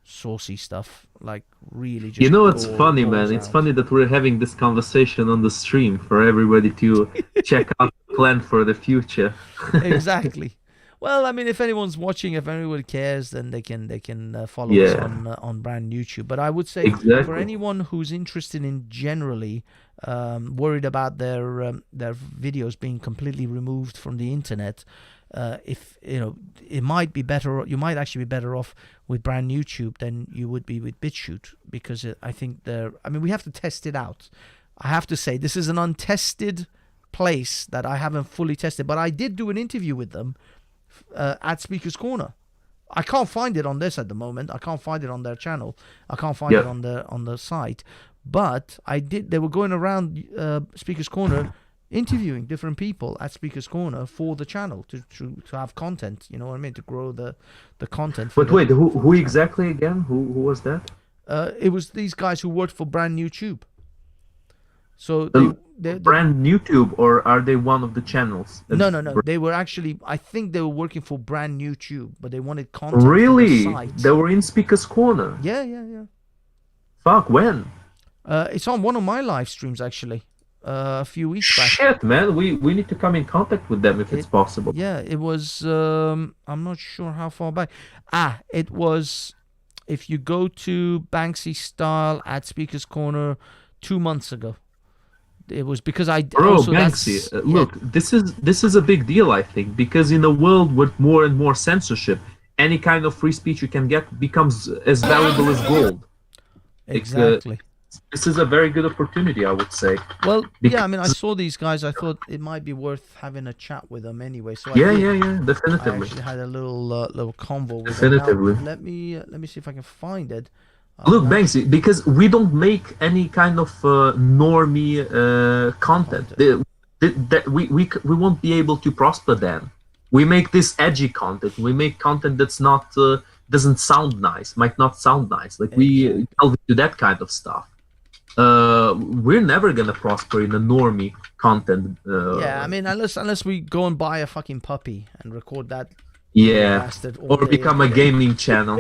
Speaker 1: stuff, like really just.
Speaker 2: It's funny, man. It's funny that we're having this conversation on the stream for everybody to check out the plan for the future.
Speaker 1: Exactly. Well, I mean, if anyone's watching, if anyone cares, then they can follow us
Speaker 2: Yeah,
Speaker 1: on brand YouTube. But I would say for
Speaker 2: exactly.
Speaker 1: anyone who's interested in generally worried about their videos being completely removed from the internet, if you know, it might be better. You might actually be better off with brand YouTube than you would be with BitChute, because I think they're. I mean, we have to test it out. I have to say this is an untested place that I haven't fully tested, but I did do an interview with them at Speaker's Corner. I can't find it on this at the moment. I can't find it on their channel. I can't find it
Speaker 2: Yeah.
Speaker 1: on the site. But I did. They were going around Speaker's Corner, interviewing different people at Speaker's Corner for the channel to have content. You know what I mean? To grow the content for
Speaker 2: But
Speaker 1: the.
Speaker 2: wait, who
Speaker 1: For
Speaker 2: who
Speaker 1: the channel.
Speaker 2: exactly again? Who was that?
Speaker 1: It was these guys who worked for Brand New Tube. So
Speaker 2: The
Speaker 1: they
Speaker 2: brand YouTube, or are they one of the channels?
Speaker 1: no. They were actually, I think they were working for Brand New Tube, but they wanted content for the
Speaker 2: Really?
Speaker 1: site.
Speaker 2: They were in Speaker's Corner.
Speaker 1: Yeah.
Speaker 2: Fuck, when?
Speaker 1: It's on one of my live streams actually, a few weeks back.
Speaker 2: Shit, man. We need to come in contact with them if it's possible.
Speaker 1: Yeah, it was. I'm not sure how far back. It was. If you go to Banksy Style at Speaker's Corner 2 months ago, it was because I
Speaker 2: Bro,
Speaker 1: also
Speaker 2: Banksy,
Speaker 1: that's yeah,
Speaker 2: look, this is a big deal, I think, because in a world with more and more censorship, any kind of free speech you can get becomes as valuable as gold.
Speaker 1: exactly.
Speaker 2: This is a very good opportunity, I would say.
Speaker 1: Well, yeah, I mean, I
Speaker 2: Because,
Speaker 1: saw these guys. I thought it might be worth having a chat with them anyway. So I
Speaker 2: yeah,
Speaker 1: did.
Speaker 2: yeah, yeah,
Speaker 1: I
Speaker 2: definitively,
Speaker 1: actually had a little convo with them. Now,
Speaker 2: definitively.
Speaker 1: let me see if I can find it.
Speaker 2: Look,
Speaker 1: I'm actually
Speaker 2: Banksy, because we don't make any kind of normie content.
Speaker 1: content.
Speaker 2: We won't be able to prosper then. We make this edgy content. We make content that's not doesn't sound nice, might not sound nice. Like we
Speaker 1: Exactly.
Speaker 2: delve into that kind of stuff. We're never gonna prosper in a normie content.
Speaker 1: Yeah, I mean, unless we go and buy a fucking puppy and record that
Speaker 2: Yeah,
Speaker 1: bastard all
Speaker 2: or
Speaker 1: day
Speaker 2: become
Speaker 1: every
Speaker 2: a
Speaker 1: day.
Speaker 2: gaming channel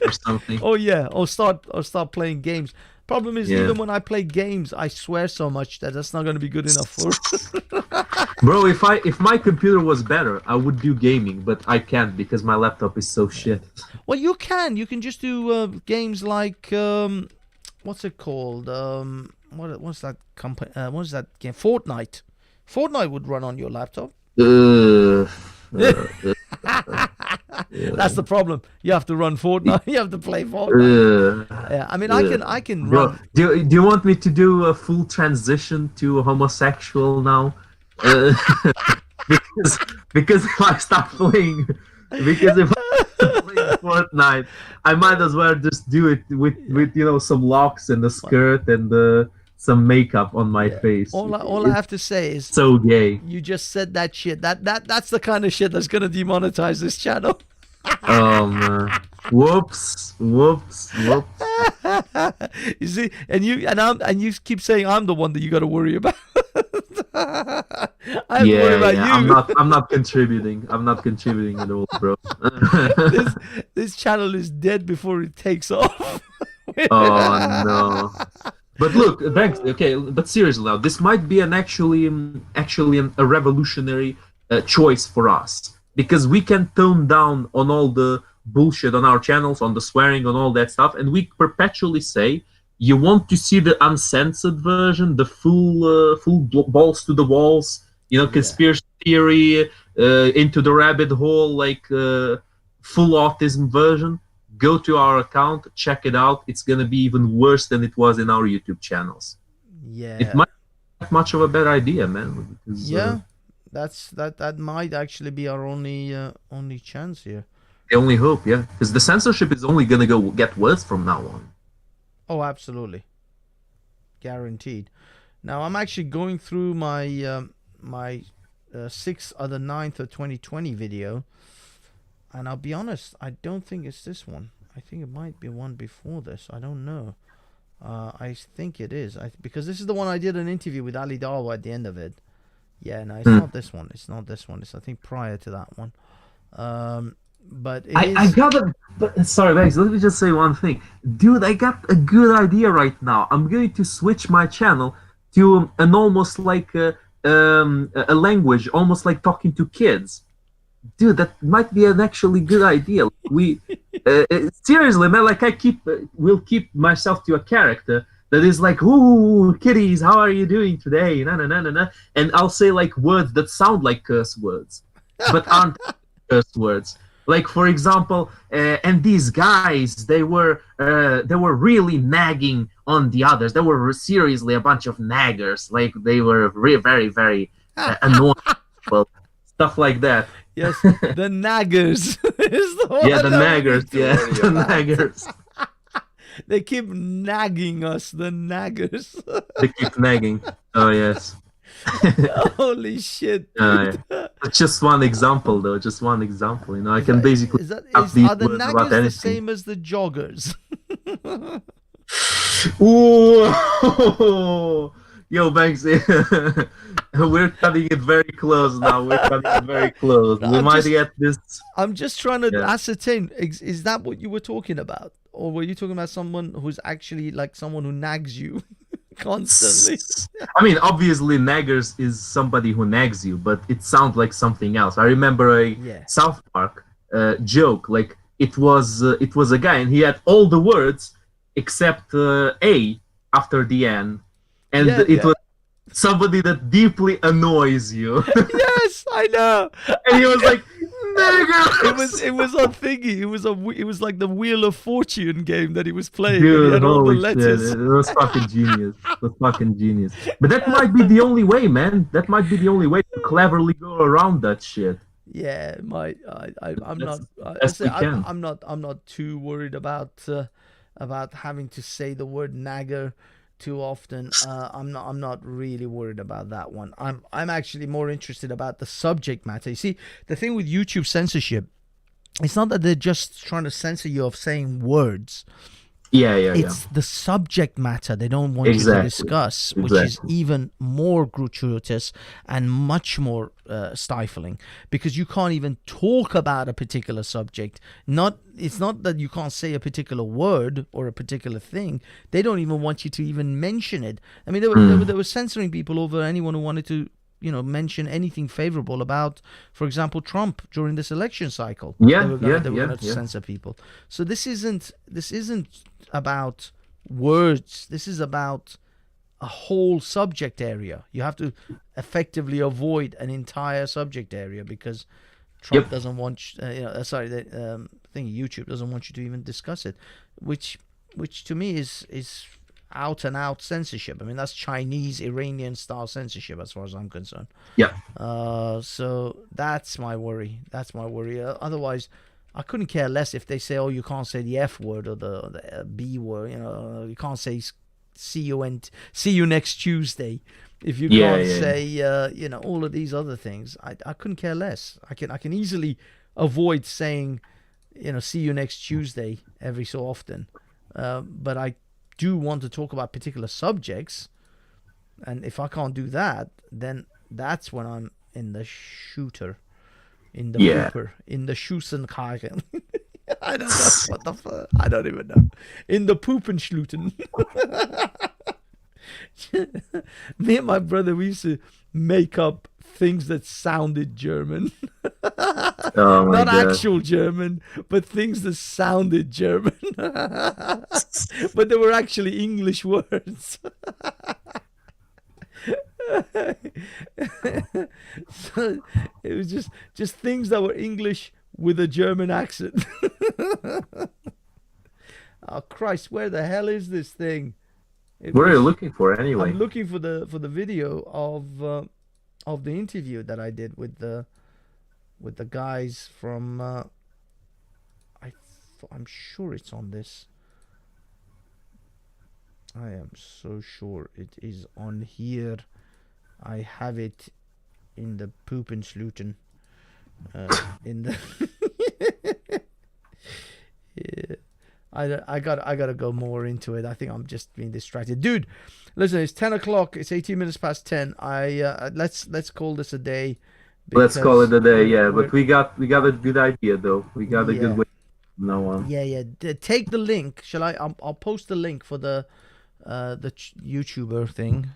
Speaker 2: or something.
Speaker 1: Oh yeah, or start playing games. Problem is,
Speaker 2: Yeah.
Speaker 1: even when I play games, I swear so much that that's not going to be good enough for.
Speaker 2: Bro, if my computer was better, I would do gaming, but I can't because my laptop is so shit.
Speaker 1: Well, you can just do games like what's it called? What's that company? What's that game? Fortnite. Fortnite would run on your laptop.
Speaker 2: Uh,
Speaker 1: That's the problem. You have to run Fortnite. You have to play Fortnite. Yeah, I mean, I can
Speaker 2: Bro,
Speaker 1: run.
Speaker 2: do you want me to do a full transition to homosexual now? Uh, because if I start playing, because if I start playing Fortnite, I might as well just do it with some locks and a skirt and some makeup on my
Speaker 1: Yeah.
Speaker 2: face.
Speaker 1: All I have to say is
Speaker 2: So gay.
Speaker 1: you just said that shit. That's the kind of shit that's gonna demonetize this channel.
Speaker 2: Oh man. Whoops.
Speaker 1: You see, and you keep saying I'm the one that you got to worry about. I have to worry about you.
Speaker 2: I'm not contributing. I'm not contributing at all, bro.
Speaker 1: This channel is dead before it takes off.
Speaker 2: Oh no. But look, thanks. Okay, but seriously now, this might be a revolutionary choice for us, because we can tone down on all the bullshit on our channels, on the swearing, on all that stuff, and we perpetually say, you want to see the uncensored version, the full balls to the walls, conspiracy theory, into the rabbit hole, like full autism version. Go to our account, check it out. It's gonna be even worse than it was in our YouTube channels.
Speaker 1: Yeah.
Speaker 2: It might be not much of a better idea, man. Because,
Speaker 1: Yeah. That might actually be our only chance here.
Speaker 2: the only hope, yeah. Because the censorship is only gonna get worse from now on.
Speaker 1: Oh, absolutely. Guaranteed. Now I'm actually going through my my 6th or the 9th of 2020 video, and I'll be honest, I don't think it's this one. I think it might be one before this. I don't know. I think it is. Because this is the one I did an interview with Ali Dawa at the end of it. Yeah, no, it's not this one. It's not this one. It's, I think, prior to that one. But it
Speaker 2: I
Speaker 1: is.
Speaker 2: gotta. But, sorry, Max. Let me just say one thing, dude. I got a good idea right now. I'm going to switch my channel to an almost like a language, almost like talking to kids. dude, that might be an actually good idea. We seriously, man, like I will keep myself to a character that is like, "Ooh, kitties, how are you doing today?" Na na na na na, and I'll say like words that sound like curse words, but aren't curse words. Like for example, and these guys, they were really nagging on the others. They were seriously a bunch of naggers. Like they were very very annoying. Well, stuff like that.
Speaker 1: Yes, the naggers is the
Speaker 2: Yeah,
Speaker 1: one
Speaker 2: the
Speaker 1: that we
Speaker 2: naggers.
Speaker 1: need to
Speaker 2: Yeah,
Speaker 1: worry
Speaker 2: the
Speaker 1: about.
Speaker 2: naggers.
Speaker 1: They keep nagging us, the naggers.
Speaker 2: They keep nagging. Oh yes.
Speaker 1: Holy shit,
Speaker 2: Yeah.
Speaker 1: dude.
Speaker 2: It's just one example, though. Just one example. You know, I
Speaker 1: Is
Speaker 2: can
Speaker 1: that
Speaker 2: basically
Speaker 1: is that
Speaker 2: have
Speaker 1: is
Speaker 2: these
Speaker 1: are the
Speaker 2: words about
Speaker 1: naggers the
Speaker 2: anything.
Speaker 1: same as the joggers?
Speaker 2: Ooh, yo, Banks. We're cutting it very close now. We're cutting it very close.
Speaker 1: No,
Speaker 2: We might get this.
Speaker 1: I'm just trying to
Speaker 2: Yeah.
Speaker 1: ascertain, is that what you were talking about? Or were you talking about someone who's actually like someone who nags you constantly?
Speaker 2: I mean, obviously, naggers is somebody who nags you, but it sounds like something else. I remember a
Speaker 1: Yeah.
Speaker 2: South Park joke. Like it was a guy, and he had all the words except A after the N, and
Speaker 1: Yeah,
Speaker 2: it
Speaker 1: yeah.
Speaker 2: was somebody that deeply annoys you.
Speaker 1: Yes, I know.
Speaker 2: And he was like,
Speaker 1: It was on thingy. It was like the Wheel of Fortune game that he was playing, and he
Speaker 2: dude,
Speaker 1: had all the
Speaker 2: holy shit.
Speaker 1: letters.
Speaker 2: It was fucking genius. It was fucking genius. But that might be the only way, man. That might be the only way to cleverly go around that shit.
Speaker 1: Yeah, I'm
Speaker 2: That's
Speaker 1: not.
Speaker 2: the best we can.
Speaker 1: I'm not too worried about having to say the word nagger too often. I'm not really worried about that one. I'm actually more interested about the subject matter. You see, the thing with YouTube censorship, it's not that they're just trying to censor you of saying words.
Speaker 2: Yeah, yeah, yeah.
Speaker 1: It's the subject matter they don't want you to
Speaker 2: Exactly.
Speaker 1: discuss, which is
Speaker 2: Exactly.
Speaker 1: even more gratuitous and much more stifling, because you can't even talk about a particular subject. It's not that you can't say a particular word or a particular thing. They don't even want you to even mention it. I mean, they were censoring people over anyone who wanted to, mention anything favorable about, for example, Trump during this election cycle.
Speaker 2: Yeah,
Speaker 1: They were
Speaker 2: yeah,
Speaker 1: gonna
Speaker 2: yeah.
Speaker 1: censor people. So this isn't about words. This is about a whole subject area. You have to effectively avoid an entire subject area because Trump
Speaker 2: Yep.
Speaker 1: doesn't want. The thing YouTube doesn't want you to even discuss it, which to me is out and out censorship. I mean, that's Chinese Iranian style censorship as far as I'm concerned.
Speaker 2: Yeah.
Speaker 1: So that's my worry. That's my worry. Otherwise, I couldn't care less if they say, "Oh, you can't say the F word or the B word." You can't say "see you next Tuesday." If you
Speaker 2: Yeah,
Speaker 1: can't
Speaker 2: yeah.
Speaker 1: say, all of these other things, I couldn't care less. I can easily avoid saying, "see you next Tuesday" every so often. But I do want to talk about particular subjects, and if I can't do that, then that's when I'm in the shooter, in the
Speaker 2: Yeah.
Speaker 1: pooper, in the Schussenkagen. I don't know what the fuck. I don't even know. In the Poopenschluten. Me and my brother, we used to make up things that sounded German.
Speaker 2: Oh my
Speaker 1: Not
Speaker 2: god.
Speaker 1: actual German, but things that sounded German. But they were actually English words. So it was just things that were English with a German accent. Oh Christ, where the hell is this thing?
Speaker 2: What are you looking for anyway?
Speaker 1: I'm looking for the video of the interview that I did with the guys from I'm sure it's on this. I am so sure it is on here. I have it in the Poopenschluten. In the yeah. I gotta go more into it. I think I'm just being distracted, dude. Listen, it's 10 o'clock. It's 18 minutes past 10. Let's call this a day.
Speaker 2: Let's call it a day. Yeah, but
Speaker 1: we're-
Speaker 2: we got a good idea though. We got a good
Speaker 1: Yeah.
Speaker 2: way from now on.
Speaker 1: Yeah. Take the link. Shall I? I'll post the link for the YouTuber thing.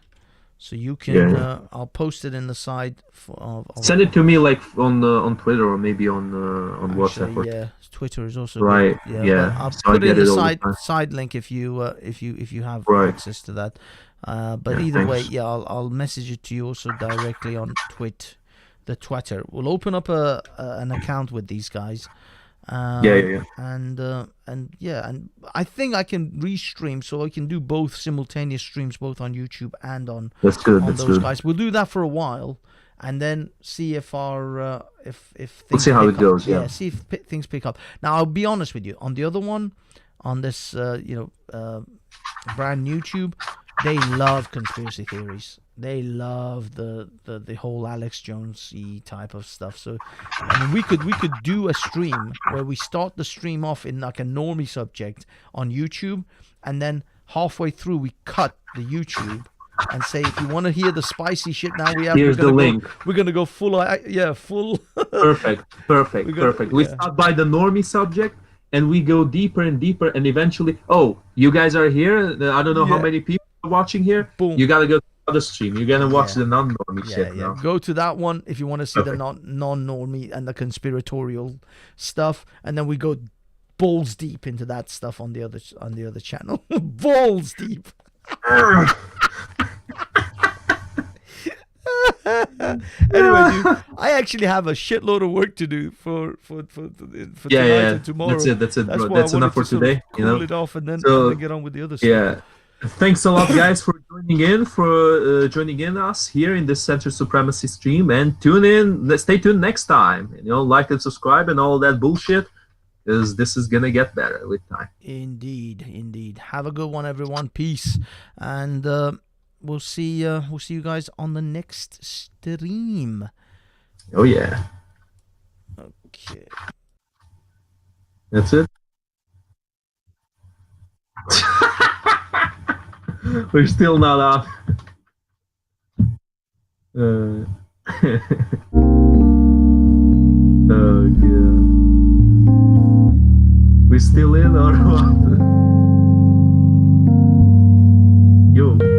Speaker 1: So you can,
Speaker 2: Yeah.
Speaker 1: I'll post it in the side of
Speaker 2: Send it to me like on Twitter or maybe on
Speaker 1: actually,
Speaker 2: WhatsApp or
Speaker 1: yeah, Twitter is also good.
Speaker 2: right.
Speaker 1: Yeah, but
Speaker 2: Yeah.
Speaker 1: I'll
Speaker 2: So I
Speaker 1: put it in
Speaker 2: get
Speaker 1: the
Speaker 2: it all the time.
Speaker 1: side link if you have
Speaker 2: Right.
Speaker 1: access to that. But
Speaker 2: Yeah.
Speaker 1: either way,
Speaker 2: Thanks.
Speaker 1: yeah, I'll message it to you also directly on the Twitter. We'll open up an account with these guys.
Speaker 2: Yeah. Yeah. Yeah.
Speaker 1: And yeah, and I think I can restream, so I can do both simultaneous streams, both on YouTube and
Speaker 2: That's good.
Speaker 1: on
Speaker 2: That's
Speaker 1: those
Speaker 2: good.
Speaker 1: guys. We'll do that for a while, and then see if our if
Speaker 2: We'll
Speaker 1: things
Speaker 2: see how it
Speaker 1: pick up.
Speaker 2: goes.
Speaker 1: Yeah,
Speaker 2: Yeah.
Speaker 1: see if things pick up. Now I'll be honest with you. On the other one, on this brand YouTube, they love conspiracy theories. They love the whole Alex Jonesy type of stuff. So, I mean, we could do a stream where we start the stream off in like a normie subject on YouTube, and then halfway through we cut the YouTube and say, if you want to hear the spicy shit now we have,
Speaker 2: Here's the link.
Speaker 1: we're gonna go full, yeah, full.
Speaker 2: Perfect. Perfect.
Speaker 1: We're gonna,
Speaker 2: Perfect. We
Speaker 1: yeah,
Speaker 2: start by the normie subject and we go deeper and deeper and eventually, oh, you guys are here. I don't know how
Speaker 1: yeah,
Speaker 2: many people are watching here.
Speaker 1: boom.
Speaker 2: You gotta go to the other stream. You're gonna watch
Speaker 1: Yeah.
Speaker 2: the non-normie
Speaker 1: Yeah,
Speaker 2: shit
Speaker 1: yeah.
Speaker 2: now.
Speaker 1: Go to that one if you want to see the
Speaker 2: Perfect.
Speaker 1: non-normie and the conspiratorial stuff, and then we go balls deep into that stuff on the other channel. Balls deep. Anyway, dude, I actually have a shitload of work to do for
Speaker 2: Yeah,
Speaker 1: tonight
Speaker 2: yeah.
Speaker 1: and tomorrow.
Speaker 2: That's it. That's it,
Speaker 1: That's
Speaker 2: bro.
Speaker 1: why I
Speaker 2: That's enough
Speaker 1: wanted
Speaker 2: for
Speaker 1: to sort of
Speaker 2: today. You
Speaker 1: cool
Speaker 2: know.
Speaker 1: it off and then
Speaker 2: So
Speaker 1: get on with the other stuff.
Speaker 2: yeah. Thanks a lot, guys, for joining in us here in this Centrist Supremacy stream. And tune in. Stay tuned next time. You know, like and subscribe and all that bullshit, because this is gonna get better with time.
Speaker 1: Indeed, indeed. Have a good one, everyone. Peace, and we'll see you guys on the next stream.
Speaker 2: Oh yeah.
Speaker 1: Okay.
Speaker 2: That's it. We're still not off. Oh god. We still in or what? Yo.